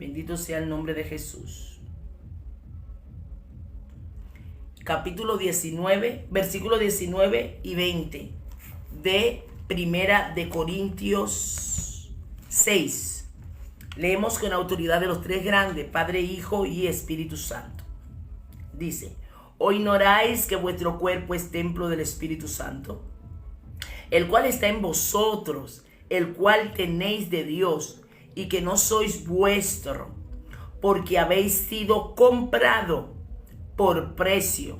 Bendito sea el nombre de Jesús. Capítulo 19, versículo 19 y 20 de Primera de Corintios 6. Leemos con autoridad de los tres grandes, Padre, Hijo y Espíritu Santo. Dice: ¿o ignoráis que vuestro cuerpo es templo del Espíritu Santo, el cual está en vosotros, el cual tenéis de Dios, y que no sois vuestro, porque habéis sido comprado por precio?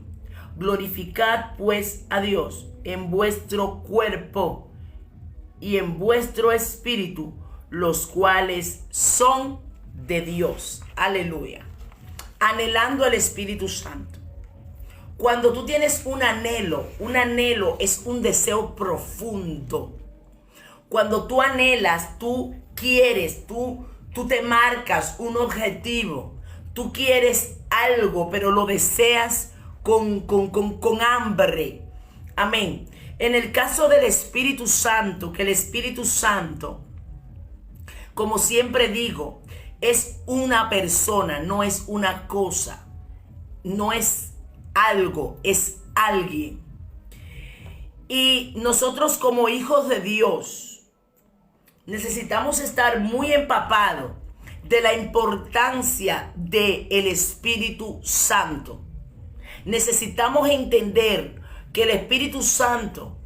Glorificad pues a Dios en vuestro cuerpo y en vuestro espíritu, los cuales son de Dios. Aleluya. Anhelando al Espíritu Santo. Cuando tú tienes un anhelo es un deseo profundo. Cuando tú anhelas, tú quieres, tú te marcas un objetivo. Tú quieres algo, pero lo deseas con hambre. Amén. En el caso del Espíritu Santo, que el Espíritu Santo, como siempre digo, es una persona, no es una cosa, no es algo, es alguien. Y nosotros como hijos de Dios necesitamos estar muy empapados de la importancia del Espíritu Santo. Necesitamos entender que el Espíritu Santo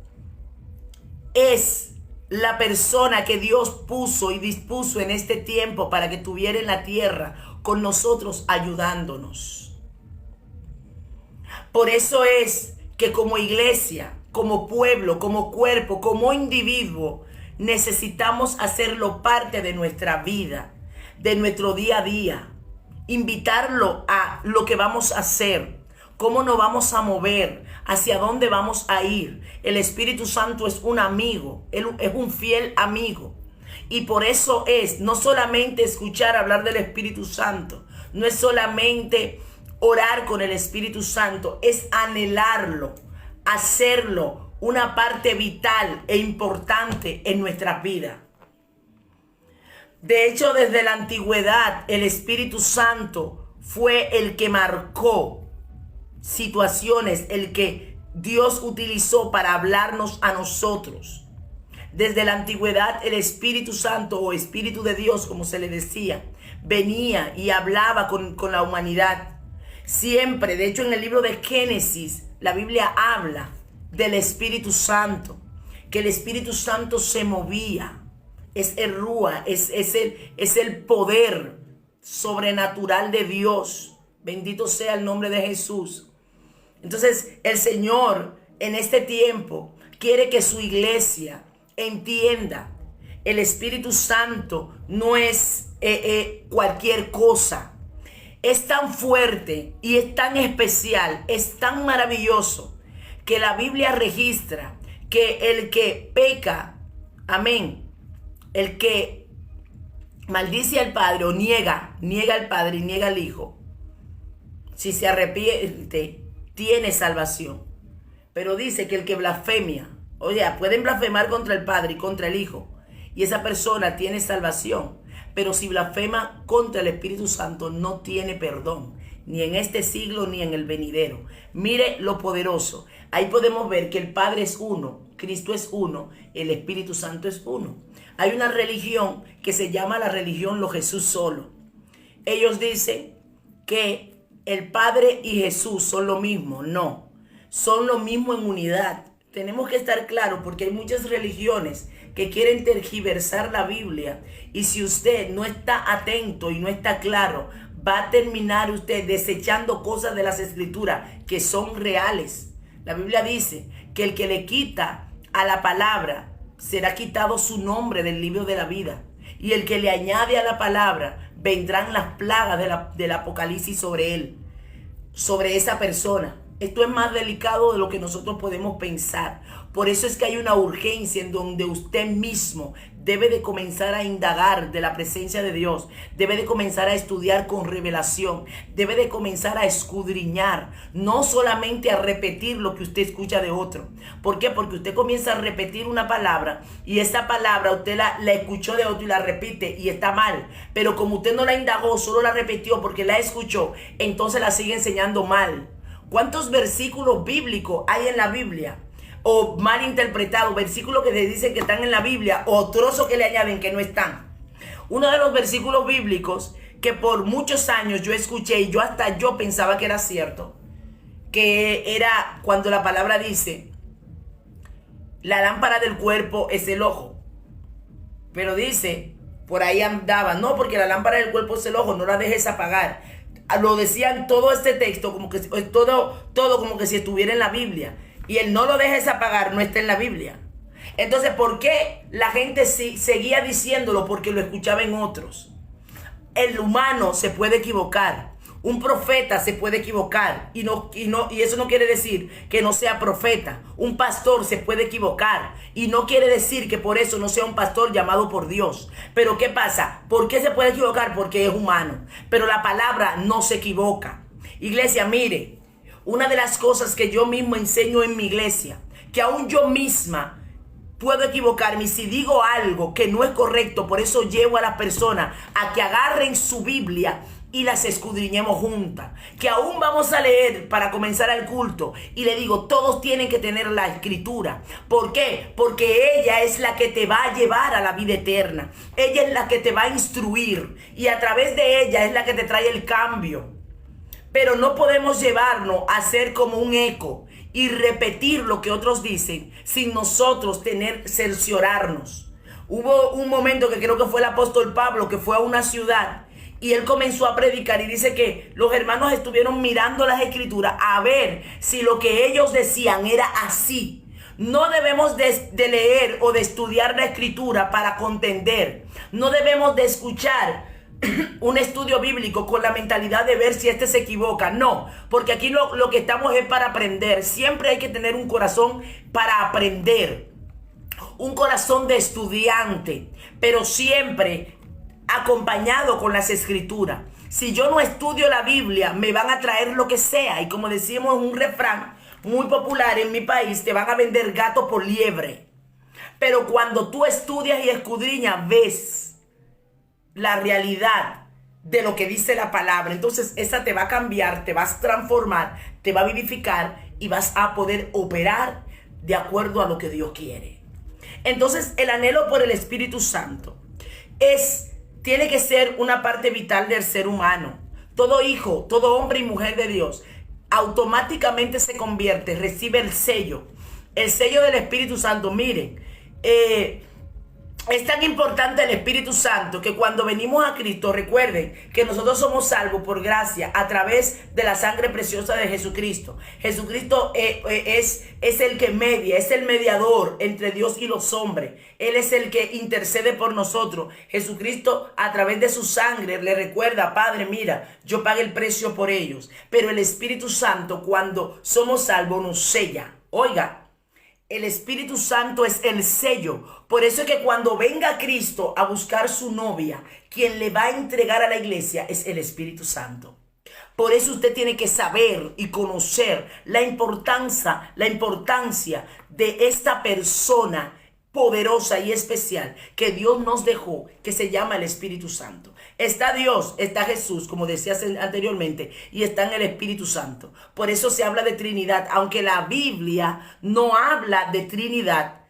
es la persona que Dios puso y dispuso en este tiempo para que estuviera en la tierra con nosotros, ayudándonos. Por eso es que como iglesia, como pueblo, como cuerpo, como individuo, necesitamos hacerlo parte de nuestra vida, de nuestro día a día. Invitarlo a lo que vamos a hacer, cómo nos vamos a mover, hacia dónde vamos a ir. El Espíritu Santo es un amigo, Él es un fiel amigo. Y por eso es no solamente escuchar hablar del Espíritu Santo, no es solamente orar con el Espíritu Santo, es anhelarlo, hacerlo una parte vital e importante en nuestra vida. De hecho, desde la antigüedad, el Espíritu Santo fue el que marcó situaciones, el que Dios utilizó para hablarnos a nosotros. Desde la antigüedad, el Espíritu Santo o Espíritu de Dios, como se le decía, venía y hablaba con la humanidad. Siempre, de hecho, en el libro de Génesis, la Biblia habla del Espíritu Santo, que el Espíritu Santo se movía. Es el Rúa, es el poder sobrenatural de Dios. Bendito sea el nombre de Jesús. Entonces, el Señor en este tiempo quiere que su iglesia entienda: el Espíritu Santo no es cualquier cosa. Es tan fuerte y es tan especial, es tan maravilloso, que la Biblia registra que el que peca, amén, el que maldice al Padre o niega al Padre y niega al Hijo, si se arrepiente, tiene salvación. Pero dice que el que blasfemia, pueden blasfemar contra el Padre y contra el Hijo, y esa persona tiene salvación. Pero si blasfema contra el Espíritu Santo, no tiene perdón, ni en este siglo ni en el venidero. Mire lo poderoso. Ahí podemos ver que el Padre es uno, Cristo es uno, el Espíritu Santo es uno. Hay una religión que se llama la religión Lo Jesús Solo. Ellos dicen que el Padre y Jesús son lo mismo. No, son lo mismo en unidad. Tenemos que estar claros, porque hay muchas religiones que quieren tergiversar la Biblia, y si usted no está atento y no está claro, va a terminar usted desechando cosas de las Escrituras que son reales. La Biblia dice que el que le quita a la palabra será quitado su nombre del libro de la vida, y el que le añade a la palabra vendrán las plagas del Apocalipsis sobre él, sobre esa persona. Esto es más delicado de lo que nosotros podemos pensar, Por eso es que hay una urgencia en donde usted mismo debe de comenzar a indagar de la presencia de Dios, debe de comenzar a estudiar con revelación, debe de comenzar a escudriñar, no solamente a repetir lo que usted escucha de otro. ¿Por qué? Porque usted comienza a repetir una palabra y esa palabra usted la escuchó de otro y la repite y está mal. Pero como usted no la indagó, solo la repitió porque la escuchó, entonces la sigue enseñando mal. ¿Cuántos versículos bíblicos hay en la Biblia? O mal interpretados, versículos que le dicen que están en la Biblia o trozos que le añaden que no están. Uno de los versículos bíblicos que por muchos años yo escuché y yo pensaba que era cierto, que era cuando la palabra dice, la lámpara del cuerpo es el ojo. Pero dice, por ahí andaba, no, porque la lámpara del cuerpo es el ojo, no la dejes apagar. Lo decían todo este texto, como que todo como que si estuviera en la Biblia. Y el no lo dejes apagar no está en la Biblia. Entonces, ¿por qué la gente seguía diciéndolo? Porque lo escuchaba en otros. El humano se puede equivocar. Un profeta se puede equivocar. Y eso no quiere decir que no sea profeta. Un pastor se puede equivocar. Y no quiere decir que por eso no sea un pastor llamado por Dios. Pero ¿qué pasa? ¿Por qué se puede equivocar? Porque es humano. Pero la palabra no se equivoca. Iglesia, mire. Una de las cosas que yo mismo enseño en mi iglesia, que aún yo misma puedo equivocarme, y si digo algo que no es correcto, por eso llevo a las personas a que agarren su Biblia y las escudriñemos juntas. Que aún vamos a leer para comenzar el culto y le digo, todos tienen que tener la escritura. ¿Por qué? Porque ella es la que te va a llevar a la vida eterna. Ella es la que te va a instruir y a través de ella es la que te trae el cambio. Pero no podemos llevarnos a ser como un eco y repetir lo que otros dicen sin nosotros cerciorarnos. Hubo un momento que creo que fue el apóstol Pablo que fue a una ciudad y él comenzó a predicar y dice que los hermanos estuvieron mirando las escrituras a ver si lo que ellos decían era así. No debemos de leer o de estudiar la escritura para contender. No debemos de escuchar un estudio bíblico con la mentalidad de ver si este se equivoca. No, porque aquí lo que estamos es para aprender. Siempre hay que tener un corazón para aprender, un corazón de estudiante, pero siempre acompañado con las escrituras. Si yo no estudio la Biblia, me van a traer lo que sea. Y como decimos un refrán muy popular en mi país, te van a vender gato por liebre. Pero cuando tú estudias y escudriñas, ves la realidad de lo que dice la palabra. Entonces esa te va a cambiar, te vas a transformar, te va a vivificar y vas a poder operar de acuerdo a lo que Dios quiere. Entonces el anhelo por el Espíritu Santo tiene que ser una parte vital del ser humano. Todo hijo, todo hombre y mujer de Dios automáticamente se convierte, recibe el sello del Espíritu Santo. Miren, es tan importante el Espíritu Santo que cuando venimos a Cristo, recuerden que nosotros somos salvos por gracia a través de la sangre preciosa de Jesucristo. Jesucristo es el que media, es el mediador entre Dios y los hombres. Él es el que intercede por nosotros. Jesucristo a través de su sangre le recuerda, Padre, mira, yo pagué el precio por ellos. Pero el Espíritu Santo cuando somos salvos nos sella. Oiga, el Espíritu Santo es el sello. Por eso es que cuando venga Cristo a buscar su novia, quien le va a entregar a la iglesia es el Espíritu Santo. Por eso usted tiene que saber y conocer la importancia de esta persona poderosa y especial que Dios nos dejó, que se llama el Espíritu Santo. Está Dios, está Jesús, como decías anteriormente, y está en el Espíritu Santo. Por eso se habla de Trinidad, aunque la Biblia no habla de Trinidad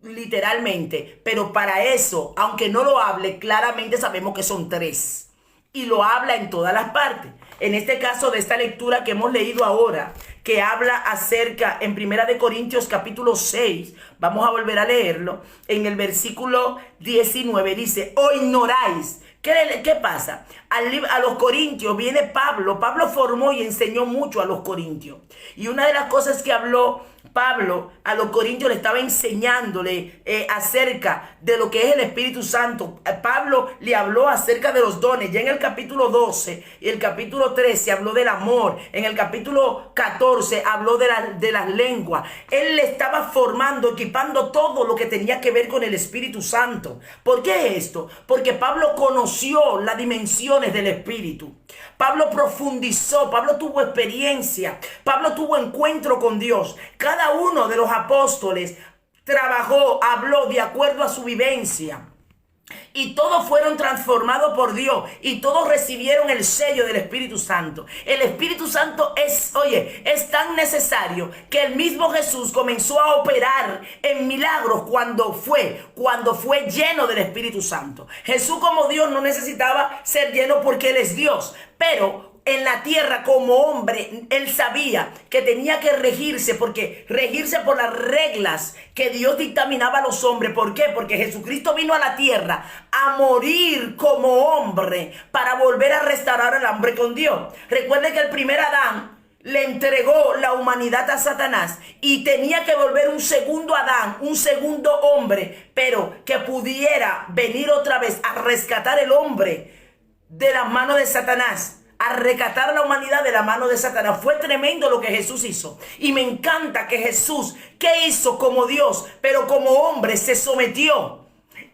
literalmente, pero para eso, aunque no lo hable, claramente sabemos que son tres. Y lo habla en todas las partes. En este caso de esta lectura que hemos leído ahora, que habla acerca en 1 Corintios capítulo 6, vamos a volver a leerlo, en el versículo 19 dice, ¿o ignoráis? ¿Qué pasa? A los corintios viene Pablo. Pablo formó y enseñó mucho a los corintios. Y una de las cosas que habló Pablo a los corintios, le estaba enseñándole acerca de lo que es el Espíritu Santo. Pablo le habló acerca de los dones. Ya en el capítulo 12 y el capítulo 13 habló del amor. En el capítulo 14 habló de las lenguas. Él le estaba formando, equipando todo lo que tenía que ver con el Espíritu Santo. ¿Por qué esto? Porque Pablo conoció las dimensiones del Espíritu. Pablo profundizó, Pablo tuvo experiencia, Pablo tuvo encuentro con Dios. Cada uno de los apóstoles trabajó, habló de acuerdo a su vivencia. Y todos fueron transformados por Dios. Y todos recibieron el sello del Espíritu Santo. El Espíritu Santo es tan necesario que el mismo Jesús comenzó a operar en milagros cuando fue lleno del Espíritu Santo. Jesús como Dios no necesitaba ser lleno porque Él es Dios. Pero en la tierra como hombre, Él sabía que tenía que regirse por las reglas que Dios dictaminaba a los hombres. ¿Por qué? Porque Jesucristo vino a la tierra a morir como hombre para volver a restaurar al hombre con Dios. Recuerden que el primer Adán le entregó la humanidad a Satanás y tenía que volver un segundo Adán, un segundo hombre, pero que pudiera venir otra vez a rescatar el hombre de las manos de Satanás, a rescatar a la humanidad de la mano de Satanás. Fue tremendo lo que Jesús hizo. Y me encanta que Jesús, ¿qué hizo como Dios? Pero como hombre se sometió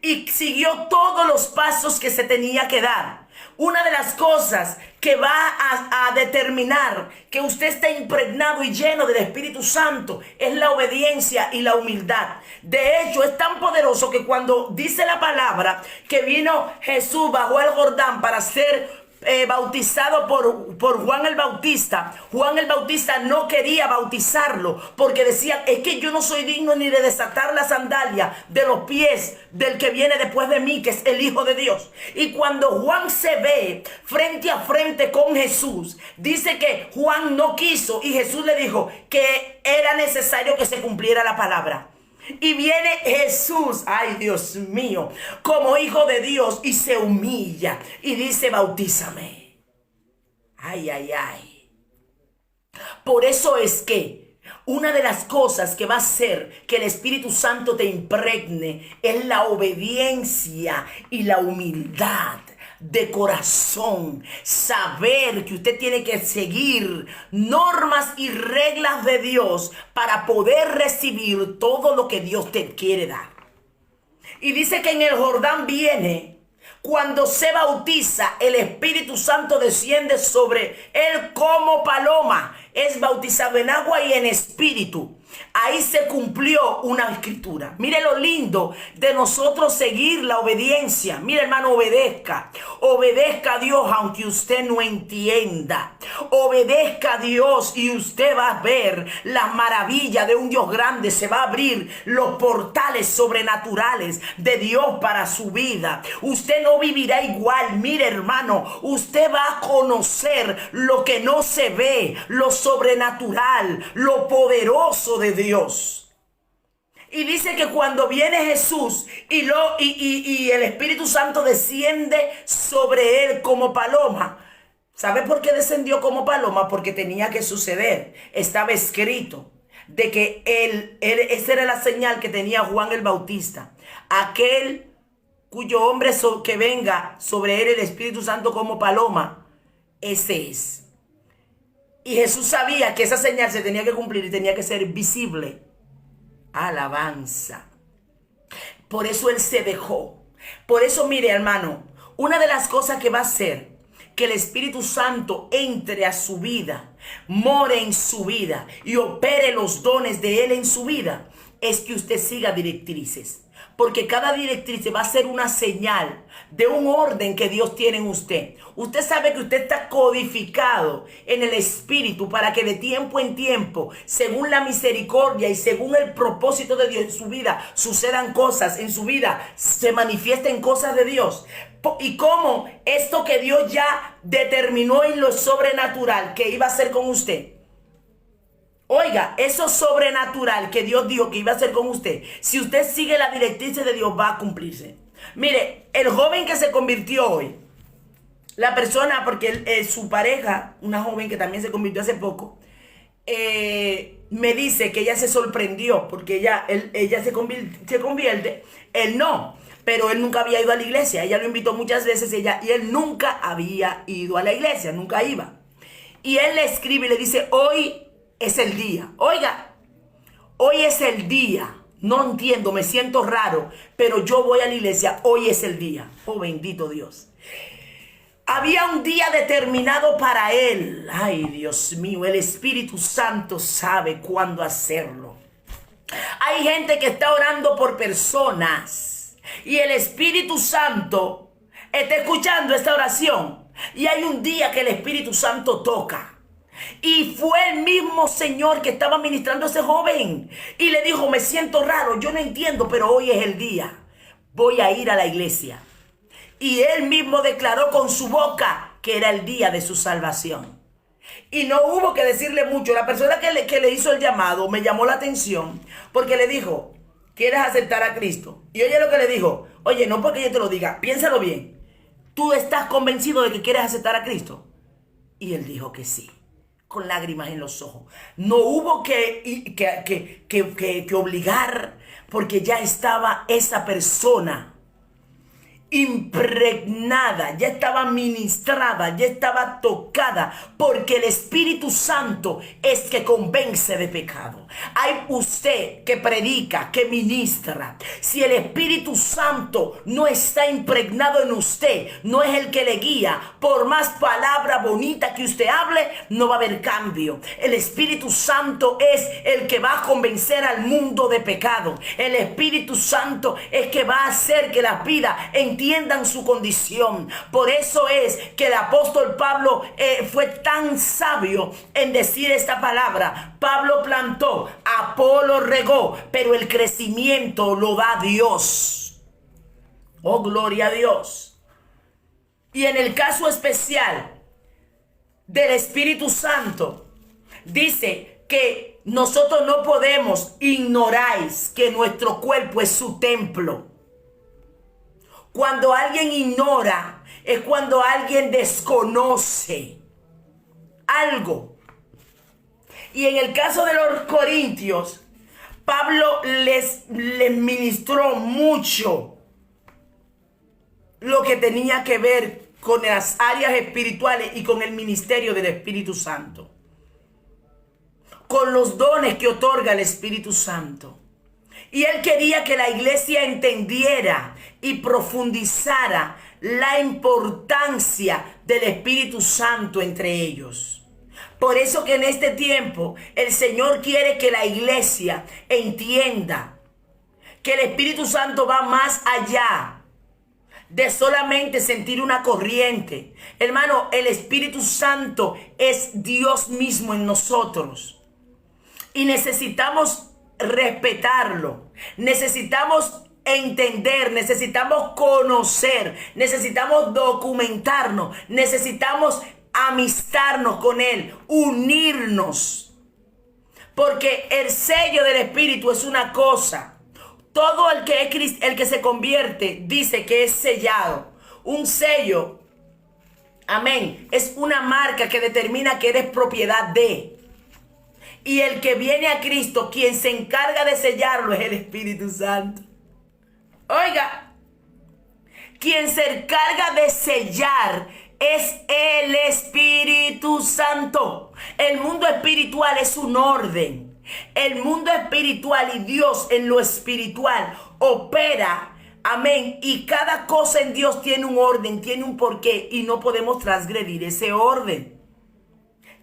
y siguió todos los pasos que se tenía que dar. Una de las cosas que va a determinar que usted esté impregnado y lleno del Espíritu Santo es la obediencia y la humildad. De hecho, es tan poderoso que cuando dice la palabra que vino Jesús, bajó el Jordán para ser bautizado por Juan el Bautista. Juan el Bautista no quería bautizarlo porque decía: es que yo no soy digno ni de desatar la sandalia de los pies del que viene después de mí, que es el Hijo de Dios. Y cuando Juan se ve frente a frente con Jesús, dice que Juan no quiso y Jesús le dijo que era necesario que se cumpliera la palabra. Y viene Jesús, ay Dios mío, como hijo de Dios y se humilla y dice: bautízame. Ay, ay, ay. Por eso es que una de las cosas que va a hacer que el Espíritu Santo te impregne es la obediencia y la humildad de corazón. Saber que usted tiene que seguir normas y reglas de Dios para poder recibir todo lo que Dios te quiere dar. Y dice que en el Jordán viene, cuando se bautiza, el Espíritu Santo desciende sobre él como paloma. Es bautizado en agua y en espíritu. Ahí se cumplió una escritura. Mire lo lindo de nosotros seguir la obediencia. Mire, hermano, obedezca. Obedezca a Dios aunque usted no entienda. Obedezca a Dios y usted va a ver la maravilla de un Dios grande. Se va a abrir los portales sobrenaturales de Dios para su vida. Usted no vivirá igual. Mire, hermano, usted va a conocer lo que no se ve, lo sobrenatural, lo poderoso de Dios. Y dice que cuando viene Jesús y el Espíritu Santo desciende sobre él como paloma. ¿Sabe por qué descendió como paloma? Porque tenía que suceder. Estaba escrito de que esa era la señal que tenía Juan el Bautista. Aquel cuyo hombre que venga sobre él el Espíritu Santo como paloma, ese es. Y Jesús sabía que esa señal se tenía que cumplir y tenía que ser visible. Alabanza. Por eso Él se dejó. Por eso, mire, hermano, una de las cosas que va a hacer que el Espíritu Santo entre a su vida, more en su vida y opere los dones de Él en su vida, es que usted siga directrices. Porque cada directriz va a ser una señal de un orden que Dios tiene en usted. Usted sabe que usted está codificado en el Espíritu para que de tiempo en tiempo, según la misericordia y según el propósito de Dios en su vida, sucedan cosas en su vida, se manifiesten cosas de Dios. Y cómo esto que Dios ya determinó en lo sobrenatural que iba a hacer con usted. Oiga, eso sobrenatural que Dios dijo que iba a hacer con usted, si usted sigue la directriz de Dios, va a cumplirse. Mire, el joven que se convirtió hoy, la persona, porque su pareja, una joven que también se convirtió hace poco, me dice que ella se sorprendió porque ella se convierte, él no, pero él nunca había ido a la iglesia. Ella lo invitó muchas veces y él nunca había ido a la iglesia, nunca iba. Y él le escribe y le dice, hoy es el día. Oiga, hoy es el día. No entiendo, me siento raro, pero yo voy a la iglesia, hoy es el día. Oh, bendito Dios. Había un día determinado para él. Ay, Dios mío, el Espíritu Santo sabe cuándo hacerlo. Hay gente que está orando por personas y el Espíritu Santo está escuchando esta oración. Y hay un día que el Espíritu Santo toca. Y fue el mismo Señor que estaba ministrando a ese joven. Y le dijo, me siento raro, yo no entiendo, pero hoy es el día. Voy a ir a la iglesia. Y él mismo declaró con su boca que era el día de su salvación. Y no hubo que decirle mucho. La persona que le hizo el llamado me llamó la atención porque le dijo, ¿quieres aceptar a Cristo? Y oye lo que le dijo. Oye, no porque yo te lo diga, piénsalo bien. ¿Tú estás convencido de que quieres aceptar a Cristo? Y él dijo que sí, con lágrimas en los ojos. No hubo que obligar, porque ya estaba esa persona impregnada, ya estaba ministrada, ya estaba tocada, porque el Espíritu Santo es que convence de pecado. Hay usted que predica, que ministra. Si el Espíritu Santo no está impregnado en usted, no es el que le guía, por más palabra bonita que usted hable, no va a haber cambio. El Espíritu Santo es el que va a convencer al mundo de pecado. El Espíritu Santo es que va a hacer que las vidas entiendan su condición. Por eso es que el apóstol Pablo fue tan sabio en decir esta palabra. Pablo plantó, Apolo regó, pero el crecimiento lo da Dios. Oh, gloria a Dios. Y en el caso especial del Espíritu Santo, dice que nosotros no podemos ignorar que nuestro cuerpo es su templo. Cuando alguien ignora, es cuando alguien desconoce algo. Y en el caso de los corintios, Pablo les ministró mucho lo que tenía que ver con las áreas espirituales y con el ministerio del Espíritu Santo, con los dones que otorga el Espíritu Santo. Y él quería que la iglesia entendiera y profundizara la importancia del Espíritu Santo entre ellos. Por eso que en este tiempo el Señor quiere que la iglesia entienda que el Espíritu Santo va más allá de solamente sentir una corriente. Hermano, el Espíritu Santo es Dios mismo en nosotros. Y necesitamos respetarlo, necesitamos entender, necesitamos conocer, necesitamos documentarnos, necesitamos amistarnos con Él, unirnos, porque el sello del Espíritu es una cosa. Todo el que se convierte dice que es sellado. Un sello, amén, es una marca que determina que eres propiedad de. Y el que viene a Cristo, quien se encarga de sellarlo es el Espíritu Santo. Oiga, quien se encarga de sellar es el Espíritu Santo. El mundo espiritual es un orden. El mundo espiritual y Dios en lo espiritual opera, amén. Y cada cosa en Dios tiene un orden, tiene un porqué y no podemos transgredir ese orden.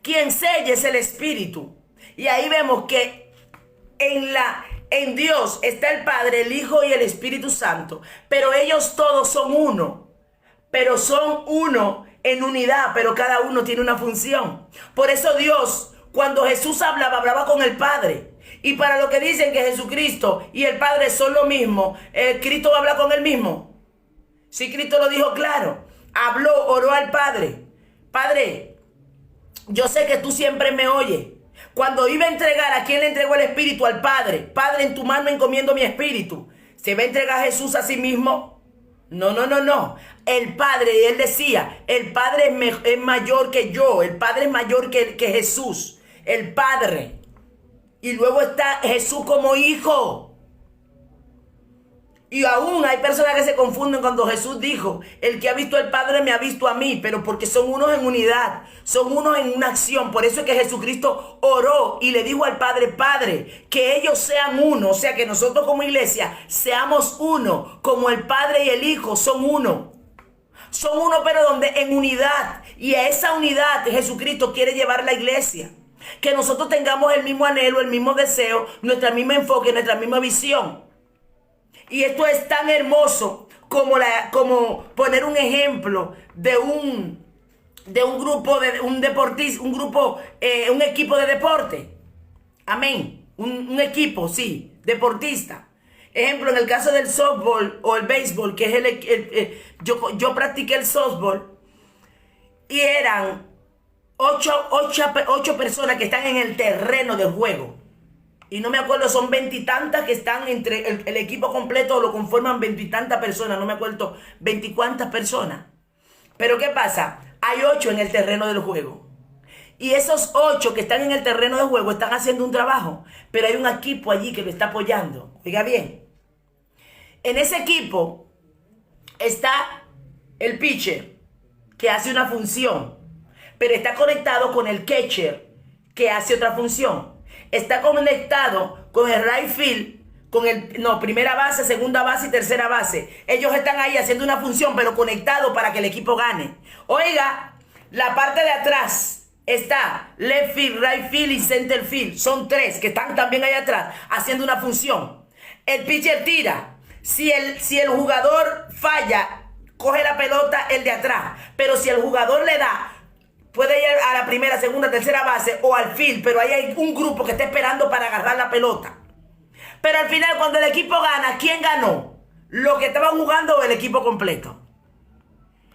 Quien sella es el Espíritu. Y ahí vemos que en Dios está el Padre, el Hijo y el Espíritu Santo. Pero ellos todos son uno. Pero son uno en unidad, pero cada uno tiene una función. Por eso Dios, cuando Jesús hablaba con el Padre. Y para lo que dicen que Jesucristo y el Padre son lo mismo, ¿Cristo habla con él mismo? Sí, Cristo lo dijo claro. Habló, oró al Padre. Padre, yo sé que tú siempre me oyes. Cuando iba a entregar, ¿a quién le entregó el Espíritu? Al Padre. Padre, en tu mano encomiendo mi espíritu. ¿Se va a entregar Jesús a sí mismo? No, no, no, no. El Padre, y él decía, el Padre es mayor que yo, el Padre es mayor que Jesús, el Padre. Y luego está Jesús como hijo. Y aún hay personas que se confunden cuando Jesús dijo, el que ha visto al Padre me ha visto a mí, pero porque son unos en unidad, son unos en una acción. Por eso es que Jesucristo oró y le dijo al Padre, Padre, que ellos sean uno, o sea, que nosotros como iglesia seamos uno, como el Padre y el Hijo son uno. Son uno, pero donde en unidad. Y a esa unidad Jesucristo quiere llevar la iglesia. Que nosotros tengamos el mismo anhelo, el mismo deseo, nuestra misma enfoque, nuestra misma visión. Y esto es tan hermoso como poner un ejemplo de un grupo, de un deportista, un equipo de deporte. Amén. Un equipo, sí, deportista. Ejemplo, en el caso del softball o el béisbol, que es yo practiqué el softball y eran ocho personas que están en el terreno de juego. Y no me acuerdo, son veintitantas que están entre el equipo completo, lo conforman veintitantas personas, no me acuerdo, veinticuantas personas. Pero ¿qué pasa? Hay 8 en el terreno del juego. Y esos 8 que están en el terreno de juego están haciendo un trabajo, pero hay un equipo allí que lo está apoyando. Oiga bien, en ese equipo está el pitcher, que hace una función, pero está conectado con el catcher, que hace otra función. Está conectado con el right field, primera base, segunda base y tercera base. Ellos están ahí haciendo una función, pero conectados para que el equipo gane. Oiga, la parte de atrás está left field, right field y center field. Son 3 que están también ahí atrás haciendo una función. El pitcher tira. Si el jugador falla, coge la pelota el de atrás. Pero si el jugador le da, puede ir a la primera, segunda, tercera base o al field, pero ahí hay un grupo que está esperando para agarrar la pelota. Pero al final, cuando el equipo gana, ¿quién ganó? ¿Los que estaban jugando o el equipo completo?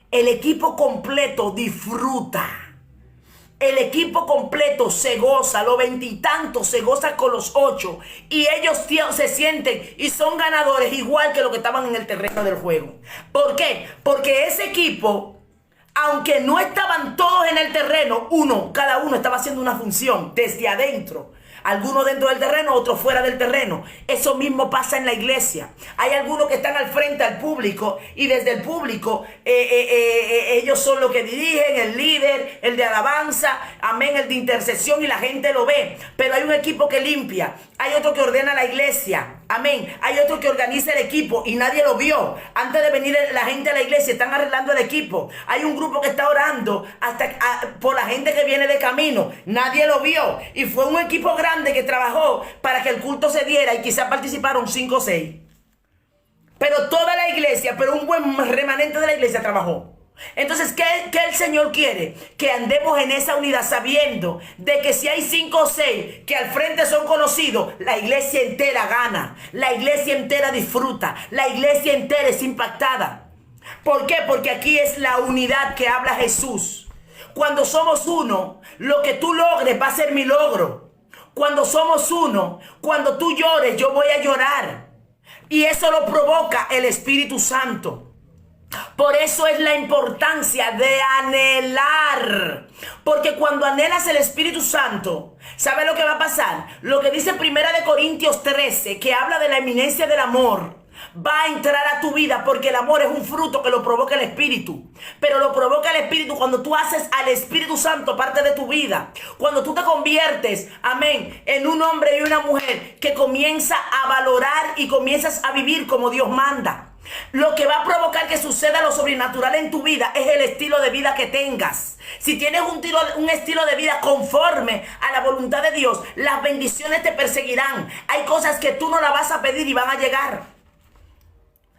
El equipo completo disfruta. El equipo completo se goza, los veintitantos se goza con los 8 y ellos se sienten y son ganadores igual que los que estaban en el terreno del juego. ¿Por qué? Porque ese equipo, aunque no estaban todos en el terreno, cada uno estaba haciendo una función desde adentro. Algunos dentro del terreno, otros fuera del terreno. Eso mismo pasa en la iglesia. Hay algunos que están al frente al público y desde el público ellos son los que dirigen, el líder, el de alabanza, amén, el de intercesión y la gente lo ve. Pero hay un equipo que limpia, hay otro que ordena la iglesia, amén. Hay otro que organiza el equipo y nadie lo vio. Antes de venir la gente a la iglesia están arreglando el equipo. Hay un grupo que está orando por la gente que viene de camino. Nadie lo vio y fue un equipo grande que trabajó para que el culto se diera y quizás participaron 5 o 6. Pero toda la iglesia, pero un buen remanente de la iglesia trabajó. Entonces, ¿qué el Señor quiere? Que andemos en esa unidad sabiendo de que si hay 5 o 6 que al frente son conocidos, la iglesia entera gana, la iglesia entera disfruta, la iglesia entera es impactada. ¿Por qué? Porque aquí es la unidad que habla Jesús. Cuando somos uno, lo que tú logres va a ser mi logro. Cuando somos uno, cuando tú llores, yo voy a llorar. Y eso lo provoca el Espíritu Santo. Por eso es la importancia de anhelar. Porque cuando anhelas el Espíritu Santo, ¿sabes lo que va a pasar? Lo que dice 1 Corintios 13, que habla de la eminencia del amor, va a entrar a tu vida porque el amor es un fruto que lo provoca el Espíritu. Pero lo provoca el Espíritu cuando tú haces al Espíritu Santo parte de tu vida. Cuando tú te conviertes, amén, en un hombre y una mujer que comienza a valorar y comienzas a vivir como Dios manda. Lo que va a provocar que suceda lo sobrenatural en tu vida es el estilo de vida que tengas. Si tienes un estilo de vida conforme a la voluntad de Dios, las bendiciones te perseguirán. Hay cosas que tú no las vas a pedir y van a llegar.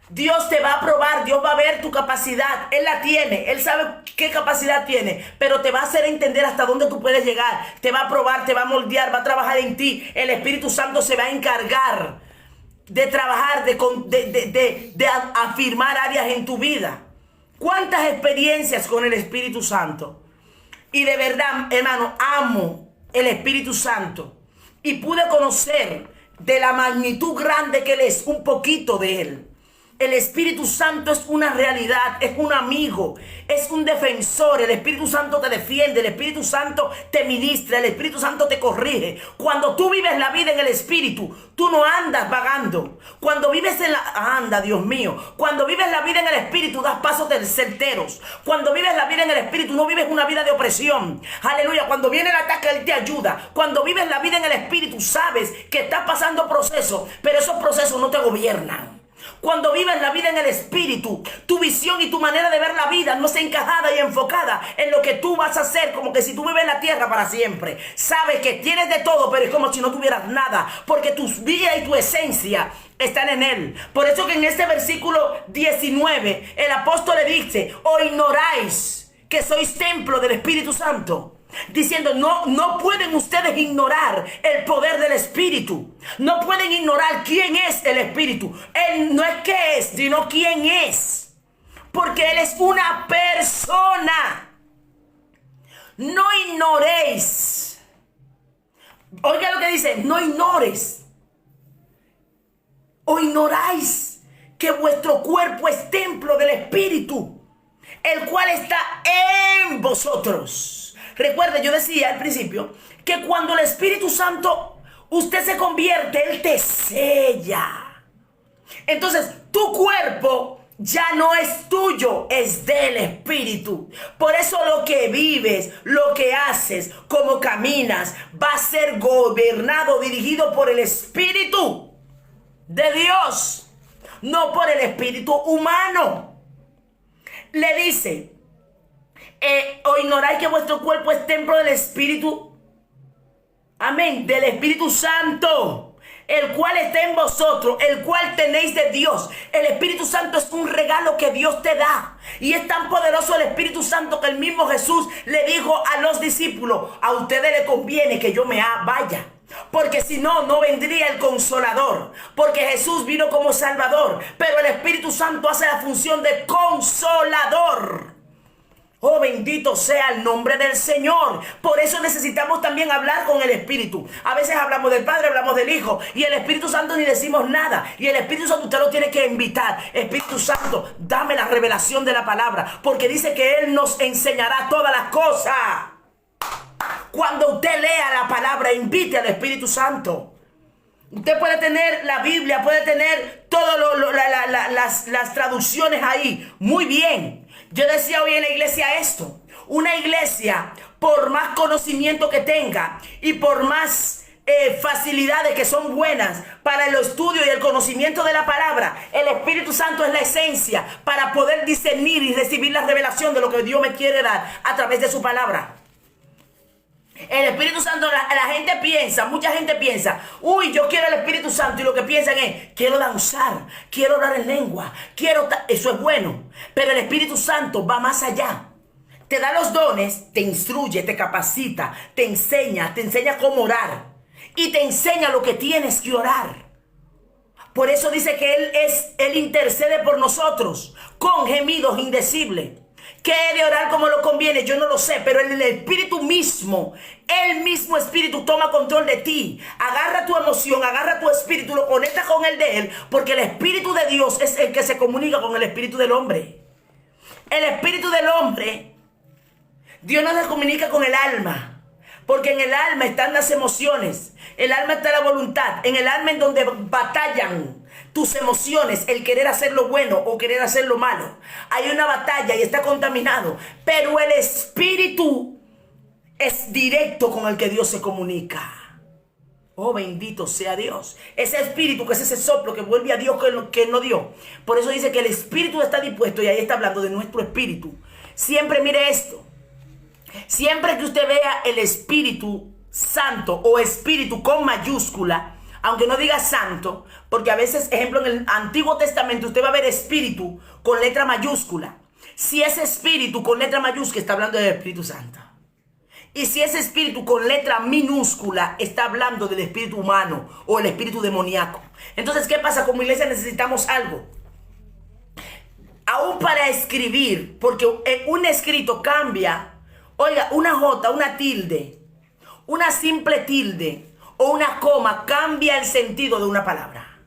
Dios te va a probar, Dios va a ver tu capacidad. Él la tiene, Él sabe qué capacidad tiene, pero te va a hacer entender hasta dónde tú puedes llegar. Te va a probar, te va a moldear, va a trabajar en ti. El Espíritu Santo se va a encargar de trabajar, de afirmar áreas en tu vida. ¿Cuántas experiencias con el Espíritu Santo? Y de verdad, hermano, amo el Espíritu Santo. Y pude conocer de la magnitud grande que Él es, un poquito de Él. El Espíritu Santo es una realidad, es un amigo, es un defensor. El Espíritu Santo te defiende, el Espíritu Santo te ministra, el Espíritu Santo te corrige. Cuando tú vives la vida en el Espíritu, tú no andas vagando. Cuando vives en la... Anda, Dios mío. Cuando vives la vida en el Espíritu, das pasos certeros. Cuando vives la vida en el Espíritu, no vives una vida de opresión. Aleluya. Cuando viene el ataque, Él te ayuda. Cuando vives la vida en el Espíritu, sabes que estás pasando procesos, pero esos procesos no te gobiernan. Cuando vives la vida en el Espíritu, tu visión y tu manera de ver la vida no está encajada y enfocada en lo que tú vas a hacer, como que si tú vives en la tierra para siempre. Sabes que tienes de todo, pero es como si no tuvieras nada, porque tu vida y tu esencia están en Él. Por eso que en este versículo 19, el apóstol le dice: ¿o ignoráis que sois templo del Espíritu Santo? Diciendo, no pueden ustedes ignorar el poder del Espíritu. No pueden ignorar quién es el Espíritu. Él no es qué es, sino quién es. Porque Él es una persona. No ignoréis. Oiga lo que dice, no ignores. O ignoráis que vuestro cuerpo es templo del Espíritu, el cual está en vosotros. Recuerde, yo decía al principio que cuando el Espíritu Santo, usted se convierte, Él te sella. Entonces, tu cuerpo ya no es tuyo, es del Espíritu. Por eso lo que vives, lo que haces, cómo caminas, va a ser gobernado, dirigido por el Espíritu de Dios, no por el espíritu humano. Le dice: ¿o ignoráis que vuestro cuerpo es templo del Espíritu? Amén, del Espíritu Santo, el cual está en vosotros, el cual tenéis de Dios. El Espíritu Santo es un regalo que Dios te da. Y es tan poderoso el Espíritu Santo que el mismo Jesús le dijo a los discípulos: a ustedes les conviene que yo me vaya, porque si no, no vendría el Consolador. Porque Jesús vino como Salvador, pero el Espíritu Santo hace la función de Consolador. Oh, bendito sea el nombre del Señor. Por eso necesitamos también hablar con el Espíritu. A veces hablamos del Padre, hablamos del Hijo, y el Espíritu Santo ni decimos nada. Y el Espíritu Santo usted lo tiene que invitar. Espíritu Santo, dame la revelación de la palabra, porque dice que Él nos enseñará todas las cosas. Cuando usted lea la palabra, invite al Espíritu Santo. Usted puede tener la Biblia, puede tener todas las traducciones ahí. Muy bien. Yo decía hoy en la iglesia esto: una iglesia, por más conocimiento que tenga y por más facilidades que son buenas para el estudio y el conocimiento de la palabra, el Espíritu Santo es la esencia para poder discernir y recibir la revelación de lo que Dios me quiere dar a través de su palabra. El Espíritu Santo, la gente piensa, mucha gente piensa: uy, yo quiero el Espíritu Santo, y lo que piensan es: quiero danzar, quiero orar en lengua, eso es bueno, pero el Espíritu Santo va más allá. Te da los dones, te instruye, te capacita, te enseña cómo orar y te enseña lo que tienes que orar. Por eso dice que Él intercede por nosotros con gemidos indecibles. ¿Qué he de orar como lo conviene? Yo no lo sé, pero el Espíritu mismo, el mismo Espíritu toma control de ti. Agarra tu emoción, agarra tu espíritu, lo conecta con el de Él, porque el Espíritu de Dios es el que se comunica con el Espíritu del hombre. El Espíritu del hombre, Dios no se comunica con el alma, porque en el alma están las emociones, el alma está la voluntad, en el alma en donde batallan tus emociones, el querer hacer lo bueno o querer hacer lo malo. Hay una batalla y está contaminado, pero el Espíritu es directo con el que Dios se comunica. Oh, bendito sea Dios. Ese Espíritu, que es ese soplo que vuelve a Dios que Él no dio. Por eso dice que el Espíritu está dispuesto, y ahí está hablando de nuestro espíritu. Siempre mire esto: siempre que usted vea el Espíritu Santo o Espíritu con mayúscula, aunque no diga santo, porque a veces, ejemplo, en el Antiguo Testamento usted va a ver Espíritu con letra mayúscula. Si es Espíritu con letra mayúscula, está hablando del Espíritu Santo. Y si es Espíritu con letra minúscula, está hablando del espíritu humano o el espíritu demoníaco. Entonces, ¿qué pasa? Como iglesia necesitamos algo. Aún para escribir, porque un escrito cambia. Oiga, una J, una tilde, una simple tilde o una coma cambia el sentido de una palabra.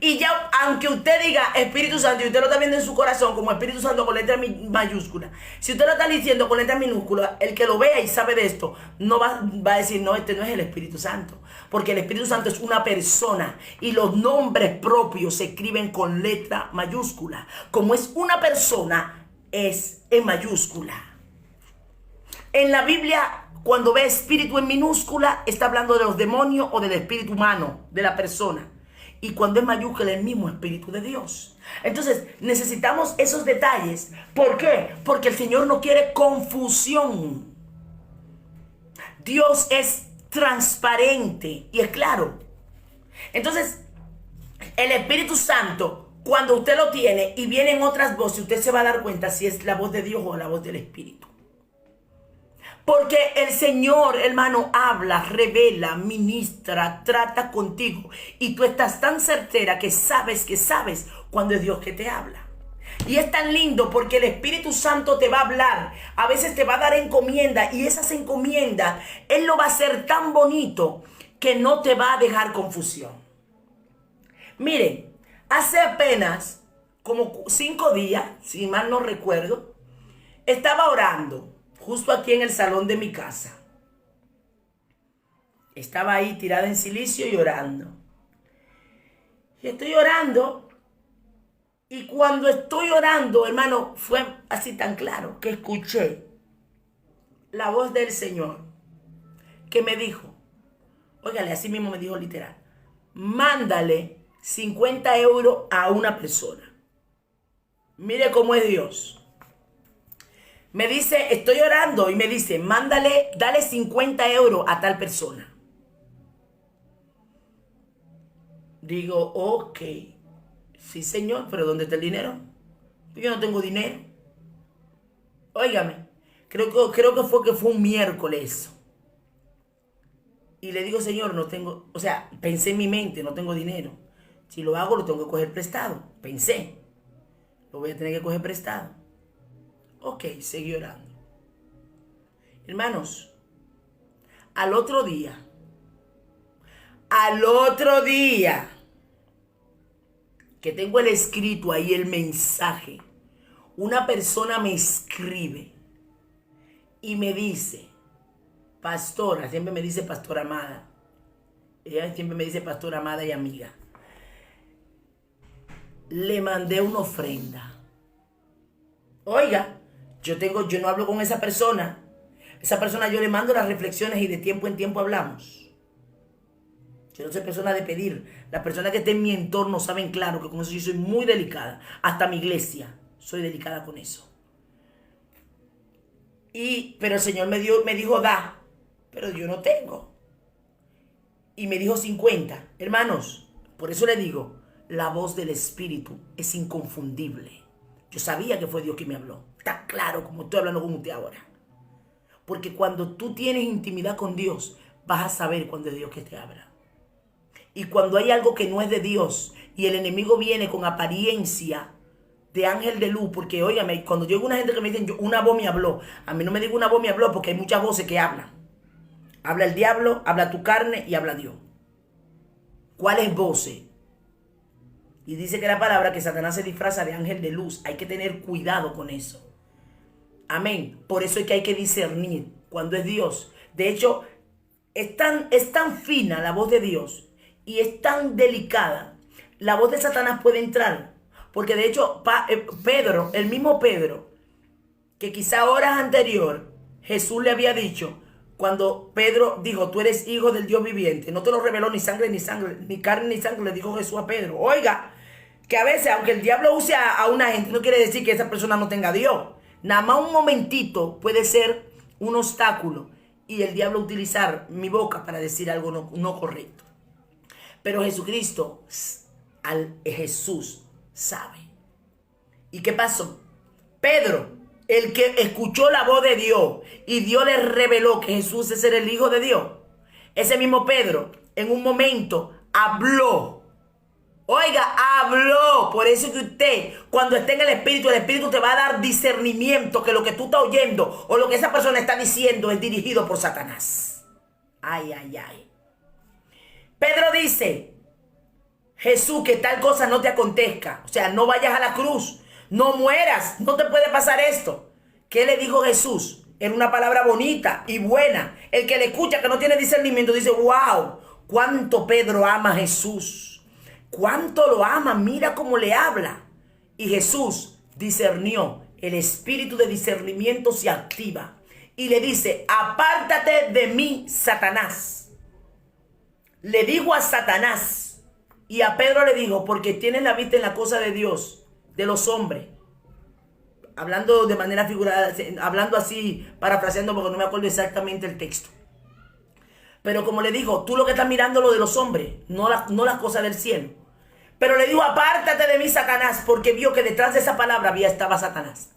Y ya, aunque usted diga Espíritu Santo y usted lo está viendo en su corazón como Espíritu Santo con letra mayúscula, si usted lo está diciendo con letra minúscula, el que lo vea y sabe de esto, no va a decir, no, este no es el Espíritu Santo. Porque el Espíritu Santo es una persona y los nombres propios se escriben con letra mayúscula. Como es una persona, es en mayúscula. En la Biblia, cuando ve espíritu en minúscula, está hablando de los demonios o del espíritu humano, de la persona. Y cuando es mayúscula, el mismo Espíritu de Dios. Entonces, necesitamos esos detalles. ¿Por qué? Porque el Señor no quiere confusión. Dios es transparente y es claro. Entonces, el Espíritu Santo, cuando usted lo tiene y vienen otras voces, usted se va a dar cuenta si es la voz de Dios o la voz del Espíritu. Porque el Señor, hermano, habla, revela, ministra, trata contigo. Y tú estás tan certera que sabes cuando es Dios que te habla. Y es tan lindo porque el Espíritu Santo te va a hablar. A veces te va a dar encomienda. Y esas encomiendas, Él lo va a hacer tan bonito que no te va a dejar confusión. Miren, hace apenas como 5 días, si mal no recuerdo, estaba orando. Justo aquí en el salón de mi casa. Estaba ahí tirada en silicio y orando. Y estoy orando. Y cuando estoy orando, hermano, fue así tan claro que escuché la voz del Señor que me dijo, óigale, así mismo me dijo literal, mándale 50 euros a una persona. Mire cómo es Dios. Me dice, estoy orando y me dice, dale 50 euros a tal persona. Digo, ok, sí señor, pero ¿dónde está el dinero? Yo no tengo dinero. Óigame, creo que fue un miércoles. Y le digo, Señor, no tengo, o sea, pensé en mi mente, no tengo dinero. Si lo hago, lo tengo que coger prestado. Pensé, lo voy a tener que coger prestado. Ok, seguí orando. Hermanos, al otro día, que tengo el escrito ahí, el mensaje, una persona me escribe y me dice, pastora, siempre me dice pastora amada, ella siempre me dice pastora amada y amiga, le mandé una ofrenda. Oiga, yo no hablo con esa persona. Esa persona yo le mando las reflexiones y de tiempo en tiempo hablamos. Yo no soy persona de pedir. Las personas que estén en mi entorno saben claro que con eso yo soy muy delicada. Hasta mi iglesia soy delicada con eso. Pero el Señor me dijo da, pero yo no tengo. Y me dijo 50. Hermanos, por eso le digo, la voz del Espíritu es inconfundible. Yo sabía que fue Dios que me habló. Está claro como estoy hablando con usted ahora. Porque cuando tú tienes intimidad con Dios, vas a saber cuando es Dios que te habla. Y cuando hay algo que no es de Dios y el enemigo viene con apariencia de ángel de luz, porque óigame, cuando yo oigo una gente que me dicen, una voz me habló, a mí no me diga una voz me habló porque hay muchas voces que hablan. Habla el diablo, habla tu carne y habla Dios. ¿Cuáles voces? Y dice que la palabra que Satanás se disfraza de ángel de luz. Hay que tener cuidado con eso. Amén. Por eso es que hay que discernir cuando es Dios. De hecho, es tan fina la voz de Dios y es tan delicada. La voz de Satanás puede entrar. Porque de hecho, Pedro, el mismo Pedro, que quizá horas anterior Jesús le había dicho, cuando Pedro dijo, tú eres hijo del Dios viviente, no te lo reveló ni carne ni sangre, le dijo Jesús a Pedro. Oiga, que a veces, aunque el diablo use a una gente, no quiere decir que esa persona no tenga a Dios. Nada más un momentito puede ser un obstáculo y el diablo utilizar mi boca para decir algo no correcto. Pero Jesucristo, Jesús sabe. ¿Y qué pasó? Pedro, el que escuchó la voz de Dios y Dios le reveló que Jesús es el Hijo de Dios, ese mismo Pedro en un momento habló. Oiga, habló. Por eso que usted, cuando esté en el Espíritu te va a dar discernimiento que lo que tú estás oyendo o lo que esa persona está diciendo es dirigido por Satanás. Ay, ay, ay. Pedro dice, Jesús, que tal cosa no te acontezca. O sea, no vayas a la cruz, no mueras, no te puede pasar esto. ¿Qué le dijo Jesús? Era una palabra bonita y buena. El que le escucha, que no tiene discernimiento, dice, wow, cuánto Pedro ama a Jesús. Cuánto lo ama, mira cómo le habla. Y Jesús discernió, el espíritu de discernimiento se activa. Y le dice, apártate de mí, Satanás. Le dijo a Satanás. Y a Pedro le dijo, porque tienes la vista en la cosa de Dios, de los hombres. Hablando de manera figurada, hablando así, parafraseando, porque no me acuerdo exactamente el texto. Pero como le dijo, tú lo que estás mirando lo de los hombres, no las cosas del cielo. Pero le dijo, apártate de mí, Satanás, porque vio que detrás de esa palabra estaba Satanás.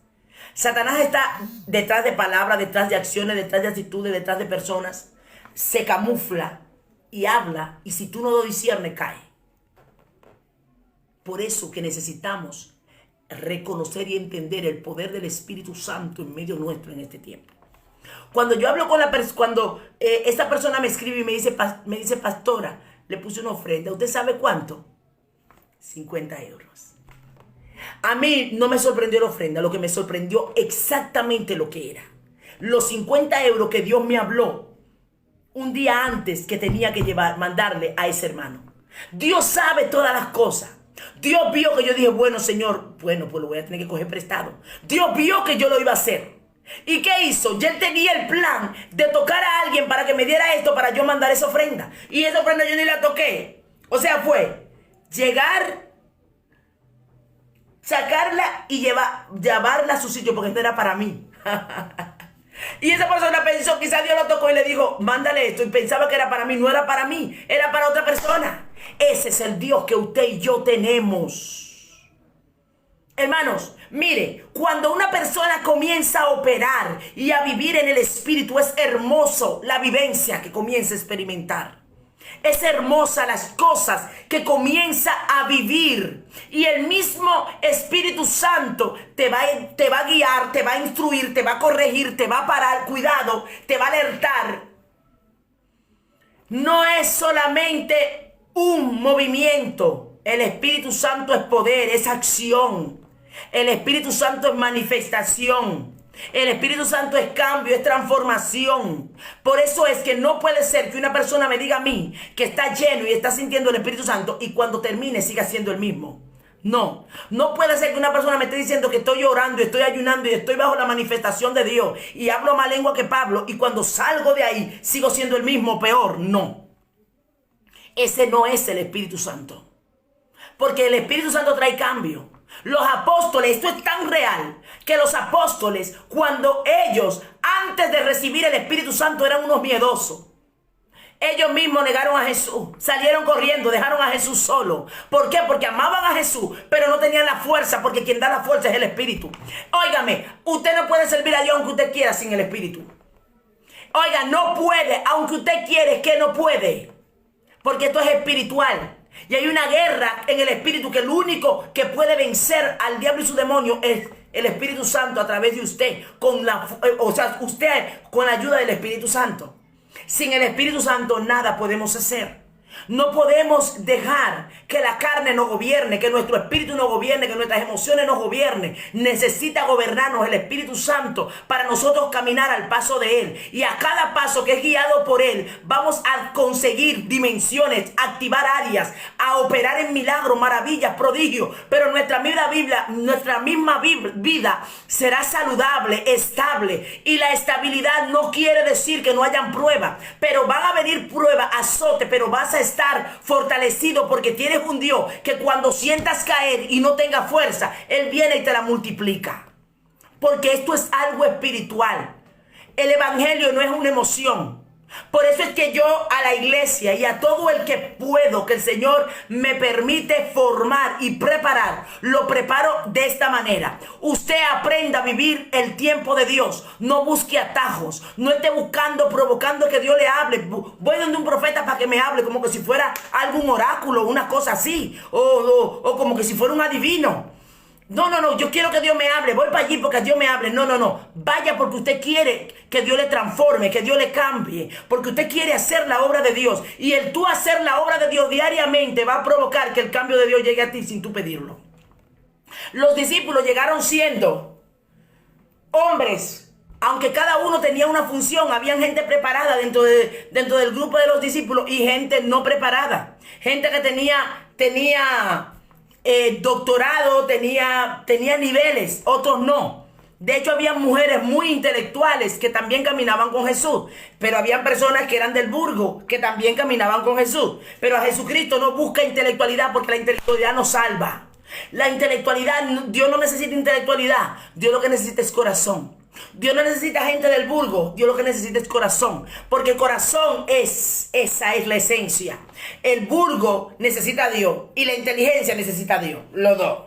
Satanás está detrás de palabras, detrás de acciones, detrás de actitudes, detrás de personas. Se camufla y habla, y si tú no lo disiernes, cae. Por eso que necesitamos reconocer y entender el poder del Espíritu Santo en medio nuestro en este tiempo. Cuando yo hablo con esta persona me escribe y me dice, pastora, le puse una ofrenda, ¿usted sabe cuánto? 50 euros. A mí no me sorprendió la ofrenda, lo que me sorprendió exactamente lo que era. Los 50 euros que Dios me habló un día antes que tenía que mandarle a ese hermano. Dios sabe todas las cosas. Dios vio que yo dije, bueno, Señor, bueno, pues lo voy a tener que coger prestado. Dios vio que yo lo iba a hacer. ¿Y qué hizo? Ya él tenía el plan de tocar a alguien para que me diera esto, para yo mandar esa ofrenda. Y esa ofrenda yo ni la toqué. O sea, fue llegar, sacarla y llevarla a su sitio, porque esto era para mí. Y esa persona pensó, quizás Dios lo tocó y le dijo, mándale esto. Y pensaba que era para mí, no era para mí, era para otra persona. Ese es el Dios que usted y yo tenemos. Hermanos, mire, cuando una persona comienza a operar y a vivir en el Espíritu, es hermoso la vivencia que comienza a experimentar. Es hermosa las cosas que comienza a vivir. Y el mismo Espíritu Santo te va a guiar, te va a instruir, te va a corregir, te va a parar, cuidado, te va a alertar. No es solamente un movimiento. El Espíritu Santo es poder, es acción. El Espíritu Santo es manifestación. El Espíritu Santo es cambio, es transformación. Por eso es que no puede ser que una persona me diga a mí que está lleno y está sintiendo el Espíritu Santo y cuando termine siga siendo el mismo. No, no puede ser que una persona me esté diciendo que estoy orando, estoy ayunando y estoy bajo la manifestación de Dios y hablo más lengua que Pablo y cuando salgo de ahí sigo siendo el mismo, peor. No, ese no es el Espíritu Santo, porque el Espíritu Santo trae cambio. Los apóstoles, esto es tan real, que los apóstoles, cuando ellos, antes de recibir el Espíritu Santo, eran unos miedosos. Ellos mismos negaron a Jesús, salieron corriendo, dejaron a Jesús solo. ¿Por qué? Porque amaban a Jesús, pero no tenían la fuerza, porque quien da la fuerza es el Espíritu. Óigame, usted no puede servir a Dios aunque usted quiera sin el Espíritu. Oiga, no puede, aunque usted quiere, que no puede, porque esto es espiritual. Y hay una guerra en el Espíritu que el único que puede vencer al diablo y su demonio es el Espíritu Santo a través de usted. Usted con la ayuda del Espíritu Santo. Sin el Espíritu Santo nada podemos hacer. No podemos dejar que la carne nos gobierne, que nuestro espíritu nos gobierne, que nuestras emociones nos gobiernen. Necesita gobernarnos el Espíritu Santo para nosotros caminar al paso de Él. Y a cada paso que es guiado por Él, vamos a conseguir dimensiones, activar áreas, a operar en milagros, maravillas, prodigios. Pero nuestra misma vida será saludable, estable. Y la estabilidad no quiere decir que no hayan pruebas, pero van a venir pruebas, azote, pero vas a estar fortalecido porque tienes un Dios que cuando sientas caer y no tenga fuerza, Él viene y te la multiplica. Porque esto es algo espiritual. El evangelio no es una emoción. Por eso es que yo a la iglesia y a todo el que puedo, que el Señor me permite formar y preparar, lo preparo de esta manera. Usted aprenda a vivir el tiempo de Dios. No busque atajos. No esté provocando que Dios le hable. Voy donde un profeta para que me hable como que si fuera algún oráculo, una cosa así. O como que si fuera un adivino. No, yo quiero que Dios me hable, voy para allí porque Dios me hable. No, vaya porque usted quiere que Dios le transforme, que Dios le cambie, porque usted quiere hacer la obra de Dios. Y el tú hacer la obra de Dios diariamente va a provocar que el cambio de Dios llegue a ti sin tú pedirlo. Los discípulos llegaron siendo hombres, aunque cada uno tenía una función. Había gente preparada dentro del grupo de los discípulos y gente no preparada. Gente que tenía doctorado, tenía niveles, otros no. De hecho, había mujeres muy intelectuales que también caminaban con Jesús, pero habían personas que eran del burgo que también caminaban con Jesús. Pero a Jesucristo no busca intelectualidad, porque la intelectualidad no salva. La intelectualidad, Dios no necesita intelectualidad, Dios lo que necesita es corazón. Dios no necesita gente del burgo, Dios lo que necesita es corazón, porque el corazón esa es la esencia. El burgo necesita a Dios y la inteligencia necesita a Dios, los dos,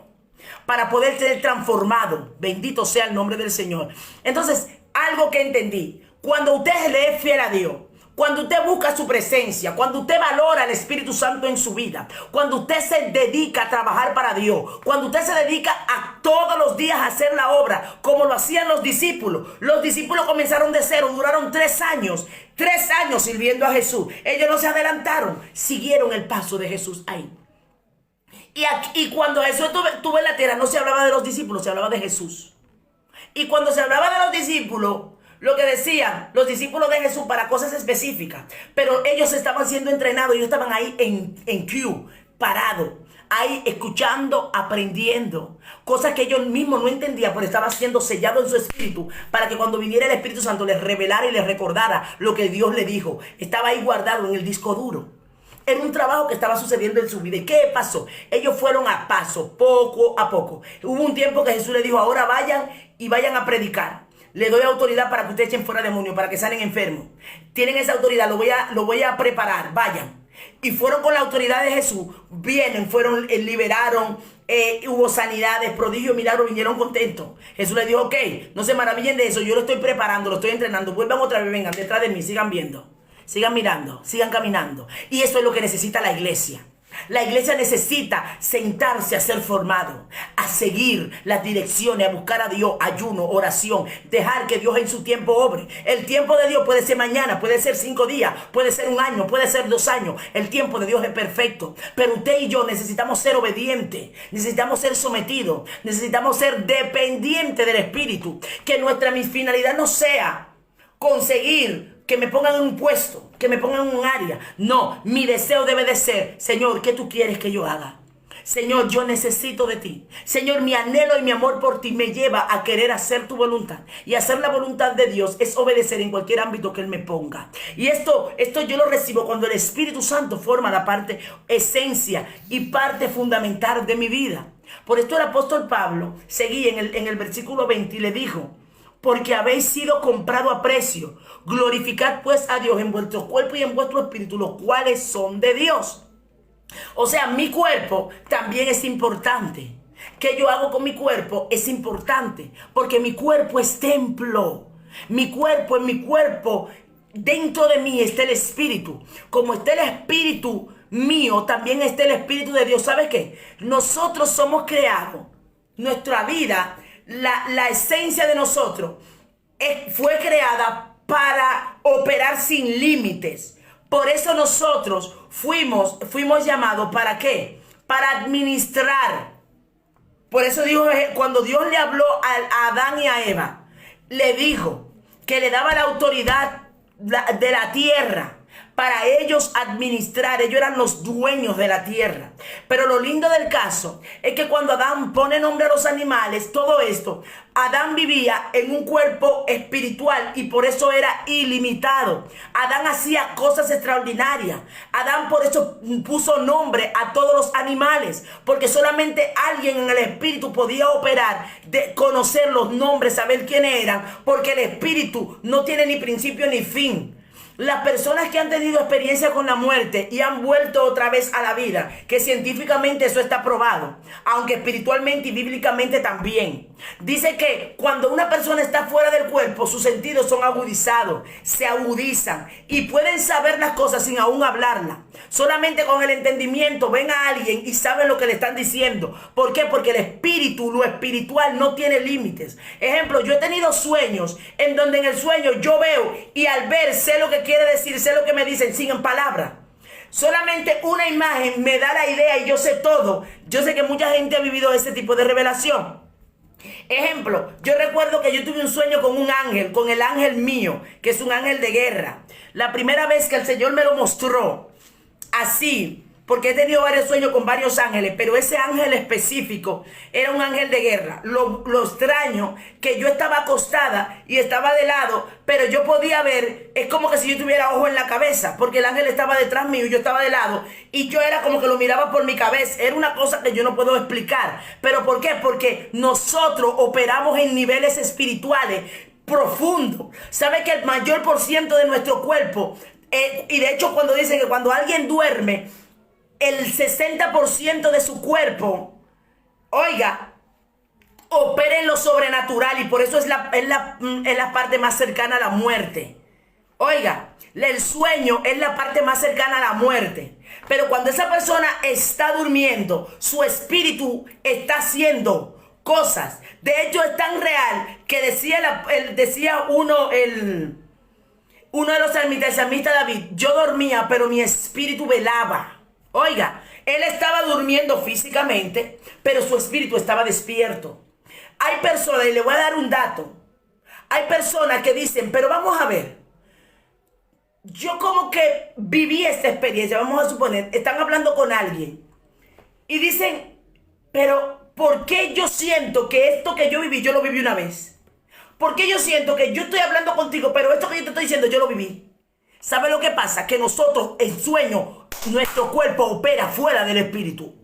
para poder ser transformado. Bendito sea el nombre del Señor. Entonces, algo que entendí, cuando usted le es fiel a Dios, cuando usted busca su presencia, cuando usted valora al Espíritu Santo en su vida, cuando usted se dedica a trabajar para Dios, cuando usted se dedica a todos los días a hacer la obra, como lo hacían los discípulos. Los discípulos comenzaron de cero, duraron 3 años, 3 años sirviendo a Jesús. Ellos no se adelantaron, siguieron el paso de Jesús ahí. Y cuando Jesús estuvo en la tierra, no se hablaba de los discípulos, se hablaba de Jesús. Y cuando se hablaba de los discípulos, lo que decían los discípulos de Jesús para cosas específicas, pero ellos estaban siendo entrenados, ellos estaban ahí en queue, parados, ahí escuchando, aprendiendo, cosas que ellos mismos no entendían, pero estaba siendo sellado en su espíritu, para que cuando viniera el Espíritu Santo les revelara y les recordara lo que Dios le dijo. Estaba ahí guardado en el disco duro. Era un trabajo que estaba sucediendo en su vida. ¿Y qué pasó? Ellos fueron a paso, poco a poco. Hubo un tiempo que Jesús les dijo: ahora vayan y vayan a predicar. Le doy autoridad para que ustedes echen fuera demonios, para que salen enfermos. Tienen esa autoridad, lo voy a preparar, vayan. Y fueron con la autoridad de Jesús, vienen, fueron, liberaron, hubo sanidades, prodigios, milagros, vinieron contentos. Jesús les dijo: ok, no se maravillen de eso, yo lo estoy preparando, lo estoy entrenando, vuelvan otra vez, vengan detrás de mí, sigan viendo, sigan mirando, sigan caminando. Y eso es lo que necesita la iglesia. La iglesia necesita sentarse a ser formado, a seguir las direcciones, a buscar a Dios, ayuno, oración, dejar que Dios en su tiempo obre. El tiempo de Dios puede ser mañana, puede ser 5 días, puede ser 1 año, puede ser 2 años. El tiempo de Dios es perfecto. Pero usted y yo necesitamos ser obedientes, necesitamos ser sometidos, necesitamos ser dependientes del Espíritu. Que nuestra finalidad no sea conseguir que me pongan en un puesto, que me pongan en un área. No, mi deseo debe de ser: Señor, ¿qué tú quieres que yo haga? Señor, yo necesito de ti. Señor, mi anhelo y mi amor por ti me lleva a querer hacer tu voluntad. Y hacer la voluntad de Dios es obedecer en cualquier ámbito que Él me ponga. Y esto yo lo recibo cuando el Espíritu Santo forma la parte esencia y parte fundamental de mi vida. Por esto el apóstol Pablo seguía en el versículo 20 y le dijo: porque habéis sido comprado a precio, glorificad pues a Dios en vuestro cuerpo y en vuestro espíritu, los cuales son de Dios. O sea, mi cuerpo también es importante. ¿Qué yo hago con mi cuerpo? Es importante, porque mi cuerpo es templo. En mi cuerpo, dentro de mí está el espíritu. Como está el espíritu mío, también está el espíritu de Dios. ¿Sabes qué? Nosotros somos creados, nuestra vida, la esencia de nosotros fue creada para operar sin límites. Por eso nosotros fuimos llamados, ¿para qué? Para administrar. Por eso dijo, cuando Dios le habló a Adán y a Eva, le dijo que le daba la autoridad de la tierra para ellos administrar. Ellos eran los dueños de la tierra. Pero lo lindo del caso es que cuando Adán pone nombre a los animales, todo esto, Adán vivía en un cuerpo espiritual y por eso era ilimitado. Adán hacía cosas extraordinarias. Adán por eso puso nombre a todos los animales, porque solamente alguien en el espíritu podía operar, de conocer los nombres, saber quiénes eran, porque el espíritu no tiene ni principio ni fin. Las personas que han tenido experiencia con la muerte y han vuelto otra vez a la vida, que científicamente eso está probado, aunque espiritualmente y bíblicamente también. Dice que cuando una persona está fuera del cuerpo, sus sentidos son agudizados, se agudizan y pueden saber las cosas sin aún hablarlas. Solamente con el entendimiento ven a alguien y saben lo que le están diciendo. ¿Por qué? Porque el espíritu, lo espiritual no tiene límites. Ejemplo, yo he tenido sueños en donde en el sueño yo veo y al ver sé lo que quiere decir, sé lo que me dicen sin palabras. Solamente una imagen me da la idea y yo sé todo. Yo sé que mucha gente ha vivido ese tipo de revelación. Ejemplo, yo recuerdo que yo tuve un sueño con un ángel, con el ángel mío, que es un ángel de guerra. La primera vez que el Señor me lo mostró así, porque he tenido varios sueños con varios ángeles, pero ese ángel específico era un ángel de guerra. Lo extraño que yo estaba acostada y estaba de lado, pero yo podía ver, es como que si yo tuviera ojo en la cabeza, porque el ángel estaba detrás mío y yo estaba de lado, y yo era como que lo miraba por mi cabeza. Era una cosa que yo no puedo explicar. ¿Pero por qué? Porque nosotros operamos en niveles espirituales profundos. ¿Sabe que el mayor por ciento de nuestro cuerpo, y de hecho cuando dicen que cuando alguien duerme, el 60% de su cuerpo, oiga, opera en lo sobrenatural, y por eso es la parte más cercana a la muerte. Oiga, el sueño es la parte más cercana a la muerte. Pero cuando esa persona está durmiendo, su espíritu está haciendo cosas. De hecho, es tan real que decía uno de los salmistas, el salmista David: yo dormía, pero mi espíritu velaba. Oiga, él estaba durmiendo físicamente, pero su espíritu estaba despierto. Hay personas, y le voy a dar un dato, hay personas que dicen, pero vamos a ver, yo como que viví esta experiencia, vamos a suponer, están hablando con alguien y dicen, pero ¿por qué yo siento que esto que yo viví, yo lo viví una vez? ¿Por qué yo siento que yo estoy hablando contigo, pero esto que yo te estoy diciendo, yo lo viví? ¿Sabe lo que pasa? Que nosotros, en sueño, nuestro cuerpo opera fuera del espíritu.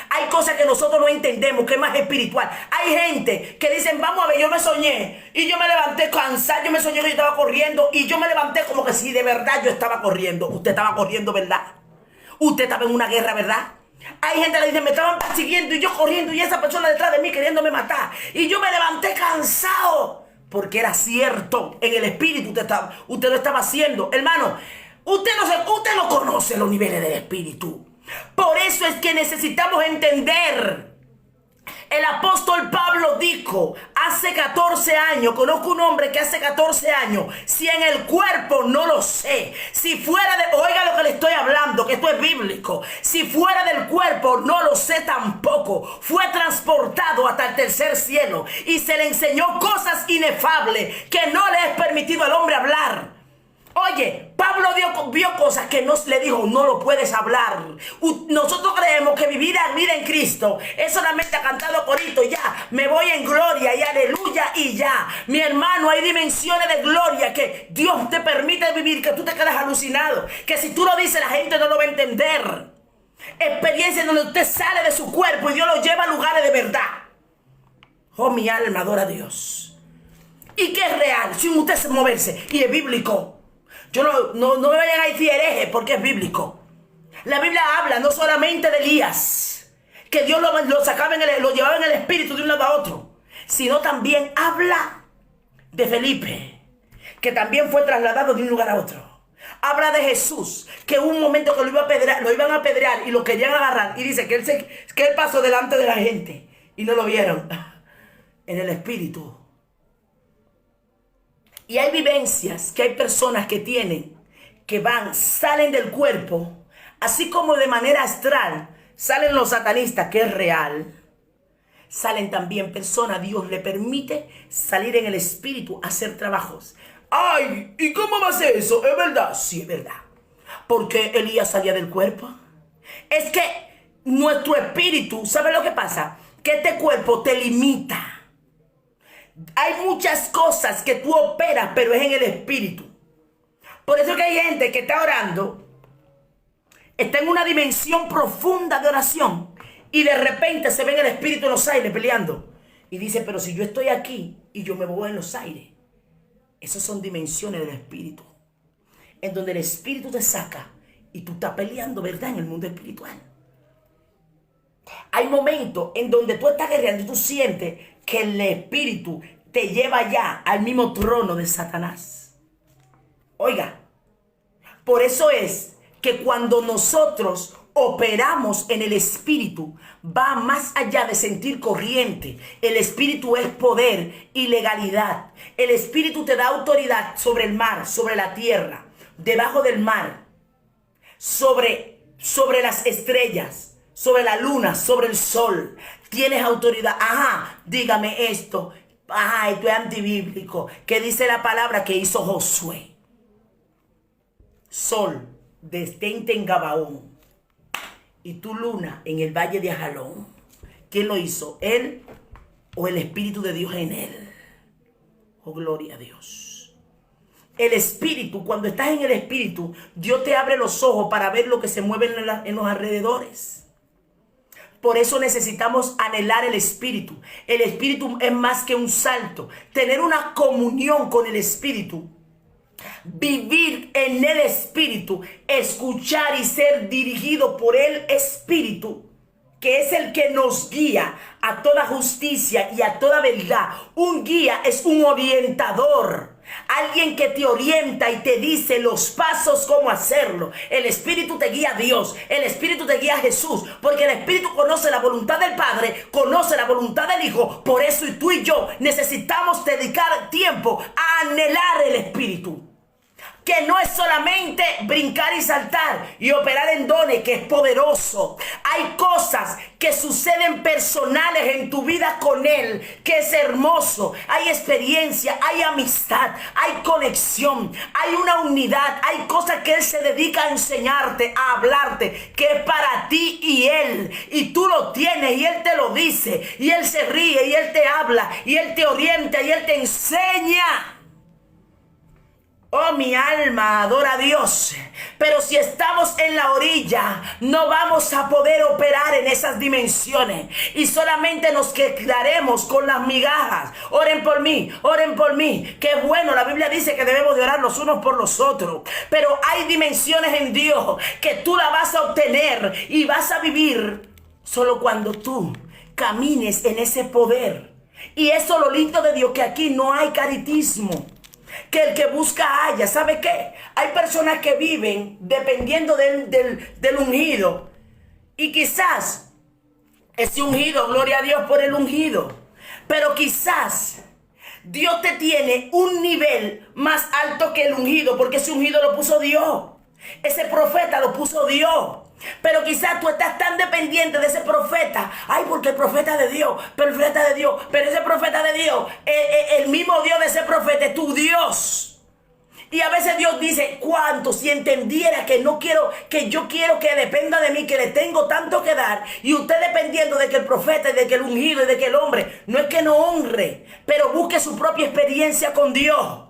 Hay cosas que nosotros no entendemos, que es más espiritual. Hay gente que dicen, vamos a ver, yo me soñé y yo me levanté cansado, yo me soñé que yo estaba corriendo y yo me levanté como que si de verdad yo estaba corriendo. Usted estaba corriendo, ¿verdad? Usted estaba en una guerra, ¿verdad? Hay gente que dice, me estaban persiguiendo y yo corriendo y esa persona detrás de mí queriéndome matar. Y yo me levanté cansado. Porque era cierto, en el espíritu usted lo estaba haciendo. Hermano, usted no conoce los niveles del espíritu. Por eso es que necesitamos entender. El apóstol Pablo dijo, hace 14 años, conozco un hombre que hace 14 años, si en el cuerpo no lo sé, si fuera de, oiga lo que le estoy hablando, que esto es bíblico, si fuera del cuerpo no lo sé tampoco, fue transportado hasta el tercer cielo y se le enseñó cosas inefables que no le es permitido al hombre hablar. Oye, Pablo vio cosas que no le dijo, no lo puedes hablar. Nosotros creemos que vivir la vida en Cristo es solamente cantar los coritos, ya, me voy en gloria y aleluya y ya. Mi hermano, hay dimensiones de gloria que Dios te permite vivir, que tú te quedas alucinado, que si tú lo dices la gente no lo va a entender. Experiencias donde usted sale de su cuerpo y Dios lo lleva a lugares de verdad. Oh, mi alma adora a Dios. Y que es real, sin usted moverse, y es bíblico. Yo no me vayan a decir hereje, porque es bíblico. La Biblia habla no solamente de Elías, que Dios lo sacaba lo llevaba en el espíritu de un lado a otro, sino también habla de Felipe, que también fue trasladado de un lugar a otro. Habla de Jesús, que hubo un momento que lo iban a apedrear y lo querían agarrar, y dice que él pasó delante de la gente y no lo vieron en el espíritu. Y hay vivencias que hay personas que tienen, que salen del cuerpo, así como de manera astral salen los satanistas, que es real. Salen también personas, Dios le permite salir en el espíritu a hacer trabajos. ¡Ay! ¿Y cómo va a ser eso? ¿Es verdad? Sí, es verdad. ¿Por qué Elías salía del cuerpo? Es que nuestro espíritu, ¿sabe lo que pasa? Que este cuerpo te limita. Hay muchas cosas que tú operas, pero es en el espíritu. Por eso que hay gente que está orando, está en una dimensión profunda de oración, y de repente se ve en el espíritu en los aires peleando. Y dice, pero si yo estoy aquí y yo me voy en los aires. Esas son dimensiones del espíritu, en donde el espíritu te saca y tú estás peleando, ¿verdad? En el mundo espiritual. Hay momentos en donde tú estás guerreando y tú sientes que el espíritu te lleva ya al mismo trono de Satanás. Oiga, por eso es que cuando nosotros operamos en el Espíritu, va más allá de sentir corriente. El Espíritu es poder y legalidad. El Espíritu te da autoridad sobre el mar, sobre la tierra, debajo del mar, sobre las estrellas, sobre la luna, sobre el sol. Tienes autoridad. Ajá, dígame esto. Ajá, esto es antibíblico. ¿Qué dice la palabra que hizo Josué? Sol, detente en Gabaón, y tu luna en el valle de Ajalón. ¿Quién lo hizo? ¿Él o el Espíritu de Dios en él? Oh, gloria a Dios. El Espíritu, cuando estás en el Espíritu, Dios te abre los ojos para ver lo que se mueve en los alrededores. Por eso necesitamos anhelar el Espíritu. El Espíritu es más que un salto. Tener una comunión con el Espíritu. Vivir en el Espíritu, escuchar y ser dirigido por el Espíritu, que es el que nos guía a toda justicia y a toda verdad. Un guía es un orientador, alguien que te orienta y te dice los pasos cómo hacerlo. El Espíritu te guía a Dios, el Espíritu te guía a Jesús, porque el Espíritu conoce la voluntad del Padre, conoce la voluntad del Hijo. Por eso tú y yo necesitamos dedicar tiempo a anhelar el Espíritu. Que no es solamente brincar y saltar y operar en dones, que es poderoso. Hay cosas que suceden personales en tu vida con Él, que es hermoso. Hay experiencia, hay amistad, hay conexión, hay una unidad. Hay cosas que Él se dedica a enseñarte, a hablarte, que es para ti y Él. Y tú lo tienes y Él te lo dice. Y Él se ríe y Él te habla y Él te orienta y Él te enseña. Oh, mi alma adora a Dios. Pero si estamos en la orilla, no vamos a poder operar en esas dimensiones. Y solamente nos quedaremos con las migajas. Oren por mí, oren por mí. Qué bueno, la Biblia dice que debemos de orar los unos por los otros. Pero hay dimensiones en Dios que tú la vas a obtener y vas a vivir solo cuando tú camines en ese poder. Y eso es lo lindo de Dios, que aquí no hay caritismo. Que el que busca haya. ¿Sabe qué? Hay personas que viven dependiendo del ungido. Y quizás ese ungido, gloria a Dios por el ungido. Pero quizás Dios te tiene un nivel más alto que el ungido, porque ese ungido lo puso Dios. Ese profeta lo puso Dios. Pero quizás tú estás tan dependiente de ese profeta. Ay, porque el profeta de Dios, pero el profeta de Dios, pero ese profeta de Dios, el mismo Dios de ese profeta es tu Dios. Y a veces Dios dice, ¿cuánto? Si entendiera que no quiero, que yo quiero que dependa de mí, que le tengo tanto que dar. Y usted dependiendo de que el profeta y de que el ungido y de que el hombre, no es que no honre, pero busque su propia experiencia con Dios.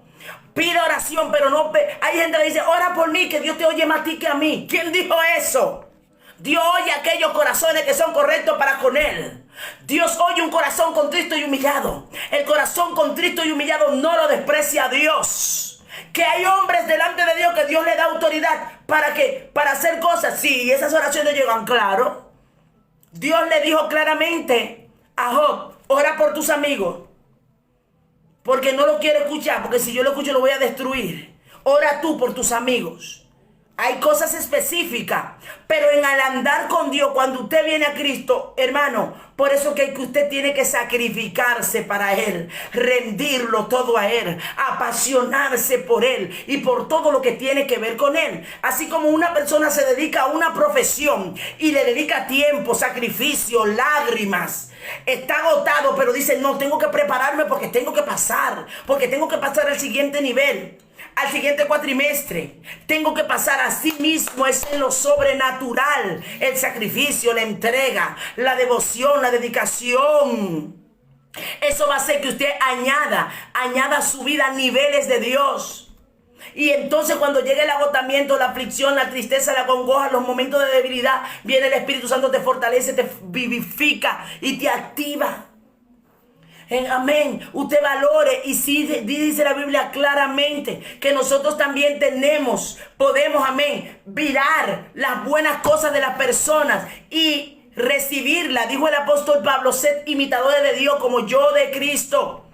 Pide oración, pero no. Hay gente que dice, ora por mí, que Dios te oye más a ti que a mí. ¿Quién dijo eso? Dios oye aquellos corazones que son correctos para con Él. Dios oye un corazón contrito y humillado. El corazón contrito y humillado no lo desprecia a Dios. Que hay hombres delante de Dios que Dios le da autoridad para hacer cosas. Sí, esas oraciones llegan, claro. Dios le dijo claramente a Job, ora por tus amigos. Porque no lo quiero escuchar, porque si yo lo escucho lo voy a destruir. Ora tú por tus amigos. Hay cosas específicas, pero en al andar con Dios, cuando usted viene a Cristo, hermano, por eso que usted tiene que sacrificarse para Él, rendirlo todo a Él, apasionarse por Él y por todo lo que tiene que ver con Él. Así como una persona se dedica a una profesión y le dedica tiempo, sacrificio, lágrimas. Está agotado, pero dice, no, tengo que prepararme porque tengo que pasar al siguiente nivel, al siguiente cuatrimestre. Tengo que pasar. Así mismo es en lo sobrenatural. El sacrificio, la entrega, la devoción, la dedicación. Eso va a hacer que usted añada a su vida niveles de Dios. Y entonces cuando llegue el agotamiento, la aflicción, la tristeza, la congoja, los momentos de debilidad, viene el Espíritu Santo, te fortalece, te vivifica y te activa. Amén. Usted valore, y sí dice la Biblia claramente que nosotros también podemos, amén, mirar las buenas cosas de las personas y recibirla. Dijo el apóstol Pablo, sed imitadores de Dios como yo de Cristo.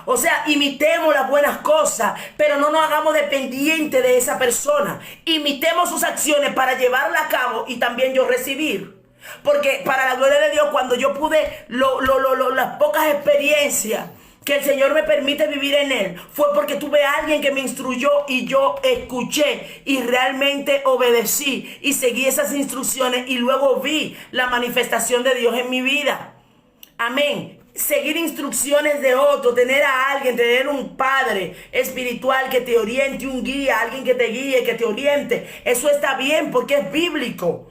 O sea, imitemos las buenas cosas, pero no nos hagamos dependientes de esa persona. Imitemos sus acciones para llevarla a cabo y también yo recibir. Porque para la gloria de Dios, cuando yo pude, las pocas experiencias que el Señor me permite vivir en Él, fue porque tuve a alguien que me instruyó y yo escuché y realmente obedecí y seguí esas instrucciones y luego vi la manifestación de Dios en mi vida. Amén. Seguir instrucciones de otro, tener a alguien, tener un padre espiritual que te oriente, un guía, alguien que te guíe, que te oriente, eso está bien porque es bíblico.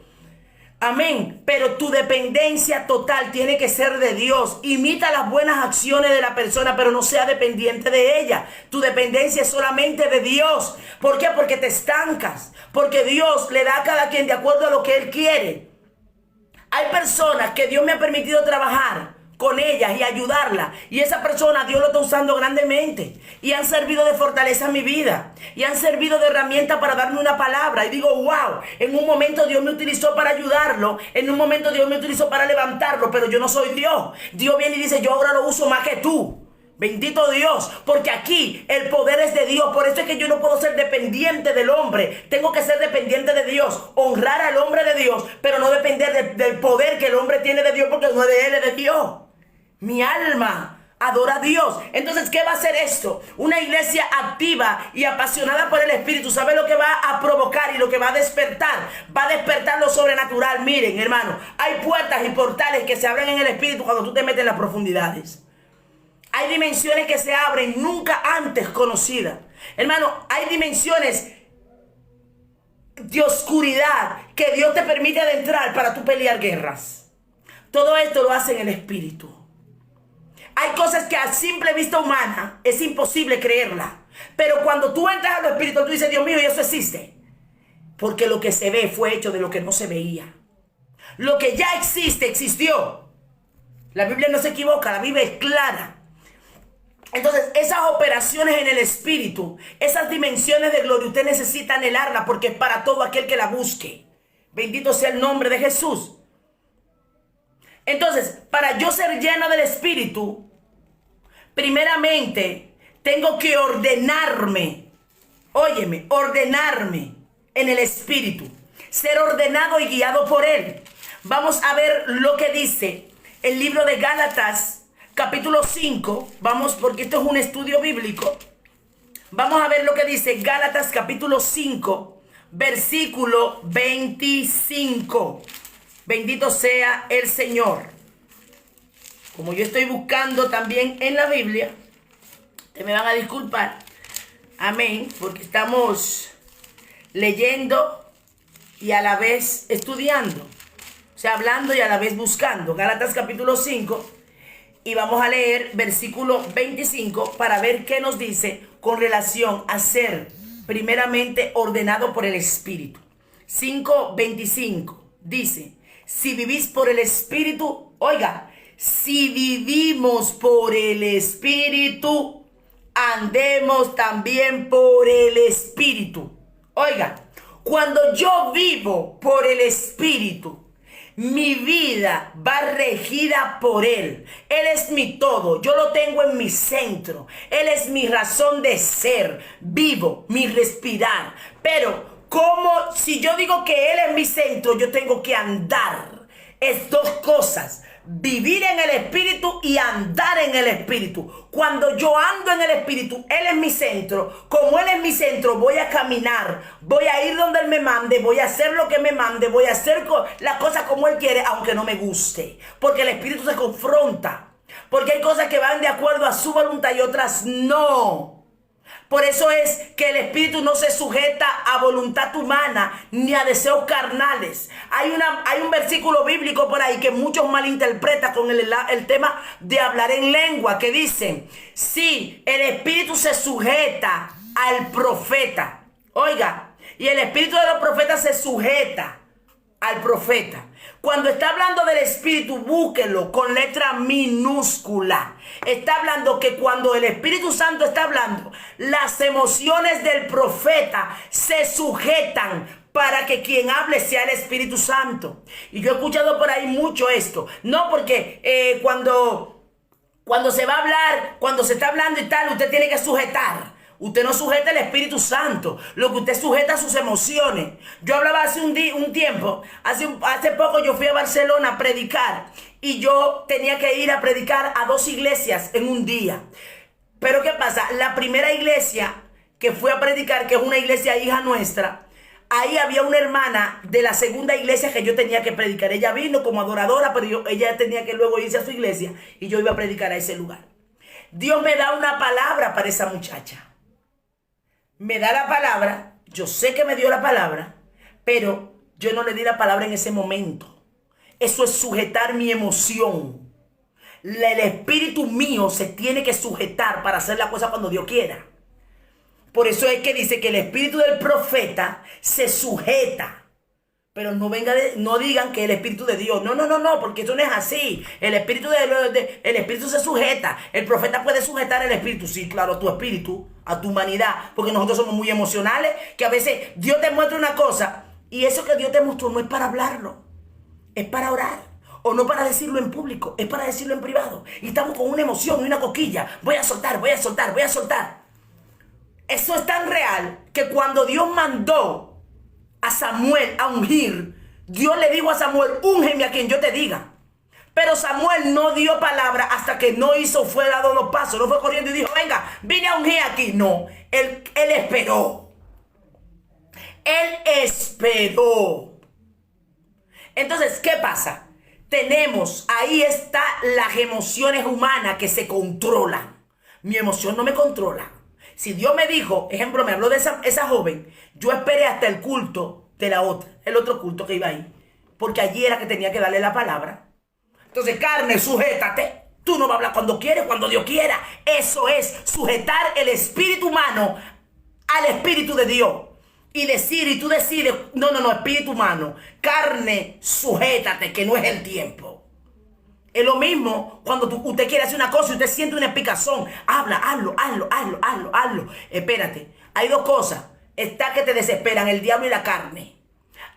Amén. Pero tu dependencia total tiene que ser de Dios. Imita las buenas acciones de la persona, pero no sea dependiente de ella. Tu dependencia es solamente de Dios. ¿Por qué? Porque te estancas. Porque Dios le da a cada quien de acuerdo a lo que Él quiere. Hay personas que Dios me ha permitido trabajar con ellas y ayudarla, y esa persona Dios lo está usando grandemente y han servido de fortaleza a mi vida y han servido de herramienta para darme una palabra y digo wow, en un momento Dios me utilizó para ayudarlo, en un momento Dios me utilizó para levantarlo, pero yo no soy Dios. Dios viene y dice yo ahora lo uso más que tú. Bendito Dios, porque aquí el poder es de Dios. Por eso es que yo no puedo ser dependiente del hombre. Tengo que ser dependiente de Dios, honrar al hombre de Dios, pero no depender del poder que el hombre tiene de Dios, porque no es de él, es de Dios. Mi alma adora a Dios. Entonces, ¿qué va a hacer esto? Una iglesia activa y apasionada por el Espíritu. ¿Sabe lo que va a provocar y lo que va a despertar? Va a despertar lo sobrenatural. Miren, hermano, hay puertas y portales que se abren en el Espíritu cuando tú te metes en las profundidades. Hay dimensiones que se abren nunca antes conocidas. Hermano, hay dimensiones de oscuridad que Dios te permite adentrar para tú pelear guerras. Todo esto lo hace en el Espíritu. Hay cosas que a simple vista humana es imposible creerla. Pero cuando tú entras a lo espiritual, tú dices, Dios mío, y eso existe. Porque lo que se ve fue hecho de lo que no se veía. Lo que ya existe, existió. La Biblia no se equivoca, la Biblia es clara. Entonces, esas operaciones en el espíritu, esas dimensiones de gloria, usted necesita anhelarla porque es para todo aquel que la busque. Bendito sea el nombre de Jesús. Entonces, para yo ser lleno del Espíritu, primeramente tengo que ordenarme. Óyeme, ordenarme en el Espíritu. Ser ordenado y guiado por Él. Vamos a ver lo que dice el libro de Gálatas, capítulo 5. Vamos, porque esto es un estudio bíblico. Vamos a ver lo que dice Gálatas, capítulo 5, versículo 25. Bendito sea el Señor. Como yo estoy buscando también en la Biblia, te me van a disculpar. Amén. Porque estamos leyendo y a la vez estudiando. O sea, hablando y a la vez buscando. Gálatas capítulo 5. Y vamos a leer versículo 25 para ver qué nos dice con relación a ser primeramente ordenado por el Espíritu. 5:25 dice: si vivís por el Espíritu, oiga, si vivimos por el Espíritu, andemos también por el Espíritu. Oiga, cuando yo vivo por el Espíritu, mi vida va regida por Él. Él es mi todo. Yo lo tengo en mi centro. Él es mi razón de ser. Vivo, mi respirar. Pero como si yo digo que Él es mi centro, yo tengo que andar. Es dos cosas: vivir en el Espíritu y andar en el Espíritu. Cuando yo ando en el Espíritu, Él es mi centro. Como Él es mi centro, voy a caminar, voy a ir donde Él me mande, voy a hacer lo que me mande, voy a hacer las cosas como Él quiere, aunque no me guste. Porque el Espíritu se confronta. Porque hay cosas que van de acuerdo a su voluntad y otras no. Por eso es que el Espíritu no se sujeta a voluntad humana ni a deseos carnales. Hay un versículo bíblico por ahí que muchos malinterpretan con el tema de hablar en lengua, que dicen: sí, el Espíritu se sujeta al profeta. Oiga, y el Espíritu de los profetas se sujeta al profeta. Cuando está hablando del Espíritu, búsquelo con letra minúscula. Está hablando que cuando el Espíritu Santo está hablando, las emociones del profeta se sujetan para que quien hable sea el Espíritu Santo. Y yo he escuchado por ahí mucho esto. No, porque cuando Cuando se va a hablar, cuando se está hablando y tal, usted tiene que sujetar. Usted no sujeta el Espíritu Santo. Lo que usted sujeta sus emociones. Yo hablaba hace un tiempo, hace poco yo fui a Barcelona a predicar. Y yo tenía que ir a predicar a 2 iglesias en un día. Pero ¿qué pasa? La primera iglesia que fui a predicar, que es una iglesia hija nuestra, ahí había una hermana de la segunda iglesia que yo tenía que predicar. Ella vino como adoradora, pero ella tenía que luego irse a su iglesia y yo iba a predicar a ese lugar. Dios me da una palabra para esa muchacha. Me da la palabra, yo sé que me dio la palabra, pero yo no le di la palabra en ese momento. Eso es sujetar mi emoción. El espíritu mío se tiene que sujetar para hacer la cosa cuando Dios quiera. Por eso es que dice que el espíritu del profeta se sujeta. Pero no digan que el espíritu de Dios. No, porque eso no es así. El espíritu el espíritu se sujeta. El profeta puede sujetar el espíritu. Sí, claro, tu espíritu, a tu humanidad. Porque nosotros somos muy emocionales. Que a veces Dios te muestra una cosa y eso que Dios te mostró no es para hablarlo. Es para orar. O no para decirlo en público. Es para decirlo en privado. Y estamos con una emoción y una coquilla. Voy a soltar. Eso es tan real que cuando Dios mandó a Samuel a ungir, Dios le dijo a Samuel, úngeme a quien yo te diga. Pero Samuel no dio palabra hasta que no fue dado los pasos, no fue corriendo y dijo, venga, vine a ungir aquí. No, él esperó. Él esperó. Entonces, ¿qué pasa? Ahí está las emociones humanas que se controlan. Mi emoción no me controla. Si Dios me dijo, ejemplo, me habló de esa joven, yo esperé hasta el culto de el otro culto que iba ahí, porque allí era que tenía que darle la palabra. Entonces, carne, sujétate. Tú no vas a hablar cuando quieres, cuando Dios quiera. Eso es sujetar el espíritu humano al espíritu de Dios. Y tú decides, no, espíritu humano, carne, sujétate, que no es el tiempo. Es lo mismo cuando usted quiere hacer una cosa y usted siente una picazón. Hazlo. Espérate, hay 2 cosas. Está que te desesperan, el diablo y la carne.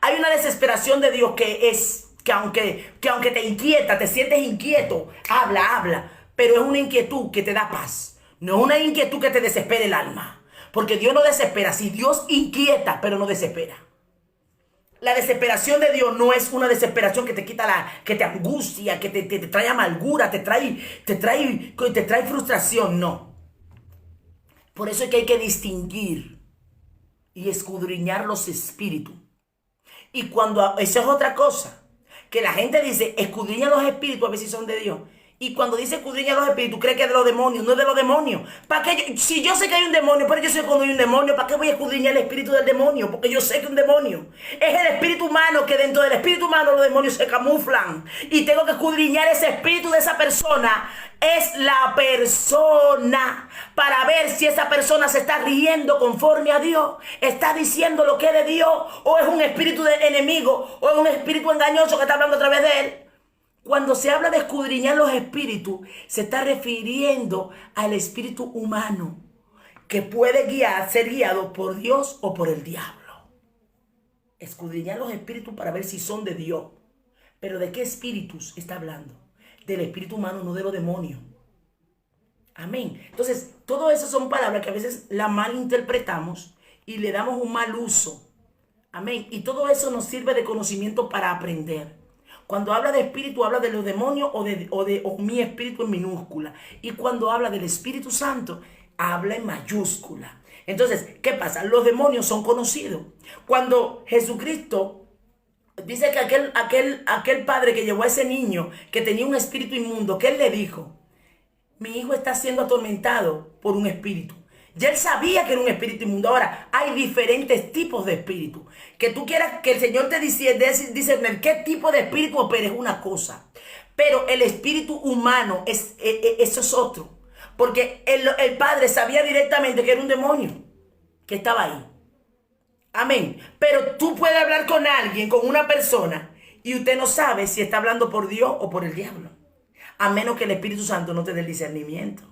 Hay una desesperación de Dios que es que aunque te inquieta, te sientes inquieto, habla. Pero es una inquietud que te da paz. No es una inquietud que te desespere el alma. Porque Dios no desespera. Si Dios inquieta, pero no desespera. La desesperación de Dios no es una desesperación que te quita que te angustia, que te trae amargura, te trae frustración, no. Por eso es que hay que distinguir y escudriñar los espíritus. Y eso es otra cosa, que la gente dice, escudriña los espíritus a ver si son de Dios. Y cuando dice escudriña los espíritus, cree que es de los demonios. No es de los demonios. Si yo sé que hay un demonio, pero yo sé cuando hay un demonio, ¿para qué voy a escudriñar el espíritu del demonio? Porque yo sé que es un demonio. Es el espíritu humano, que dentro del espíritu humano los demonios se camuflan. Y tengo que escudriñar ese espíritu de esa persona. Es la persona. Para ver si esa persona se está riendo conforme a Dios. Está diciendo lo que es de Dios. O es un espíritu de enemigo. O es un espíritu engañoso que está hablando a través de él. Cuando se habla de escudriñar los espíritus, se está refiriendo al espíritu humano que puede ser guiado por Dios o por el diablo. Escudriñar los espíritus para ver si son de Dios. Pero ¿de qué espíritus está hablando? Del espíritu humano, no de los demonios. Amén. Entonces, todo eso son palabras que a veces las malinterpretamos y le damos un mal uso. Amén. Y todo eso nos sirve de conocimiento para aprender. Cuando habla de espíritu, habla de los demonios o mi espíritu en minúscula. Y cuando habla del Espíritu Santo, habla en mayúscula. Entonces, ¿qué pasa? Los demonios son conocidos. Cuando Jesucristo dice que aquel padre que llevó a ese niño que tenía un espíritu inmundo, ¿qué él le dijo? Mi hijo está siendo atormentado por un espíritu. Ya él sabía que era un espíritu inmundo. Ahora, hay diferentes tipos de espíritu. Que tú quieras que el Señor te dice qué tipo de espíritu opera es una cosa. Pero el espíritu humano, eso es otro. Porque el padre sabía directamente que era un demonio que estaba ahí. Amén. Pero tú puedes hablar con alguien, con una persona, y usted no sabe si está hablando por Dios o por el diablo. A menos que el Espíritu Santo no te dé el discernimiento.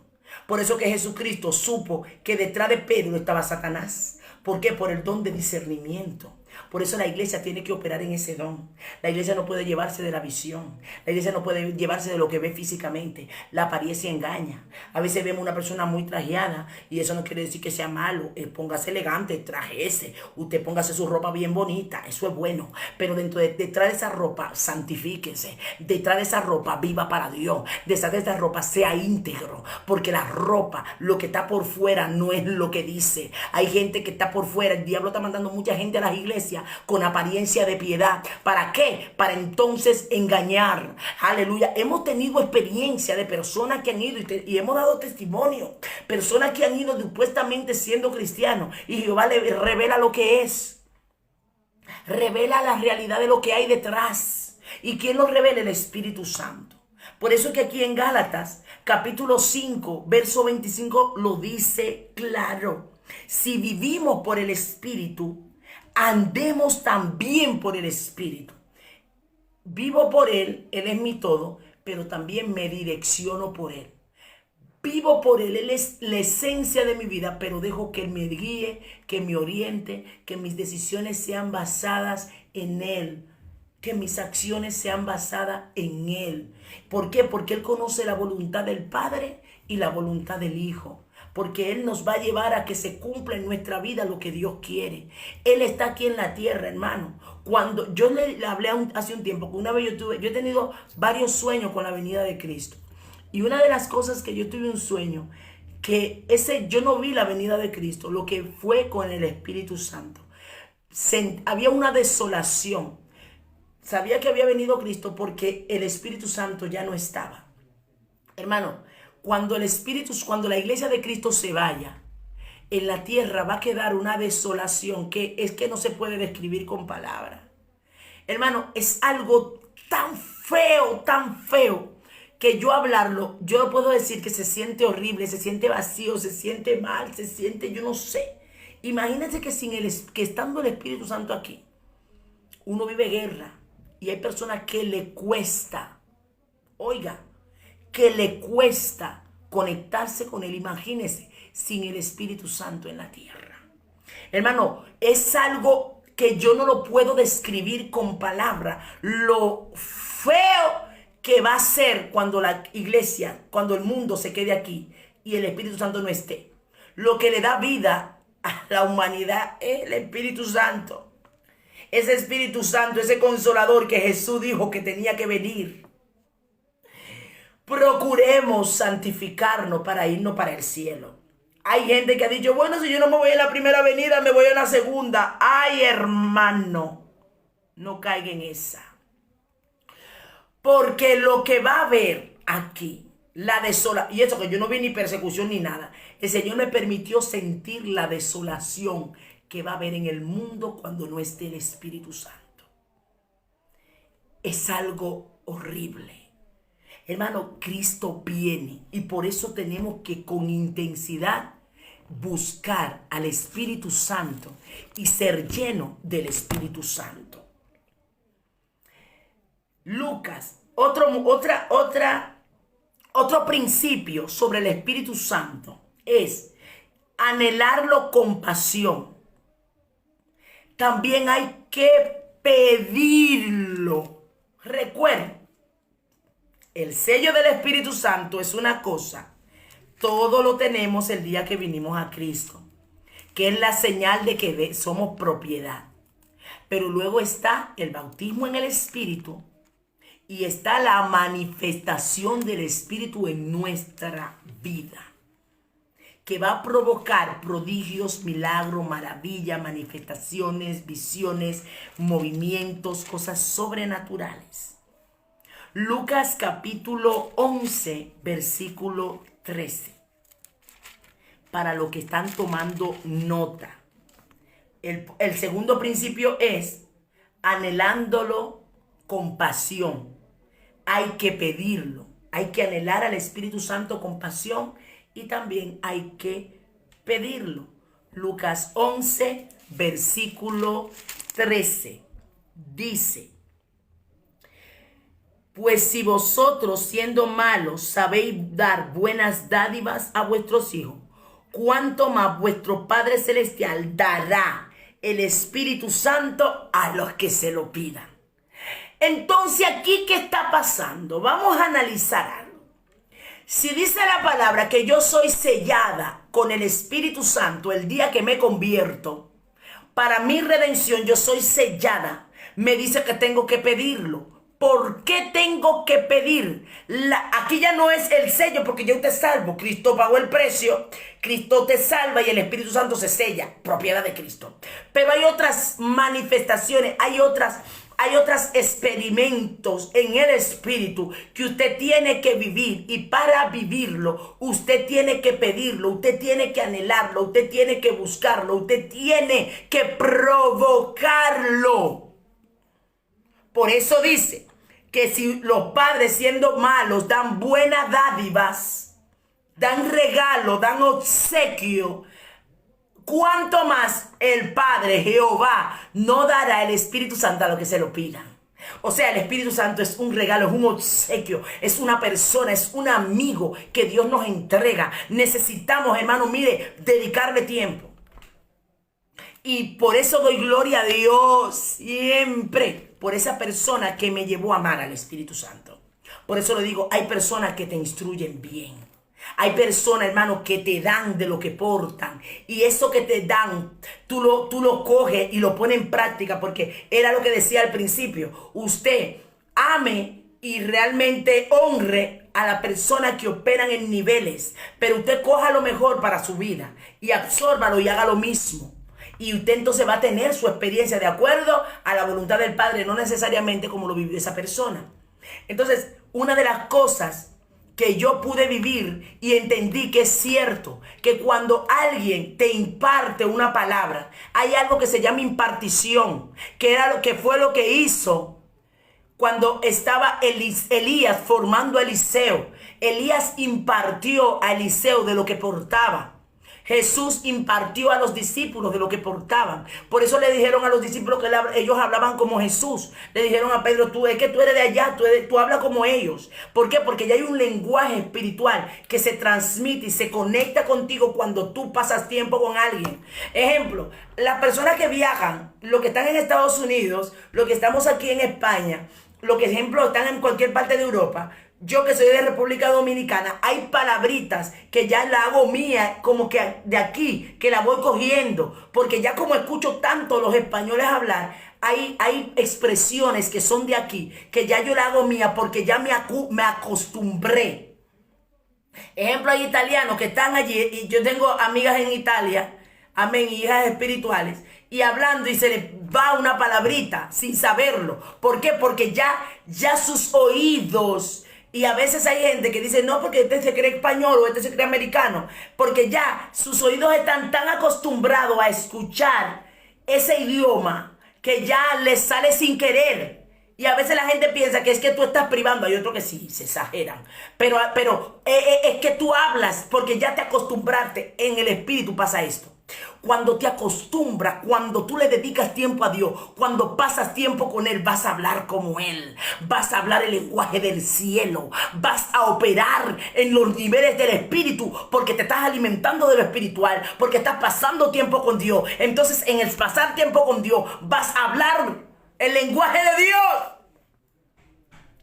Por eso que Jesucristo supo que detrás de Pedro estaba Satanás. ¿Por qué? Por el don de discernimiento. Por eso la iglesia tiene que operar en ese don. La iglesia no puede llevarse de la visión. La iglesia no puede llevarse de lo que ve físicamente. La apariencia engaña. A veces vemos una persona muy trajeada y eso no quiere decir que sea malo. Póngase elegante, trajese. Usted póngase su ropa bien bonita. Eso es bueno. Pero detrás de esa ropa, santifíquese. Detrás de esa ropa, viva para Dios. Detrás de esa ropa, sea íntegro. Porque la ropa, lo que está por fuera, no es lo que dice. Hay gente que está por fuera. El diablo está mandando mucha gente a las iglesias con apariencia de piedad. ¿Para qué? Para entonces engañar. Aleluya. Hemos tenido experiencia de personas que han ido y hemos dado testimonio. Personas que han ido supuestamente siendo cristianos y Jehová le revela lo que es. Revela la realidad de lo que hay detrás. ¿Y quién lo revela? El Espíritu Santo. Por eso que aquí en Gálatas, capítulo 5, verso 25, lo dice claro. Si vivimos por el Espíritu, andemos también por el Espíritu. Vivo por Él, Él es mi todo, pero también me direcciono por Él. Vivo por Él, Él es la esencia de mi vida, pero dejo que Él me guíe, que me oriente, que mis decisiones sean basadas en Él, que mis acciones sean basadas en Él. ¿Por qué? Porque Él conoce la voluntad del Padre y la voluntad del Hijo. Porque Él nos va a llevar a que se cumpla en nuestra vida lo que Dios quiere. Él está aquí en la tierra, hermano. Cuando yo le hablé hace un tiempo, que una vez yo he tenido varios sueños con la venida de Cristo. Y una de las cosas que yo tuve un sueño, que yo no vi la venida de Cristo, lo que fue con el Espíritu Santo. Había una desolación. Sabía que había venido Cristo porque el Espíritu Santo ya no estaba. Hermano, cuando la iglesia de Cristo se vaya, en la tierra va a quedar una desolación que es que no se puede describir con palabras. Hermano, es algo tan feo, que yo hablarlo, yo no puedo decir que se siente horrible, se siente vacío, se siente mal, se siente, yo no sé. Imagínense que que estando el Espíritu Santo aquí, uno vive guerra y hay personas que le cuesta, que le cuesta conectarse con Él. Imagínese sin el Espíritu Santo en la tierra. Hermano, es algo que yo no lo puedo describir con palabras. Lo feo que va a ser cuando la iglesia, cuando el mundo se quede aquí y el Espíritu Santo no esté. Lo que le da vida a la humanidad es el Espíritu Santo. Ese Espíritu Santo, ese consolador que Jesús dijo que tenía que venir. Procuremos santificarnos para irnos para el cielo. Hay gente que ha dicho, bueno, si yo no me voy en la primera venida, me voy en la segunda. Ay, hermano, no caiga en esa. Porque lo que va a haber aquí, la desolación, y eso que yo no vi ni persecución ni nada, el Señor me permitió sentir la desolación que va a haber en el mundo cuando no esté el Espíritu Santo. Es algo horrible. Hermano, Cristo viene y por eso tenemos que con intensidad buscar al Espíritu Santo y ser lleno del Espíritu Santo. Lucas, otro principio sobre el Espíritu Santo es anhelarlo con pasión. También hay que pedirlo. Recuerden, el sello del Espíritu Santo es una cosa. Todo lo tenemos el día que vinimos a Cristo, que es la señal de que somos propiedad. Pero luego está el bautismo en el Espíritu y está la manifestación del Espíritu en nuestra vida, que va a provocar prodigios, milagros, maravillas, manifestaciones, visiones, movimientos, cosas sobrenaturales. Lucas capítulo 11, versículo 13. Para los que están tomando nota. El segundo principio es anhelándolo con pasión. Hay que pedirlo. Hay que anhelar al Espíritu Santo con pasión y también hay que pedirlo. Lucas 11, versículo 13. Dice: pues si vosotros, siendo malos, sabéis dar buenas dádivas a vuestros hijos, ¿cuánto más vuestro Padre Celestial dará el Espíritu Santo a los que se lo pidan. Entonces, aquí, ¿qué está pasando? Vamos a analizar algo. Si dice la palabra que yo soy sellada con el Espíritu Santo el día que me convierto, para mi redención yo soy sellada, me dice que tengo que pedirlo. ¿Por qué tengo que pedir? Aquí ya no es el sello porque yo te salvo. Cristo pagó el precio, Cristo te salva y el Espíritu Santo se sella, propiedad de Cristo. Pero hay otras manifestaciones, hay otros experimentos en el Espíritu que usted tiene que vivir, y para vivirlo usted tiene que pedirlo, usted tiene que anhelarlo, usted tiene que buscarlo, usted tiene que provocarlo. Por eso dice que si los padres, siendo malos, dan buenas dádivas, dan regalo, dan obsequio, ¿cuánto más el Padre Jehová no dará el Espíritu Santo a los que se lo pidan? O sea, el Espíritu Santo es un regalo, es un obsequio, es una persona, es un amigo que Dios nos entrega. Necesitamos, hermano, mire, dedicarle tiempo. Y por eso doy gloria a Dios siempre, por esa persona que me llevó a amar al Espíritu Santo. Por eso le digo, hay personas que te instruyen bien. Hay personas, hermano, que te dan de lo que portan. Y eso que te dan, tú lo coges y lo pones en práctica. Porque era lo que decía al principio. Usted ame y realmente honre a la persona que operan en niveles. Pero usted coja lo mejor para su vida y absórbalo y haga lo mismo. Y usted entonces va a tener su experiencia de acuerdo a la voluntad del Padre, no necesariamente como lo vivió esa persona. Entonces, una de las cosas que yo pude vivir y entendí que es cierto, que cuando alguien te imparte una palabra, hay algo que se llama impartición, que fue lo que hizo cuando estaba Elías formando a Eliseo. Elías impartió a Eliseo de lo que portaba. Jesús impartió a los discípulos de lo que portaban. Por eso le dijeron a los discípulos que ellos hablaban como Jesús. Le dijeron a Pedro, es que tú eres de allá, tú hablas como ellos. ¿Por qué? Porque ya hay un lenguaje espiritual que se transmite y se conecta contigo cuando tú pasas tiempo con alguien. Ejemplo, las personas que viajan, los que están en Estados Unidos, los que estamos aquí en España, los que, ejemplo, están en cualquier parte de Europa. Yo que soy de República Dominicana, hay palabritas que ya la hago mía, como que de aquí, que la voy cogiendo. Porque ya como escucho tanto los españoles hablar, hay expresiones que son de aquí, que ya yo la hago mía porque ya me acostumbré. Ejemplo, hay italianos que están allí, y yo tengo amigas en Italia, amén, hijas espirituales, y hablando y se les va una palabrita sin saberlo. ¿Por qué? Porque ya sus oídos... Y a veces hay gente que dice, no, porque este se cree español o este se cree americano. Porque ya sus oídos están tan acostumbrados a escuchar ese idioma que ya les sale sin querer. Y a veces la gente piensa que es que tú estás privando. Hay otros que sí, se exageran. Pero es que tú hablas porque ya te acostumbraste. En el espíritu pasa esto. Cuando te acostumbras, cuando tú le dedicas tiempo a Dios, cuando pasas tiempo con Él, vas a hablar como Él. Vas a hablar el lenguaje del cielo. Vas a operar en los niveles del espíritu porque te estás alimentando de lo espiritual, porque estás pasando tiempo con Dios. Entonces, en el pasar tiempo con Dios, vas a hablar el lenguaje de Dios.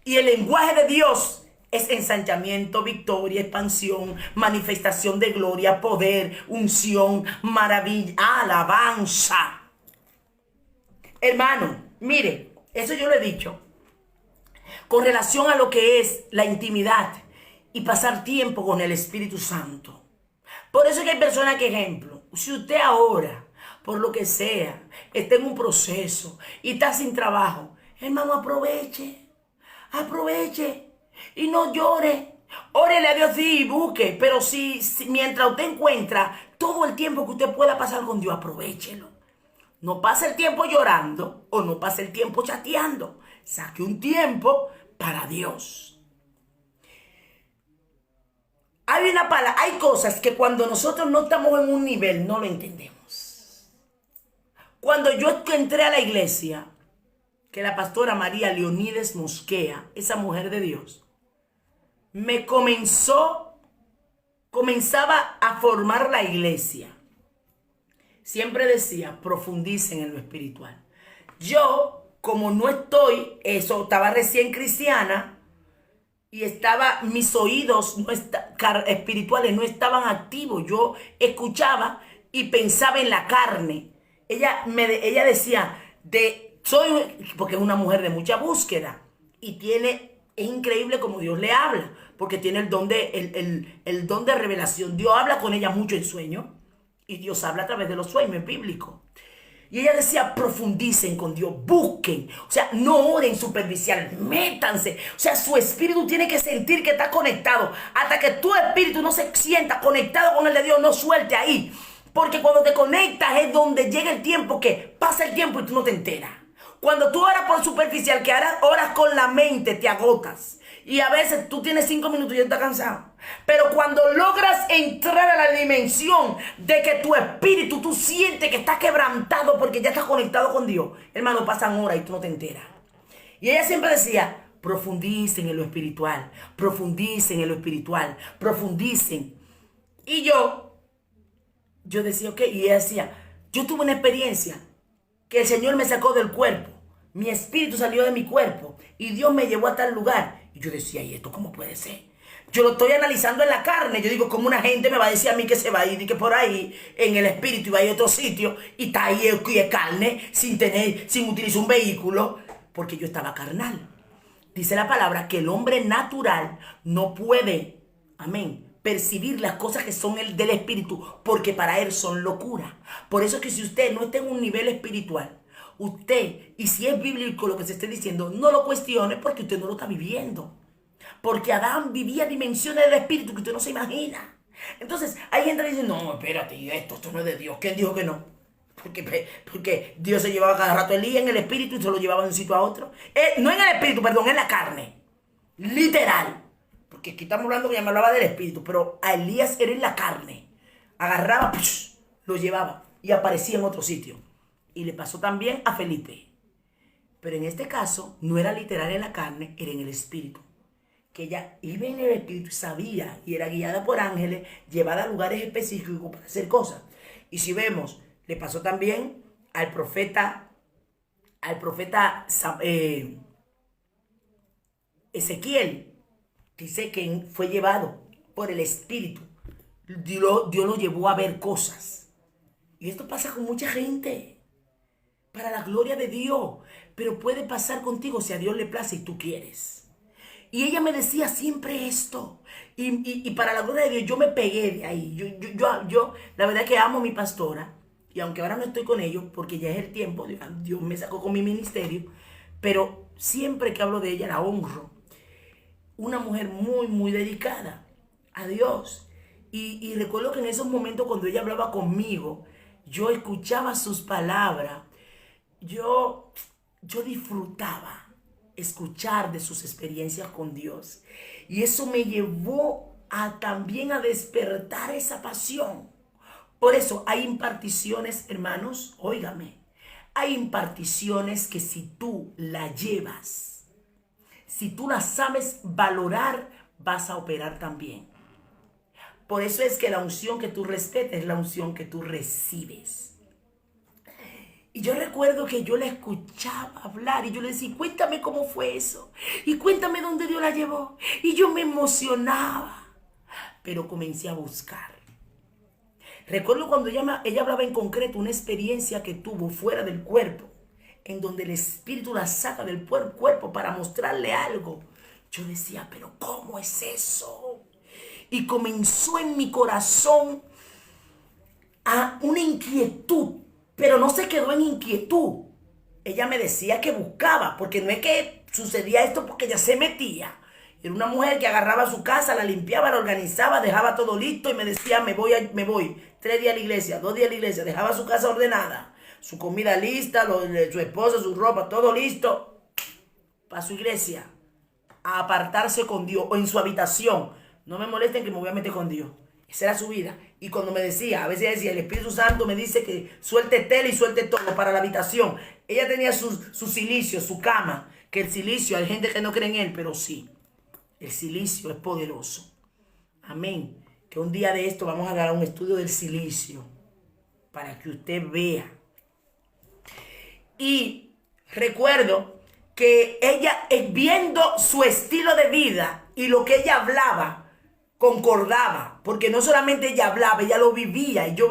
Y el lenguaje de Dios es ensanchamiento, victoria, expansión, manifestación de gloria, poder, unción, maravilla, alabanza. Hermano, mire, eso yo lo he dicho con relación a lo que es la intimidad y pasar tiempo con el Espíritu Santo. Por eso es que hay personas que, ejemplo, si usted ahora, por lo que sea, está en un proceso y está sin trabajo, hermano, aproveche y no llore. Órele a Dios, sí, y busque, pero si mientras usted encuentra todo el tiempo que usted pueda pasar con Dios, aprovéchelo. No pase el tiempo llorando o no pase el tiempo chateando. Saque un tiempo para Dios. Hay cosas que cuando nosotros no estamos en un nivel no lo entendemos. Cuando yo entré a la iglesia, que la pastora María Leonides Mosquea, esa mujer de Dios, comenzaba a formar la iglesia. siempre decía, profundicen en lo espiritual. Yo, como no estoy, estaba recién cristiana y mis oídos espirituales no estaban activos. Yo escuchaba y pensaba en la carne. Ella decía, porque es una mujer de mucha búsqueda y es increíble como Dios le habla, porque tiene el don de revelación. Dios habla con ella mucho en sueño y Dios habla a través de los sueños bíblicos. Y ella decía, profundicen con Dios, busquen. O sea, no oren superficial, métanse. O sea, su espíritu tiene que sentir que está conectado. Hasta que tu espíritu no se sienta conectado con el de Dios, no suelte ahí. Porque cuando te conectas es donde llega el tiempo que pasa el tiempo y tú no te enteras. Cuando tú oras por superficial, que oras con la mente, te agotas. Y a veces tú tienes 5 minutos y ya estás cansado. Pero cuando logras entrar a la dimensión de que tu espíritu, tú sientes que está quebrantado porque ya estás conectado con Dios, hermano, pasan horas y tú no te enteras. Y ella siempre decía, profundicen en lo espiritual, profundicen en lo espiritual, profundicen. Y yo decía, ok, y ella decía, yo tuve una experiencia que el Señor me sacó del cuerpo. Mi espíritu salió de mi cuerpo y Dios me llevó a tal lugar. Y yo decía, ¿y esto cómo puede ser? Yo lo estoy analizando en la carne. Yo digo, ¿cómo una gente me va a decir a mí que se va a ir y que por ahí en el espíritu va a ir a otro sitio y está ahí es carne sin utilizar un vehículo? Porque yo estaba carnal. Dice la palabra que el hombre natural no puede, amén, percibir las cosas que son del espíritu, porque para él son locura. Por eso es que si usted no está en un nivel espiritual, y si es bíblico lo que se esté diciendo, no lo cuestione porque usted no lo está viviendo. Porque Adán vivía dimensiones del espíritu que usted no se imagina. Entonces, hay gente que dice, no, espérate, esto no es de Dios. ¿Quién dijo que no? Porque Dios se llevaba cada rato a Elías en el espíritu y se lo llevaba de un sitio a otro. No en el espíritu, perdón, en la carne. Literal. Porque aquí estamos hablando que ya me hablaba del espíritu, pero a Elías era en la carne. Agarraba, lo llevaba y aparecía en otro sitio. Y le pasó también a Felipe. Pero en este caso, no era literal en la carne, era en el espíritu. Que ella iba en el espíritu y sabía, y era guiada por ángeles, llevada a lugares específicos para hacer cosas. Y si vemos, le pasó también al profeta Ezequiel. Dice que fue llevado por el espíritu. Dios lo llevó a ver cosas. Y esto pasa con mucha gente. Para la gloria de Dios. Pero puede pasar contigo si a Dios le place y tú quieres. Y ella me decía siempre esto. Y para la gloria de Dios yo me pegué de ahí. Yo la verdad que amo a mi pastora. Y aunque ahora no estoy con ellos, porque ya es el tiempo, Dios me sacó con mi ministerio. Pero siempre que hablo de ella la honro. Una mujer muy, muy dedicada a Dios. Y recuerdo que en esos momentos cuando ella hablaba conmigo, yo escuchaba sus palabras. Yo disfrutaba escuchar de sus experiencias con Dios. Y eso me llevó también a despertar esa pasión. Por eso hay imparticiones, hermanos, óigame. Hay imparticiones que si tú la llevas, si tú la sabes valorar, vas a operar también. Por eso es que la unción que tú respetas es la unción que tú recibes. Y yo recuerdo que yo la escuchaba hablar y yo le decía, cuéntame cómo fue eso. Y cuéntame dónde Dios la llevó. Y yo me emocionaba. Pero comencé a buscar. Recuerdo cuando ella hablaba en concreto una experiencia que tuvo fuera del cuerpo, en donde el espíritu la saca del cuerpo para mostrarle algo. Yo decía, pero ¿cómo es eso? Y comenzó en mi corazón a una inquietud. Pero no se quedó en inquietud. Ella me decía que buscaba, porque no es que sucedía esto porque ella se metía. Era una mujer que agarraba su casa, la limpiaba, la organizaba, dejaba todo listo y me decía, me voy. 3 días a la iglesia, 2 días a la iglesia. Dejaba su casa ordenada, su comida lista, su esposa, su ropa, todo listo. Para su iglesia, a apartarse con Dios o en su habitación. No me molesten que me voy a meter con Dios. Esa era su vida. Y cuando me decía, a veces decía, el Espíritu Santo me dice que suelte tela y suelte todo para la habitación. Ella tenía su silicio, su cama. Que el silicio, hay gente que no cree en él, pero sí. El silicio es poderoso. Amén. Que un día de esto vamos a dar un estudio del silicio. para que usted vea. Y recuerdo que ella, viendo su estilo de vida y lo que ella hablaba, concordaba, porque no solamente ella hablaba, ella lo vivía, y yo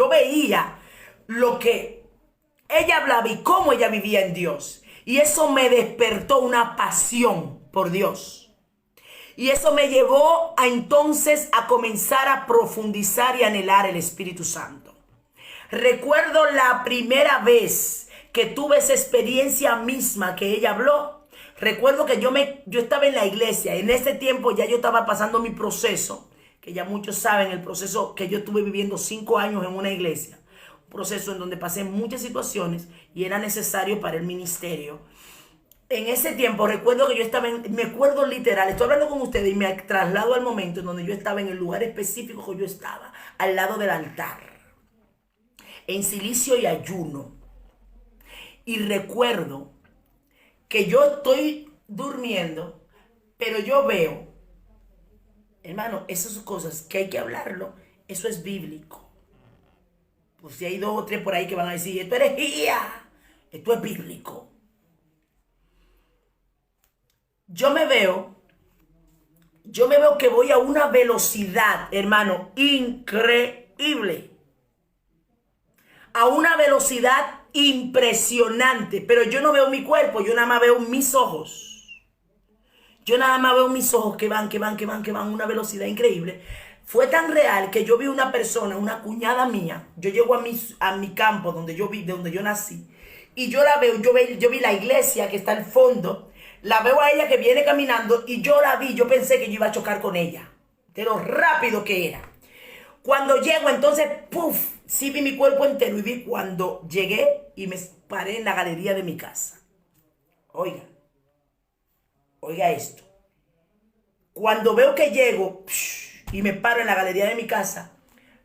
veía lo que ella hablaba y cómo ella vivía en Dios. Y eso me despertó una pasión por Dios. Y eso me llevó entonces a comenzar a profundizar y anhelar el Espíritu Santo. Recuerdo la primera vez que tuve esa experiencia misma que ella habló. Recuerdo que yo estaba en la iglesia. En ese tiempo ya yo estaba pasando mi proceso, que ya muchos saben el proceso que yo estuve viviendo 5 años en una iglesia. Un proceso en donde pasé muchas situaciones y era necesario para el ministerio. En ese tiempo recuerdo que yo estaba me acuerdo literal, estoy hablando con ustedes y me traslado al momento en donde yo estaba en el lugar específico que yo estaba, al lado del altar, en silicio y ayuno. Y recuerdo que yo estoy durmiendo, pero yo veo, hermano, esas cosas que hay que hablarlo, eso es bíblico. Pues si hay 2 o 3 por ahí que van a decir, esto es herejía, esto es bíblico. Yo me veo que voy a una velocidad, hermano, increíble. A una velocidad impresionante. Pero yo no veo mi cuerpo, yo nada más veo mis ojos. Yo nada más veo mis ojos que van a una velocidad increíble. Fue tan real que yo vi una persona, una cuñada mía. Yo llego a mi campo donde yo nací. Y yo la veo, yo vi la iglesia que está al fondo. La veo a ella que viene caminando y yo la vi, yo pensé que yo iba a chocar con ella. De lo rápido que era. Cuando llego, entonces, ¡puf! Sí vi mi cuerpo entero y vi cuando llegué y me paré en la galería de mi casa. Oiga esto. Cuando veo que llego y me paro en la galería de mi casa,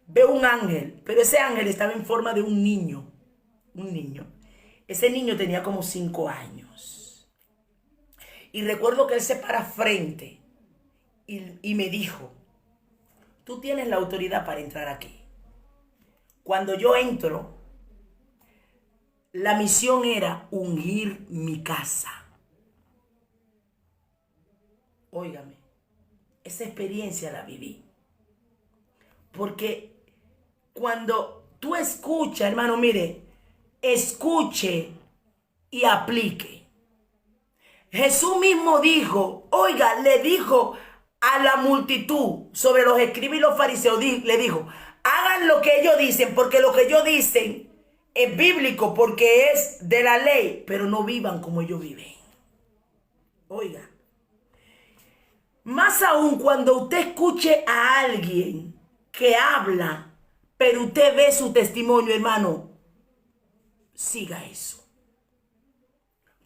veo un ángel, pero ese ángel estaba en forma de un niño. Un niño. Ese niño tenía como 5 años. Y recuerdo que él se para frente y me dijo, tú tienes la autoridad para entrar aquí. Cuando yo entro, la misión era ungir mi casa. Óigame, esa experiencia la viví. Porque cuando tú escuchas, hermano, mire, escuche y aplique. Jesús mismo dijo, oiga, le dijo a la multitud sobre los escribas y los fariseos, le dijo, hagan lo que ellos dicen, porque lo que ellos dicen es bíblico, porque es de la ley, pero no vivan como ellos viven. Oiga, más aún cuando usted escuche a alguien que habla, pero usted ve su testimonio, hermano, siga eso.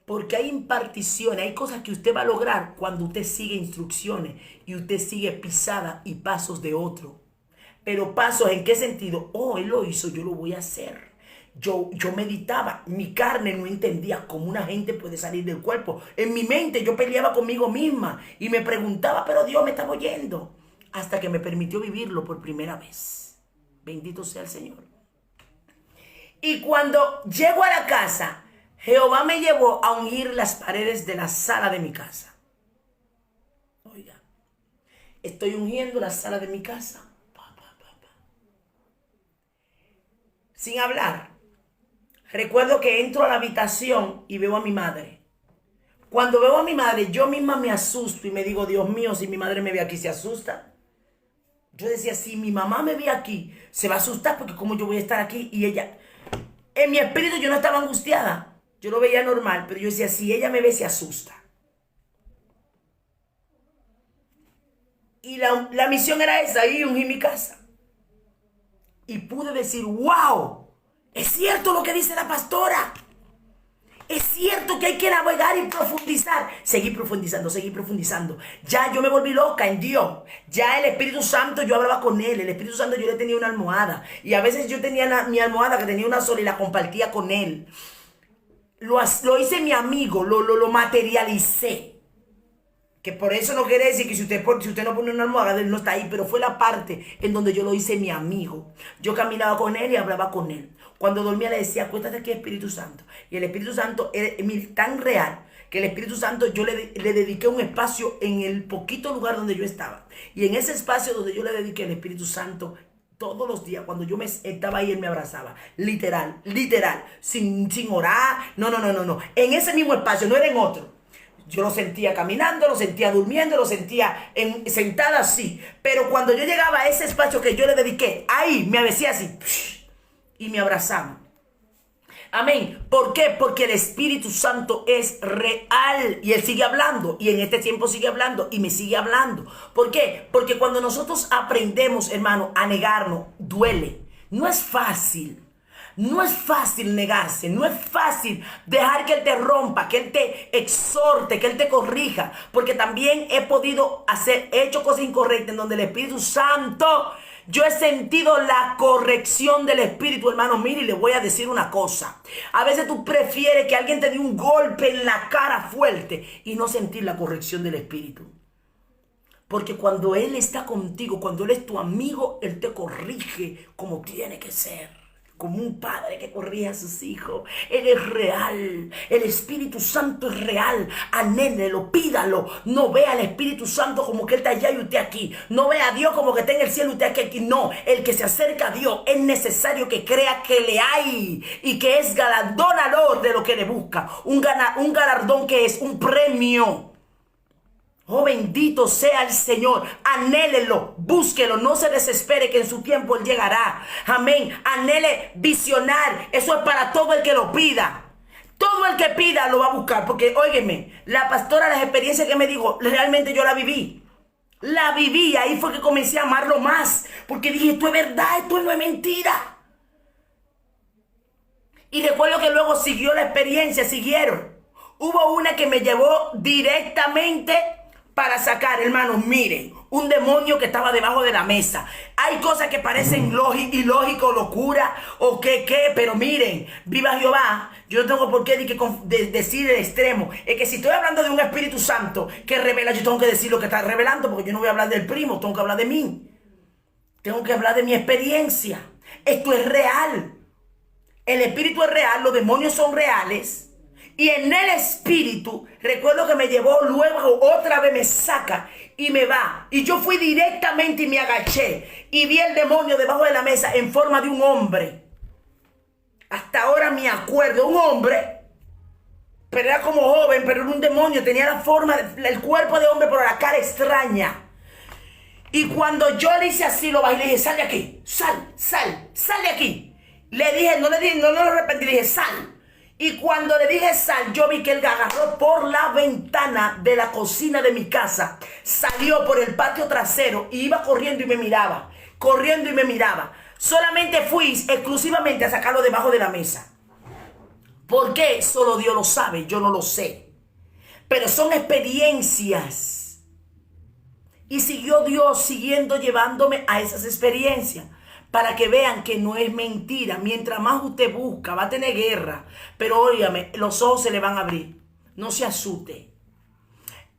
Porque hay imparticiones, hay cosas que usted va a lograr cuando usted sigue instrucciones y usted sigue pisadas y pasos de otro. Pero pasos, ¿en qué sentido? Oh, él lo hizo, yo lo voy a hacer. Yo meditaba, mi carne no entendía cómo una gente puede salir del cuerpo. En mi mente yo peleaba conmigo misma y me preguntaba, pero Dios me estaba oyendo. Hasta que me permitió vivirlo por primera vez. Bendito sea el Señor. Y cuando llego a la casa, Jehová me llevó a ungir las paredes de la sala de mi casa. Oiga, estoy ungiendo la sala de mi casa. Sin hablar. Recuerdo que entro a la habitación y veo a mi madre. Cuando veo a mi madre, yo misma me asusto y me digo, Dios mío, si mi madre me ve aquí, ¿se asusta? Yo decía, si mi mamá me ve aquí, se va a asustar porque cómo yo voy a estar aquí. Y ella, en mi espíritu yo no estaba angustiada. Yo lo veía normal, pero yo decía, si ella me ve, se asusta. Y la misión era esa, ir a ungir mi casa. Y pude decir, wow, es cierto lo que dice la pastora. Es cierto que hay que navegar y profundizar. Seguir profundizando. Ya yo me volví loca en Dios. Ya el Espíritu Santo, yo hablaba con él. El Espíritu Santo, yo le tenía una almohada. Y a veces yo tenía mi almohada que tenía una sola y la compartía con él. Lo hice mi amigo, lo materialicé. Que por eso no quiere decir que si usted no pone una almohada, él no está ahí, pero fue la parte en donde yo lo hice mi amigo. Yo caminaba con él y hablaba con él. Cuando dormía le decía, acuéstate aquí, Espíritu Santo. Y el Espíritu Santo era tan real que el Espíritu Santo yo le dediqué un espacio en el poquito lugar donde yo estaba. Y en ese espacio donde yo le dediqué al Espíritu Santo, todos los días, cuando yo me estaba ahí, él me abrazaba. Literal, sin orar. No. En ese mismo espacio, no era en otro. Yo lo sentía caminando, lo sentía durmiendo, lo sentía sentada así. Pero cuando yo llegaba a ese espacio que yo le dediqué, ahí me decía así y me abrazaba. Amén. ¿Por qué? Porque el Espíritu Santo es real y Él sigue hablando y en este tiempo sigue hablando y me sigue hablando. ¿Por qué? Porque cuando nosotros aprendemos, hermano, a negarnos, duele. No es fácil. No es fácil negarse, no es fácil dejar que Él te rompa, que Él te exhorte, que Él te corrija. Porque también he hecho cosas incorrectas en donde el Espíritu Santo, yo he sentido la corrección del Espíritu, hermano. Mire, y le voy a decir una cosa. A veces tú prefieres que alguien te dé un golpe en la cara fuerte y no sentir la corrección del Espíritu. Porque cuando Él está contigo, cuando Él es tu amigo, Él te corrige como tiene que ser. Como un padre que corrige a sus hijos. Él es real. El Espíritu Santo es real. Anhélelo, pídalo. No vea al Espíritu Santo como que Él está allá y usted aquí. No vea a Dios como que está en el cielo y usted aquí. No, el que se acerca a Dios es necesario que crea que le hay y que es galardonador de lo que le busca. Un galardón que es un premio. Oh, bendito sea el Señor. Anhélelo, búsquelo, no se desespere que en su tiempo Él llegará. Amén. Anhele visionar. Eso es para todo el que lo pida. Todo el que pida lo va a buscar. Porque, óigeme, la pastora, las experiencias que me dijo, realmente yo la viví. La viví. Ahí fue que comencé a amarlo más. Porque dije, esto es verdad, esto no es mentira. Y recuerdo que luego siguió la experiencia, siguieron. Hubo una que me llevó directamente para sacar, hermanos, miren, un demonio que estaba debajo de la mesa. Hay cosas que parecen ilógico, locura o qué, pero miren, viva Jehová. Yo no tengo por qué decir el extremo. Es que si estoy hablando de un Espíritu Santo que revela, yo tengo que decir lo que está revelando, porque yo no voy a hablar del primo, tengo que hablar de mí. Tengo que hablar de mi experiencia. Esto es real. El Espíritu es real, los demonios son reales. Y en el Espíritu, recuerdo que me llevó luego, otra vez me saca y me va. Y yo fui directamente y me agaché. Y vi el demonio debajo de la mesa en forma de un hombre. Hasta ahora me acuerdo, un hombre. Pero era como joven, pero era un demonio. Tenía la forma, el cuerpo de hombre, pero la cara extraña. Y cuando yo le hice así, lo bajé y le dije, sal de aquí, sal de aquí. Le dije, no lo arrepentí, le dije, sal. Y cuando le dije sal, yo vi que él agarró por la ventana de la cocina de mi casa. Salió por el patio trasero y iba corriendo y me miraba. Solamente fui exclusivamente a sacarlo debajo de la mesa. ¿Por qué? Solo Dios lo sabe, yo no lo sé. Pero son experiencias. Y siguió Dios siguiendo llevándome a esas experiencias. Para que vean que no es mentira. Mientras más usted busca, va a tener guerra. Pero óigame, los ojos se le van a abrir. No se asuste.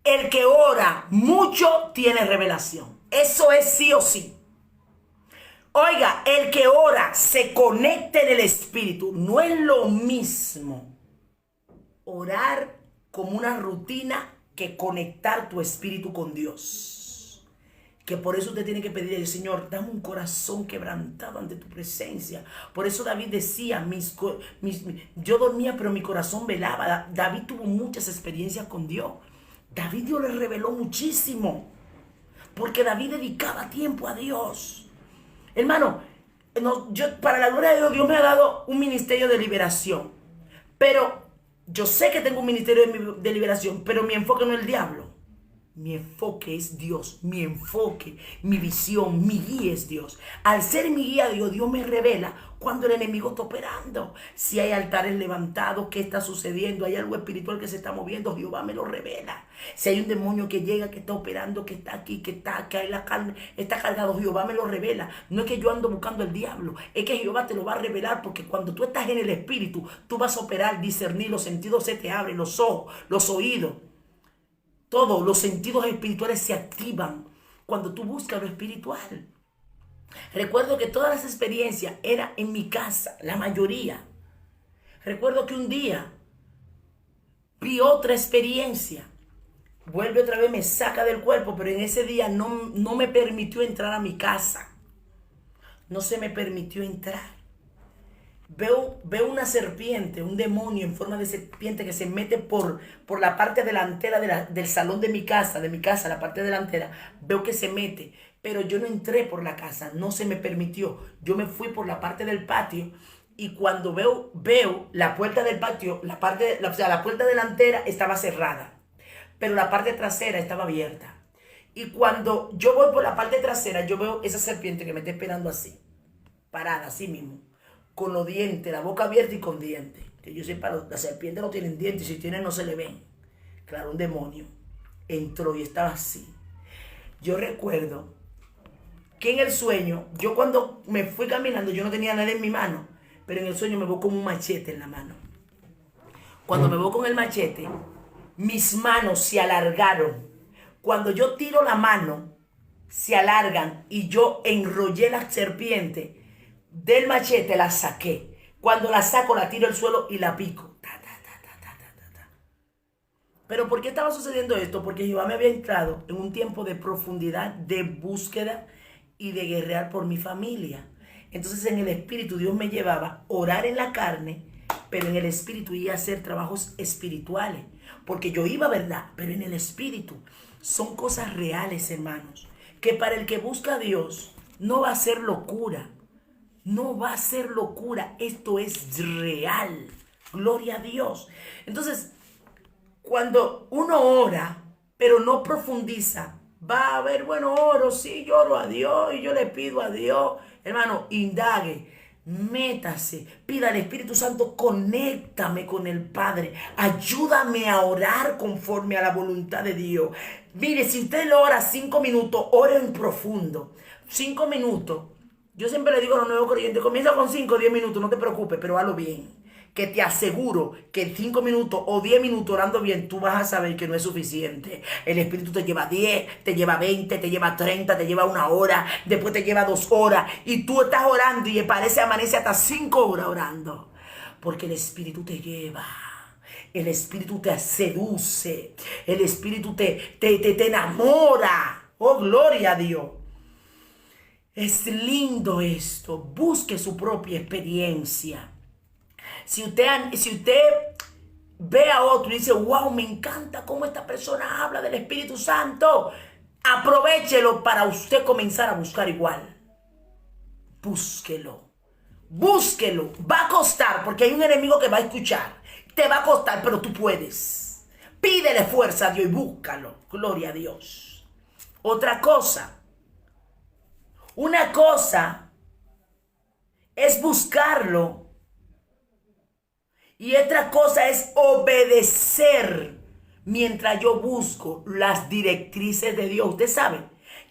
El que ora mucho tiene revelación. Eso es sí o sí. Oiga, el que ora se conecta en el Espíritu. No es lo mismo orar como una rutina que conectar tu espíritu con Dios. Que por eso usted tiene que pedirle al Señor, dame un corazón quebrantado ante tu presencia. Por eso David decía, yo dormía pero mi corazón velaba. David tuvo muchas experiencias con Dios. David Dios le reveló muchísimo. Porque David dedicaba tiempo a Dios. Hermano, yo, para la gloria de Dios, Dios me ha dado un ministerio de liberación. Pero yo sé que tengo un ministerio de liberación, pero mi enfoque no es el diablo. Mi enfoque es Dios, mi enfoque, mi visión, mi guía es Dios. Al ser mi guía Dios me revela cuando el enemigo está operando. Si hay altares levantados, ¿qué está sucediendo? Hay algo espiritual que se está moviendo, Jehová me lo revela. Si hay un demonio que llega, que está operando, que está aquí, que hay la carne, está cargado, Jehová me lo revela. No es que yo ando buscando el diablo, es que Jehová te lo va a revelar, porque cuando tú estás en el espíritu, tú vas a operar, discernir, los sentidos se te abren, los ojos, los oídos. Todos los sentidos espirituales se activan cuando tú buscas lo espiritual. Recuerdo que todas las experiencias eran en mi casa, la mayoría. Recuerdo que un día vi otra experiencia. Vuelve otra vez, me saca del cuerpo, pero en ese día no me permitió entrar a mi casa. No se me permitió entrar. Veo una serpiente, un demonio en forma de serpiente que se mete por la parte delantera del salón de mi casa, la parte delantera. Veo que se mete, pero yo no entré por la casa, no se me permitió. Yo me fui por la parte del patio y cuando veo la puerta del patio, la puerta delantera estaba cerrada, pero la parte trasera estaba abierta. Y cuando yo voy por la parte trasera, yo veo esa serpiente que me está esperando así, parada así mismo, con los dientes, la boca abierta y con dientes. Que yo sepa, las serpientes no tienen dientes, si tienen no se le ven. Claro, un demonio entró y estaba así. Yo recuerdo que en el sueño, yo cuando me fui caminando, yo no tenía nada en mi mano, pero en el sueño me veo con un machete en la mano. Cuando me veo con el machete, mis manos se alargaron. Cuando yo tiro la mano, se alargan y yo enrollé la serpiente del machete, la saqué. Cuando la saco, la tiro al suelo y la pico. Pero ¿por qué estaba sucediendo esto? Porque Jehová me había entrado en un tiempo de profundidad, de búsqueda y de guerrear por mi familia. Entonces en el espíritu Dios me llevaba a orar en la carne, pero en el espíritu iba a hacer trabajos espirituales. Porque yo iba, ¿verdad? Pero en el espíritu son cosas reales, hermanos. Que para el que busca a Dios no va a ser locura. No va a ser locura. Esto es real. Gloria a Dios. Entonces, cuando uno ora, pero no profundiza, va a haber, bueno, oro, sí, yo oro a Dios y yo le pido a Dios. Hermano, indague, métase, pida al Espíritu Santo, conéctame con el Padre, ayúdame a orar conforme a la voluntad de Dios. Mire, si usted lo ora 5 minutos, ore en profundo. 5 minutos. Yo siempre le digo a los nuevos creyentes, comienza con 5 o 10 minutos, no te preocupes, pero hazlo bien. Que te aseguro que en 5 minutos o 10 minutos orando bien, tú vas a saber que no es suficiente. El Espíritu te lleva 10, te lleva 20, te lleva 30, te lleva 1 hora, después te lleva 2 horas. Y tú estás orando y amanece hasta 5 horas orando. Porque el Espíritu te lleva. El Espíritu te seduce. El Espíritu te enamora. Oh, gloria a Dios. Es lindo esto. Busque su propia experiencia. Si usted ve a otro y dice, wow, me encanta cómo esta persona habla del Espíritu Santo, aprovéchelo para usted comenzar a buscar igual. Búsquelo. Búsquelo. Va a costar, porque hay un enemigo que va a escuchar. Te va a costar, pero tú puedes. Pídele fuerza a Dios y búscalo. Gloria a Dios. Otra cosa. Una cosa es buscarlo. Y otra cosa es obedecer mientras yo busco las directrices de Dios. Usted sabe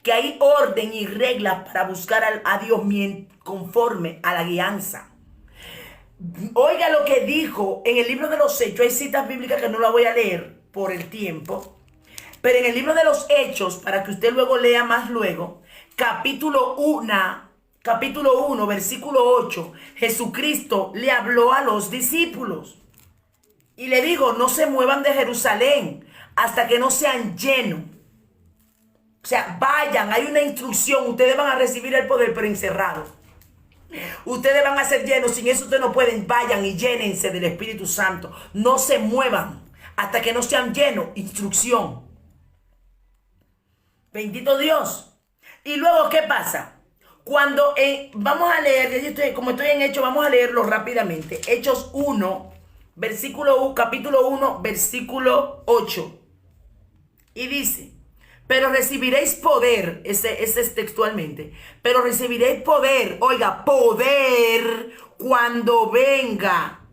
que hay orden y reglas para buscar a Dios conforme a la guianza. Oiga lo que dijo en el libro de los Hechos. Hay citas bíblicas que no la voy a leer por el tiempo. Pero en el libro de los Hechos, para que usted luego lea más luego, capítulo 1, versículo 8, Jesucristo le habló a los discípulos y le dijo, no se muevan de Jerusalén hasta que no sean llenos. O sea, vayan, hay una instrucción, ustedes van a recibir el poder, pero encerrados. Ustedes van a ser llenos, sin eso ustedes no pueden. Vayan y llénense del Espíritu Santo. No se muevan hasta que no sean llenos. Instrucción. Bendito Dios. Y luego, ¿qué pasa? Cuando vamos a leer, como estoy en Hechos, vamos a leerlo rápidamente. Hechos 1, capítulo 1, versículo 8. Y dice, pero recibiréis poder, ese es textualmente, pero recibiréis poder, oiga, poder cuando venga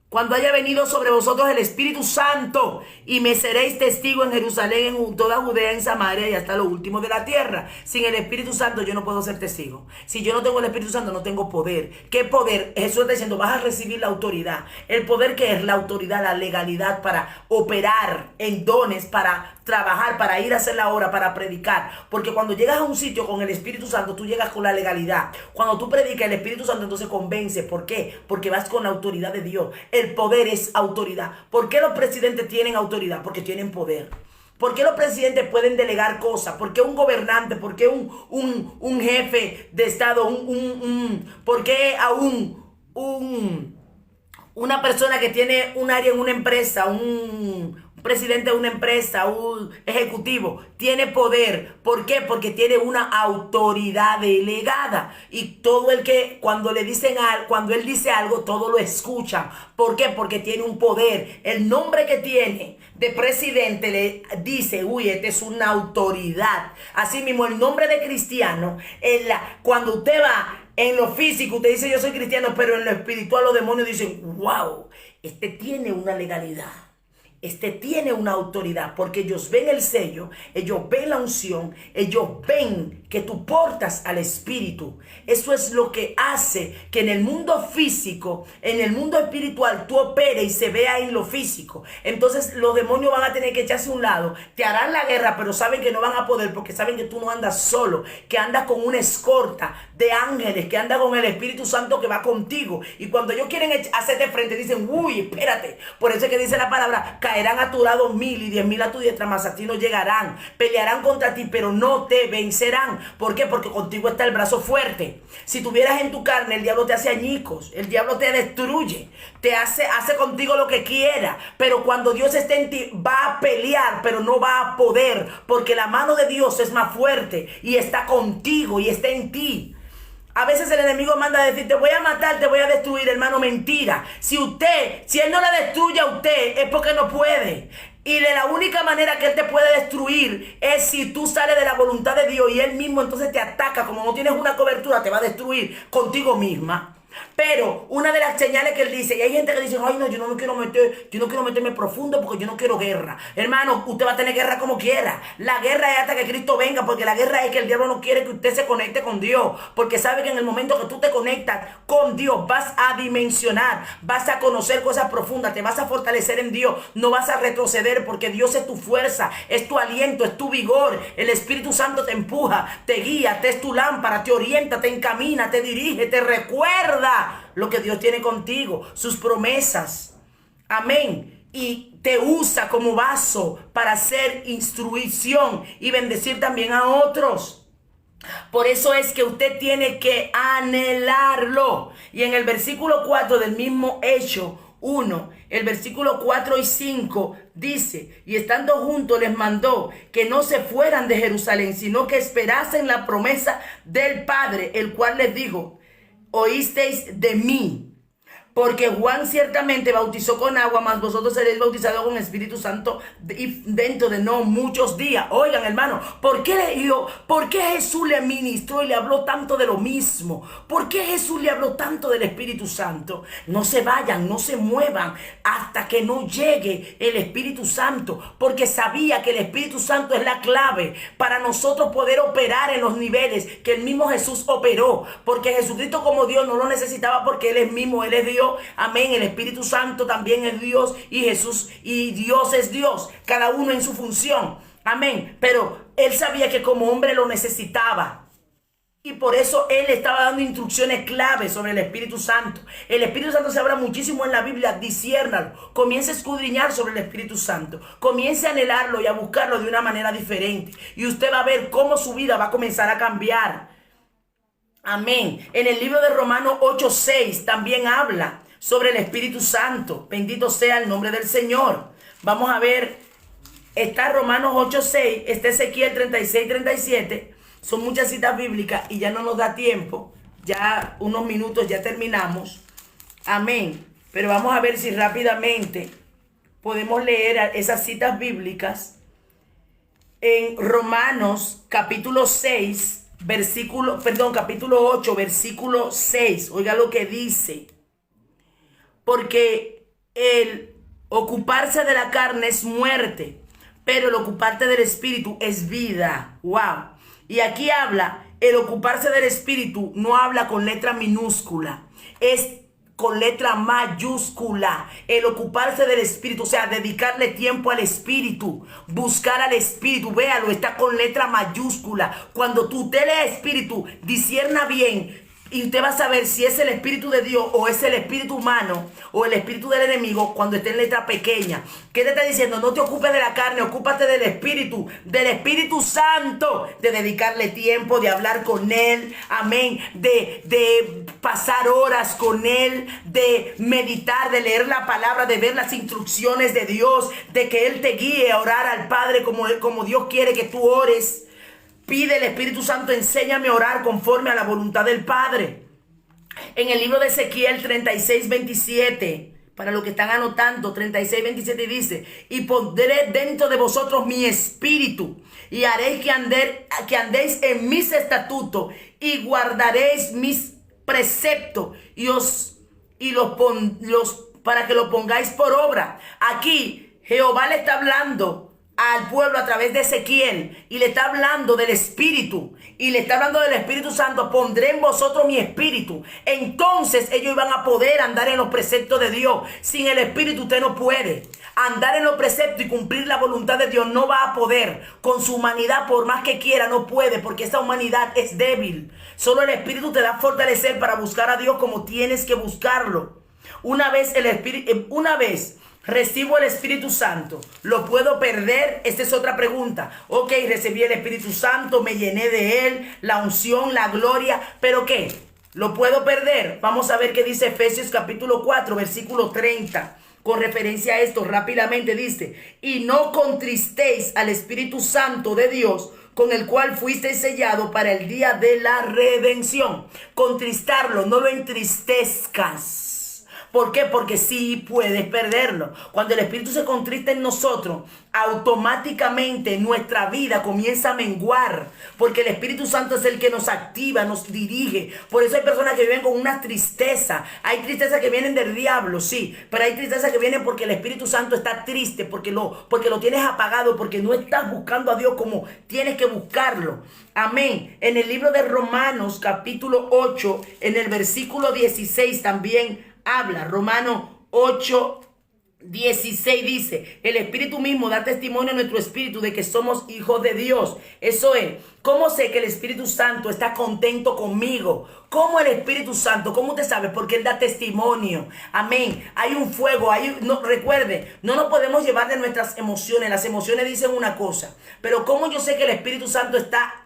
cuando haya venido sobre vosotros el Espíritu Santo, y me seréis testigo en Jerusalén, en toda Judea, en Samaria y hasta lo último de la tierra. Sin el Espíritu Santo yo no puedo ser testigo. Si yo no tengo el Espíritu Santo, no tengo poder. ¿Qué poder? Jesús está diciendo, vas a recibir la autoridad. El poder, que es la autoridad, la legalidad para operar en dones, para trabajar, para ir a hacer la obra, para predicar. Porque cuando llegas a un sitio con el Espíritu Santo, tú llegas con la legalidad. Cuando tú predicas, el Espíritu Santo entonces convence. ¿Por qué? Porque vas con la autoridad de Dios. El poder es autoridad. ¿Por qué los presidentes tienen autoridad? Porque tienen poder. ¿Por qué los presidentes pueden delegar cosas? ¿Por qué un gobernante? ¿Por qué un jefe de Estado? ¿Por qué a una persona que tiene un área en una empresa, un presidente de una empresa, un ejecutivo, tiene poder? ¿Por qué? Porque tiene una autoridad delegada. Y todo el que, cuando le dicen algo, cuando él dice algo, todo lo escuchan. ¿Por qué? Porque tiene un poder. El nombre que tiene de presidente le dice, uy, este es una autoridad. Así mismo, el nombre de cristiano, cuando usted va en lo físico, usted dice yo soy cristiano, pero en lo espiritual los demonios dicen, wow, este tiene una legalidad. Este tiene una autoridad, porque ellos ven el sello, ellos ven la unción, ellos ven que tú portas al Espíritu. Eso es lo que hace que en el mundo físico, en el mundo espiritual, tú operes y se vea en lo físico. Entonces los demonios van a tener que echarse a un lado, te harán la guerra, pero saben que no van a poder, porque saben que tú no andas solo, que andas con una escorta de ángeles, que andas con el Espíritu Santo que va contigo. Y cuando ellos quieren hacerte frente, dicen, uy, espérate. Por eso es que dice la palabra, caerán a tu lado 1000 y 10.000 a tu diestra, mas a ti no llegarán. Pelearán contra ti, pero no te vencerán. ¿Por qué? Porque contigo está el brazo fuerte. Si tuvieras en tu carne, el diablo te hace añicos, el diablo te destruye, te hace contigo lo que quiera. Pero cuando Dios esté en ti, va a pelear, pero no va a poder, porque la mano de Dios es más fuerte y está contigo y está en ti. A veces el enemigo manda a decir, te voy a matar, te voy a destruir, hermano, mentira. Si él no la destruye a usted, es porque no puede. Y de la única manera que él te puede destruir es si tú sales de la voluntad de Dios, y él mismo entonces te ataca. Como no tienes una cobertura, te va a destruir contigo misma. Pero una de las señales que él dice, y hay gente que dice, ay no, yo no quiero meterme profundo porque yo no quiero guerra. Hermano, usted va a tener guerra como quiera. La guerra es hasta que Cristo venga, porque la guerra es que el diablo no quiere que usted se conecte con Dios, porque sabe que en el momento que tú te conectas con Dios, vas a dimensionar, vas a conocer cosas profundas, te vas a fortalecer en Dios, no vas a retroceder, porque Dios es tu fuerza, es tu aliento, es tu vigor. El Espíritu Santo te empuja, te guía, te es tu lámpara, te orienta, te encamina, te dirige, te recuerda lo que Dios tiene contigo, sus promesas. Amén. Y te usa como vaso para hacer instrucción y bendecir también a otros. Por eso es que usted tiene que anhelarlo. Y en el versículo 4 del mismo Hecho 1, el versículo 4 y 5 dice, y estando juntos les mandó que no se fueran de Jerusalén, sino que esperasen la promesa del Padre, el cual les dijo, oísteis de mí, porque Juan ciertamente bautizó con agua, mas vosotros seréis bautizados con Espíritu Santo dentro de no muchos días. Oigan, hermano, ¿por qué Jesús le ministró y le habló tanto de lo mismo? ¿Por qué Jesús le habló tanto del Espíritu Santo? No se vayan, no se muevan hasta que no llegue el Espíritu Santo, porque sabía que el Espíritu Santo es la clave para nosotros poder operar en los niveles que el mismo Jesús operó, porque Jesucristo como Dios no lo necesitaba, porque Él es mismo, Él es Dios. Amén. El Espíritu Santo también es Dios, y Jesús y Dios es Dios, cada uno en su función. Amén. Pero Él sabía que como hombre lo necesitaba, y por eso Él estaba dando instrucciones claves sobre el Espíritu Santo. El Espíritu Santo se habla muchísimo en la Biblia. Disciérnalo, comience a escudriñar sobre el Espíritu Santo, comience a anhelarlo y a buscarlo de una manera diferente, y usted va a ver cómo su vida va a comenzar a cambiar. Amén. En el libro de Romanos 8:6 también habla sobre el Espíritu Santo. Bendito sea el nombre del Señor. Vamos a ver, está Romanos 8:6, está Ezequiel 36:37. Son muchas citas bíblicas y ya no nos da tiempo. Ya unos minutos, ya terminamos. Amén. Pero vamos a ver si rápidamente podemos leer esas citas bíblicas en Romanos capítulo 6. Capítulo 8, versículo 6. Oiga lo que dice. Porque el ocuparse de la carne es muerte, pero el ocuparte del espíritu es vida. Wow. Y aquí habla, el ocuparse del espíritu no habla con letra minúscula, es con letra mayúscula. El ocuparse del espíritu, o sea, dedicarle tiempo al espíritu, buscar al espíritu, véalo, está con letra mayúscula. Cuando tú te lees espíritu, discierna bien y usted va a saber si es el espíritu de Dios o es el espíritu humano o el espíritu del enemigo cuando esté en letra pequeña. ¿Qué te está diciendo? No te ocupes de la carne, ocúpate del Espíritu Santo, de dedicarle tiempo, de hablar con Él, amén, de pasar horas con Él, de meditar, de leer la palabra, de ver las instrucciones de Dios, de que Él te guíe a orar al Padre como Dios quiere que tú ores. Pide el Espíritu Santo, enséñame a orar conforme a la voluntad del Padre. En el libro de Ezequiel 36:27, para los que están anotando, 36:27 dice: y pondré dentro de vosotros mi espíritu, y haréis que andéis en mis estatutos, y guardaréis mis preceptos, para que lo pongáis por obra. Aquí Jehová le está hablando al pueblo a través de Ezequiel y le está hablando del Espíritu y le está hablando del Espíritu Santo. Pondré en vosotros mi espíritu. Entonces ellos iban a poder andar en los preceptos de Dios. Sin el Espíritu usted no puede andar en los preceptos y cumplir la voluntad de Dios. No va a poder. Con su humanidad, por más que quiera, no puede, porque esa humanidad es débil. Solo el Espíritu te da a fortalecer para buscar a Dios como tienes que buscarlo. Una vez recibo el Espíritu Santo, ¿lo puedo perder? Esta es otra pregunta. Ok, recibí el Espíritu Santo, me llené de Él, la unción, la gloria, ¿pero qué? ¿Lo puedo perder? Vamos a ver qué dice Efesios capítulo 4, versículo 30. Con referencia a esto, rápidamente dice: y no contristéis al Espíritu Santo de Dios, con el cual fuisteis sellado para el día de la redención. Contristarlo, no lo entristezcas. ¿Por qué? Porque sí puedes perderlo. Cuando el Espíritu se contrista en nosotros, automáticamente nuestra vida comienza a menguar. Porque el Espíritu Santo es el que nos activa, nos dirige. Por eso hay personas que viven con una tristeza. Hay tristezas que vienen del diablo, sí. Pero hay tristezas que vienen porque el Espíritu Santo está triste, porque lo tienes apagado, porque no estás buscando a Dios como tienes que buscarlo. Amén. En el libro de Romanos capítulo 8, en el versículo 16 también habla. Romanos 8:16 dice: el Espíritu mismo da testimonio a nuestro espíritu de que somos hijos de Dios. Eso es. ¿Cómo sé que el Espíritu Santo está contento conmigo? ¿Cómo el Espíritu Santo? ¿Cómo usted sabe? Porque Él da testimonio. Amén. Hay un fuego. Recuerde, no nos podemos llevar de nuestras emociones. Las emociones dicen una cosa. Pero ¿cómo yo sé que el Espíritu Santo está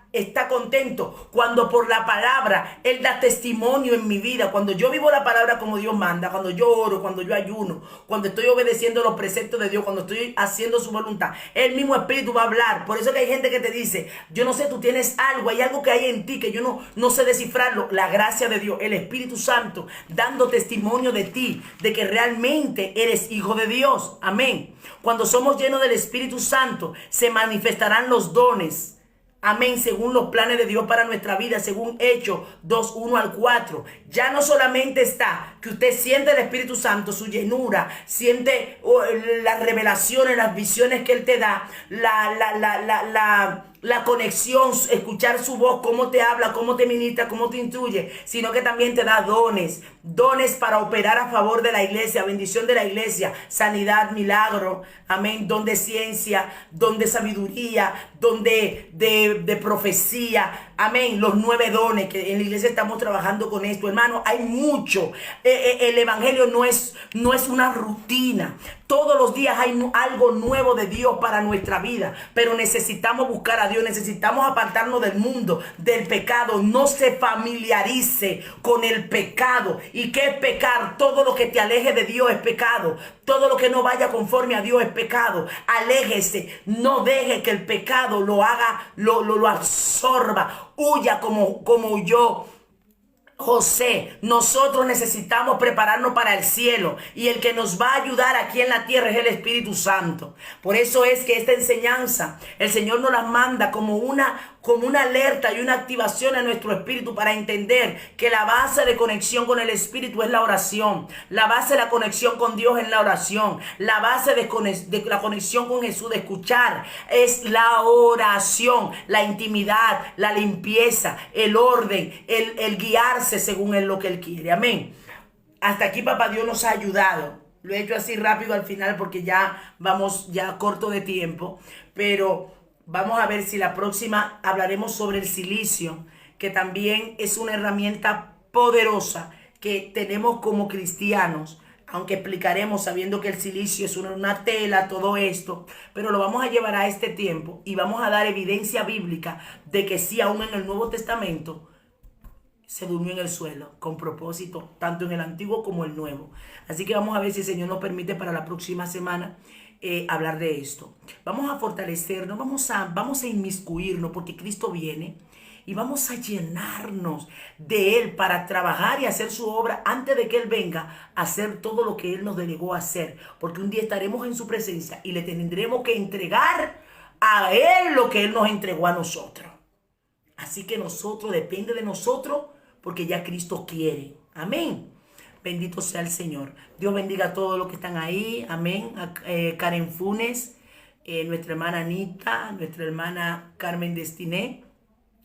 contento? Cuando por la palabra Él da testimonio en mi vida, cuando yo vivo la palabra como Dios manda, cuando yo oro, cuando yo ayuno, cuando estoy obedeciendo los preceptos de Dios, cuando estoy haciendo su voluntad, el mismo Espíritu va a hablar. Por eso que hay gente que te dice: yo no sé, tú tienes algo, hay algo que hay en ti que yo no sé descifrarlo. La gracia de Dios, el Espíritu Santo dando testimonio de ti, de que realmente eres hijo de Dios. Amén. Cuando somos llenos del Espíritu Santo, se manifestarán los dones. Amén, según los planes de Dios para nuestra vida, según Hechos 2:1-4. Ya no solamente está que usted siente el Espíritu Santo, su llenura, siente las revelaciones, las visiones que Él te da, la conexión, escuchar su voz, cómo te habla, cómo te ministra, cómo te instruye, sino que también te da dones para operar a favor de la iglesia, bendición de la iglesia, sanidad, milagro, amén, don de ciencia, don de sabiduría, don de profecía, amén, los 9 dones que en la iglesia estamos trabajando con esto, hermano. Hay mucho. El evangelio no es una rutina. Todos los días hay algo nuevo de Dios para nuestra vida, pero necesitamos buscar a Dios, necesitamos apartarnos del mundo, del pecado. No se familiarice con el pecado. ¿Y qué es pecar? Todo lo que te aleje de Dios es pecado. Todo lo que no vaya conforme a Dios es pecado. Aléjese, no deje que el pecado lo haga, lo absorba. Huya como huyó José. Nosotros necesitamos prepararnos para el cielo, y el que nos va a ayudar aquí en la tierra es el Espíritu Santo. Por eso es que esta enseñanza el Señor nos la manda como una como una alerta y una activación a nuestro espíritu para entender que la base de conexión con el espíritu es la oración. La base de la conexión con Dios es la oración. La base de la conexión con Jesús, de escuchar, es la oración, la intimidad, la limpieza, el orden, el guiarse según lo que Él quiere. Amén. Hasta aquí papá Dios nos ha ayudado. Lo he hecho así rápido al final porque ya vamos ya corto de tiempo, pero vamos a ver si la próxima hablaremos sobre el silicio, que también es una herramienta poderosa que tenemos como cristianos, aunque explicaremos sabiendo que el silicio es una tela, todo esto, pero lo vamos a llevar a este tiempo y vamos a dar evidencia bíblica de que sí, aún en el Nuevo Testamento, se durmió en el suelo con propósito, tanto en el Antiguo como el Nuevo. Así que vamos a ver si el Señor nos permite para la próxima semana hablar de esto. Vamos a fortalecernos, vamos a inmiscuirnos porque Cristo viene y vamos a llenarnos de Él para trabajar y hacer su obra antes de que Él venga a hacer todo lo que Él nos delegó a hacer. Porque un día estaremos en su presencia y le tendremos que entregar a Él lo que Él nos entregó a nosotros. Así que depende de nosotros, porque ya Cristo quiere. Amén. Bendito sea el Señor. Dios bendiga a todos los que están ahí. Amén. Karen Funes, nuestra hermana Anita, nuestra hermana Carmen Destiné.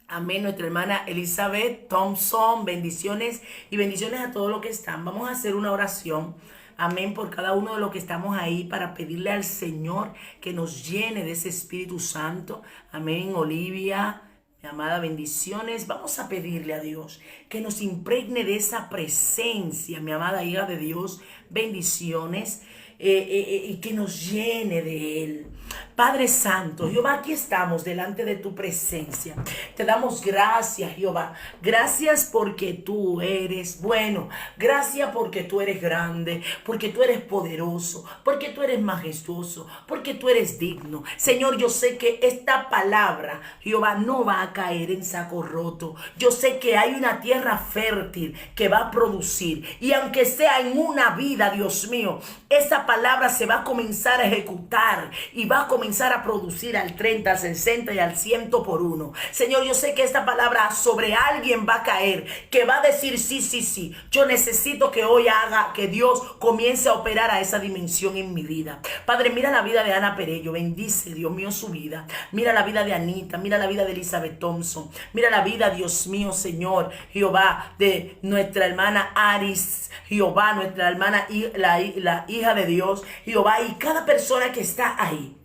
Amén. Nuestra hermana Elizabeth Thompson. Bendiciones y bendiciones a todos los que están. Vamos a hacer una oración. Amén, por cada uno de los que estamos ahí para pedirle al Señor que nos llene de ese Espíritu Santo. Amén. Olivia, mi amada, bendiciones. Vamos a pedirle a Dios que nos impregne de esa presencia, mi amada hija de Dios. Bendiciones. Y que nos llene de Él. Padre Santo, Jehová, aquí estamos delante de tu presencia. Te damos gracias, Jehová. Gracias porque tú eres bueno. Gracias porque tú eres grande, porque tú eres poderoso, porque tú eres majestuoso, porque tú eres digno. Señor, yo sé que esta palabra, Jehová, no va a caer en saco roto. Yo sé que hay una tierra fértil que va a producir. Y aunque sea en una vida, Dios mío, esa palabra se va a comenzar a ejecutar y va a comenzar a producir al 30, al 60 y al 100 por uno. Señor, yo sé que esta palabra sobre alguien va a caer, que va a decir sí. Yo necesito que hoy haga, que Dios comience a operar a esa dimensión en mi vida. Padre, mira la vida de Ana Perello, bendice, Dios mío, su vida. Mira la vida de Anita, mira la vida de Elizabeth Thompson. Mira la vida, Dios mío, Señor, Jehová, de nuestra hermana Aris, Jehová, nuestra hermana, la hija de Dios, Jehová, y cada persona que está ahí.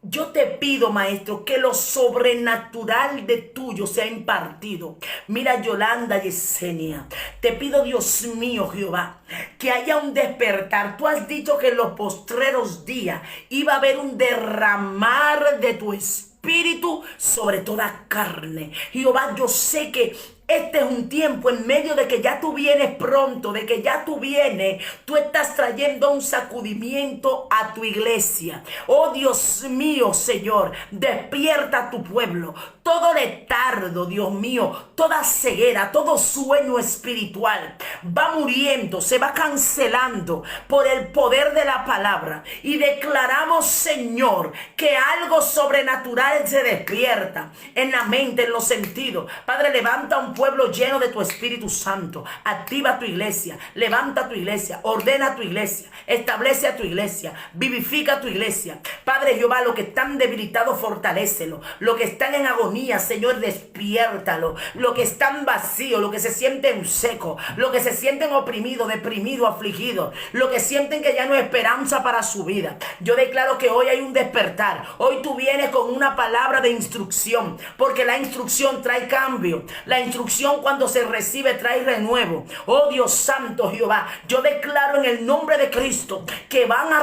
Yo te pido, maestro, que lo sobrenatural de tuyo sea impartido. Mira, Yolanda Yesenia, te pido, Dios mío, Jehová, que haya un despertar. Tú has dicho que en los postreros días iba a haber un derramar de tu espíritu sobre toda carne. Jehová, yo sé que este es un tiempo en medio de que ya tú vienes pronto, de que ya tú vienes, tú estás trayendo un sacudimiento a tu iglesia. Oh Dios mío, Señor, despierta a tu pueblo. Todo letardo, Dios mío, toda ceguera, todo sueño espiritual va muriendo, se va cancelando por el poder de la palabra. Y declaramos, Señor, que algo sobrenatural se despierta en la mente, en los sentidos. Padre, levanta un pueblo lleno de tu Espíritu Santo. Activa tu iglesia, levanta tu iglesia, ordena tu iglesia, establece a tu iglesia, vivifica tu iglesia. Padre Jehová, los que están debilitados, fortalécelo. Los que están en agonía, Señor, despiértalo. Los que están vacíos, los que se sienten secos, los que se sienten oprimidos, deprimidos, afligidos, los que sienten que ya no hay esperanza para su vida. Yo declaro que hoy hay un despertar. Hoy tú vienes con una palabra de instrucción, porque la instrucción trae cambio. La instrucción, cuando se recibe, trae renuevo. Oh Dios santo, Jehová, yo declaro en el nombre de Cristo que vamos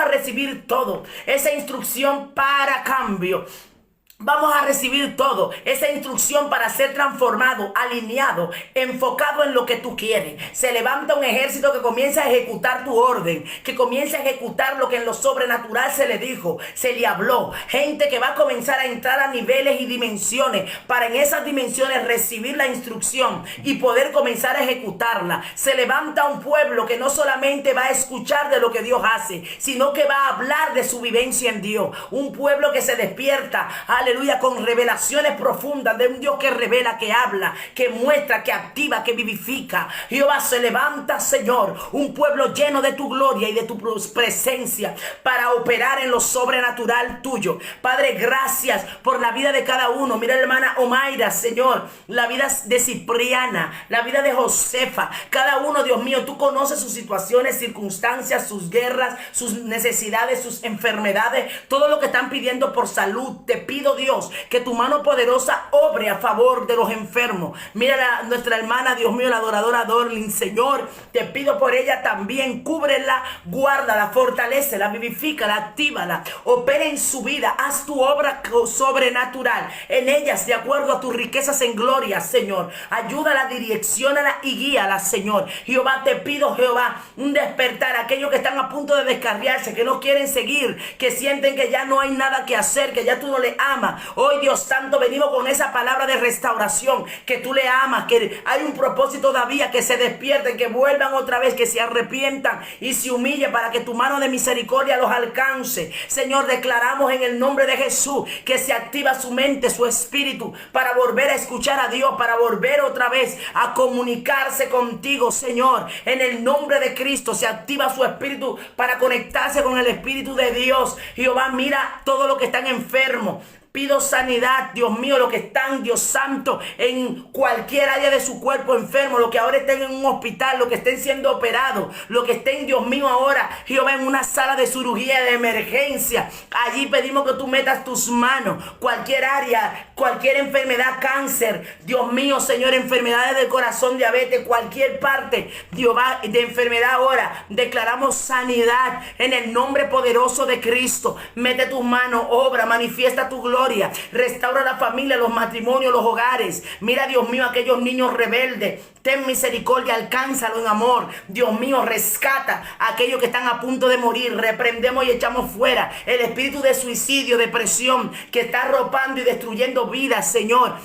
a recibir todo. Esa instrucción para cambio. Vamos a recibir todo, esa instrucción para ser transformado, alineado, enfocado en lo que tú quieres. Se levanta un ejército que comienza a ejecutar tu orden, que comienza a ejecutar lo que en lo sobrenatural se le dijo, se le habló. Gente que va a comenzar a entrar a niveles y dimensiones, para en esas dimensiones recibir la instrucción y poder comenzar a ejecutarla. Se levanta un pueblo que no solamente va a escuchar de lo que Dios hace, sino que va a hablar de su vivencia en Dios. Un pueblo que se despierta, aleluya, con revelaciones profundas de un Dios que revela, que habla, que muestra, que activa, que vivifica. Jehová, se levanta, Señor, un pueblo lleno de tu gloria y de tu presencia para operar en lo sobrenatural tuyo. Padre, gracias por la vida de cada uno. Mira la hermana Omaira, Señor, la vida de Cipriana, la vida de Josefa. Cada uno, Dios mío, tú conoces sus situaciones, circunstancias, sus guerras, sus necesidades, sus enfermedades, todo lo que están pidiendo por salud. Te pido, Dios, que tu mano poderosa obre a favor de los enfermos. Mira nuestra hermana, Dios mío, la adoradora Dorlin, Señor, te pido por ella también. Cúbrela, guárdala, fortalécela, vivifícala, actívala, opera en su vida, haz tu obra sobrenatural en ellas de acuerdo a tus riquezas en gloria, Señor. Ayúdala, direcciónala y guíala, Señor. Jehová, te pido, Jehová, un despertar a aquellos que están a punto de descarriarse, que no quieren seguir, que sienten que ya no hay nada que hacer, que ya tú no le amas. Hoy, Dios Santo, venimos con esa palabra de restauración, que tú le amas, que hay un propósito todavía, que se despierten, que vuelvan otra vez, que se arrepientan y se humillen para que tu mano de misericordia los alcance. Señor, declaramos en el nombre de Jesús que se activa su mente, su espíritu, para volver a escuchar a Dios, para volver otra vez a comunicarse contigo, Señor. En el nombre de Cristo se activa su espíritu para conectarse con el Espíritu de Dios. Jehová, mira todo lo que están enfermos. Pido sanidad, Dios mío, lo que están, Dios Santo, en cualquier área de su cuerpo enfermo, lo que ahora estén en un hospital, lo que estén siendo operados, lo que estén, Dios mío, ahora, Jehová, en una sala de cirugía de emergencia. Allí pedimos que tú metas tus manos, cualquier área, cualquier enfermedad, cáncer, Dios mío, Señor, enfermedades del corazón, diabetes, cualquier parte, Jehová, de enfermedad ahora, declaramos sanidad en el nombre poderoso de Cristo. Mete tus manos, obra, manifiesta tu gloria. Restaura la familia, los matrimonios, los hogares. Mira, Dios mío, aquellos niños rebeldes. Ten misericordia, alcánzalo en amor. Dios mío, rescata a aquellos que están a punto de morir. Reprendemos y echamos fuera el espíritu de suicidio, depresión, que está arropando y destruyendo vidas, Señor.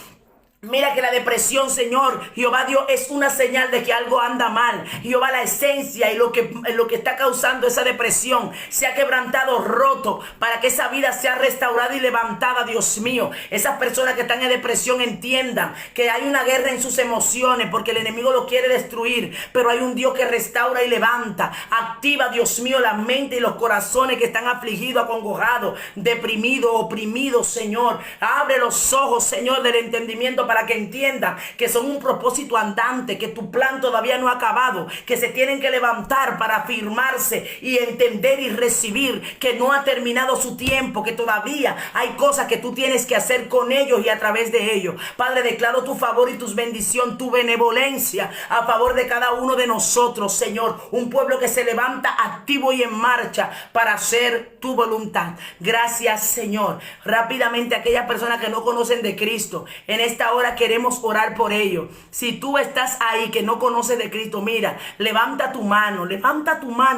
Mira que la depresión, Señor, Jehová Dios, es una señal de que algo anda mal. Jehová, la esencia y lo que está causando esa depresión se ha quebrantado, roto, para que esa vida sea restaurada y levantada, Dios mío. Esas personas que están en depresión entiendan que hay una guerra en sus emociones porque el enemigo lo quiere destruir, pero hay un Dios que restaura y levanta. Activa, Dios mío, la mente y los corazones que están afligidos, acongojados, deprimidos, oprimidos, Señor. Abre los ojos, Señor, del entendimiento para que entiendan que son un propósito andante, que tu plan todavía no ha acabado, que se tienen que levantar para afirmarse y entender y recibir que no ha terminado su tiempo, que todavía hay cosas que tú tienes que hacer con ellos y a través de ellos. Padre, declaro tu favor y tus bendición, tu benevolencia a favor de cada uno de nosotros, Señor. Un pueblo que se levanta activo y en marcha para hacer tu voluntad. Gracias, Señor. Rápidamente, aquellas personas que no conocen de Cristo, en esta hora queremos orar por ellos. Si tú estás ahí que no conoces de Cristo, mira, levanta tu mano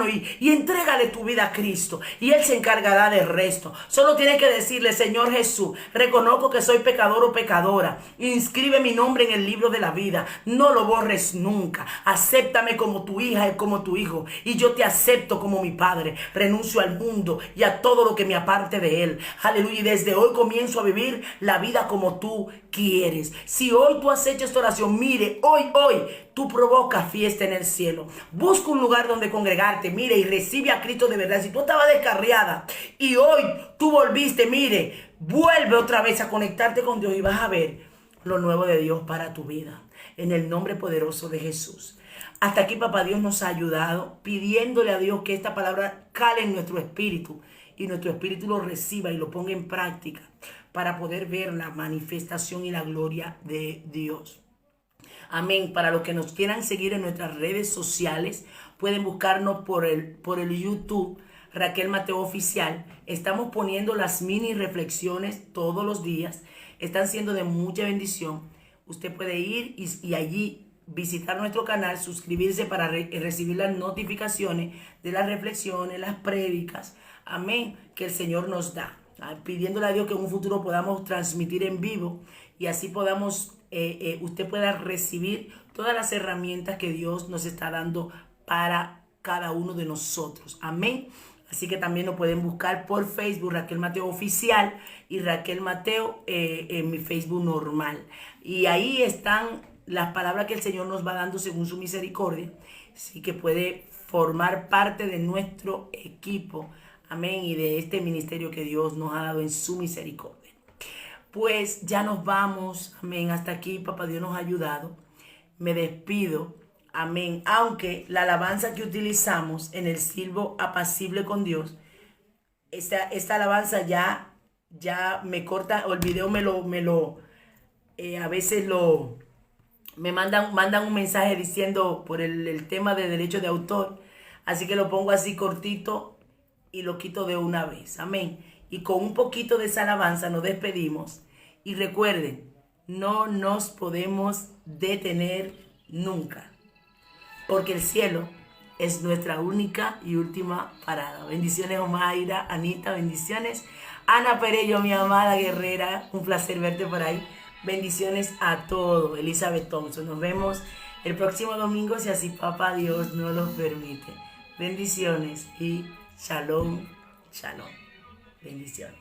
y entrégale tu vida a Cristo y Él se encargará del resto. Solo tienes que decirle: Señor Jesús, reconozco que soy pecador o pecadora. Inscribe mi nombre en el libro de la vida. No lo borres nunca. Acéptame como tu hija y como tu hijo, y yo te acepto como mi Padre. Renuncio al mundo y a todo lo que me aparte de Él. Aleluya. Y desde hoy comienzo a vivir la vida como tú quieres. Si hoy tú has hecho esta oración, mire, hoy tú provocas fiesta en el cielo. Busca un lugar donde congregarte, mire, y recibe a Cristo de verdad. Si tú estabas descarriada y hoy tú volviste, mire, vuelve otra vez a conectarte con Dios y vas a ver lo nuevo de Dios para tu vida. En el nombre poderoso de Jesús. Hasta aquí, papá Dios nos ha ayudado, pidiéndole a Dios que esta palabra cale en nuestro espíritu y nuestro espíritu lo reciba y lo ponga en práctica para poder ver la manifestación y la gloria de Dios. Amén. Para los que nos quieran seguir en nuestras redes sociales, pueden buscarnos por el YouTube, Raquel Mateo Oficial. Estamos poniendo las mini reflexiones todos los días. Están siendo de mucha bendición. Usted puede ir y allí visitar nuestro canal, suscribirse para recibir las notificaciones de las reflexiones, las prédicas. Amén. Que el Señor nos da. Pidiéndole a Dios que en un futuro podamos transmitir en vivo y así podamos, usted pueda recibir todas las herramientas que Dios nos está dando para cada uno de nosotros. Amén. Así que también nos pueden buscar por Facebook, Raquel Mateo Oficial, y Raquel Mateo en mi Facebook normal. Y ahí están las palabras que el Señor nos va dando según su misericordia. Así que puede formar parte de nuestro equipo. Amén. Y de este ministerio que Dios nos ha dado en su misericordia. Pues ya nos vamos. Amén. Hasta aquí, papá Dios nos ha ayudado. Me despido. Amén. Aunque la alabanza que utilizamos en el silbo apacible con Dios, esta alabanza ya me corta, o el video a veces me mandan un mensaje diciendo por el tema de derecho de autor. Así que lo pongo así cortito y lo quito de una vez. Amén. Y con un poquito de esa alabanza nos despedimos. Y recuerden, no nos podemos detener nunca, porque el cielo es nuestra única y última parada. Bendiciones, Omaira, Anita, bendiciones. Ana Perello, mi amada guerrera, un placer verte por ahí. Bendiciones a todos. Elizabeth Thompson, nos vemos el próximo domingo, si así papá Dios nos lo permite. Bendiciones y shalom, shalom. Bendiciones.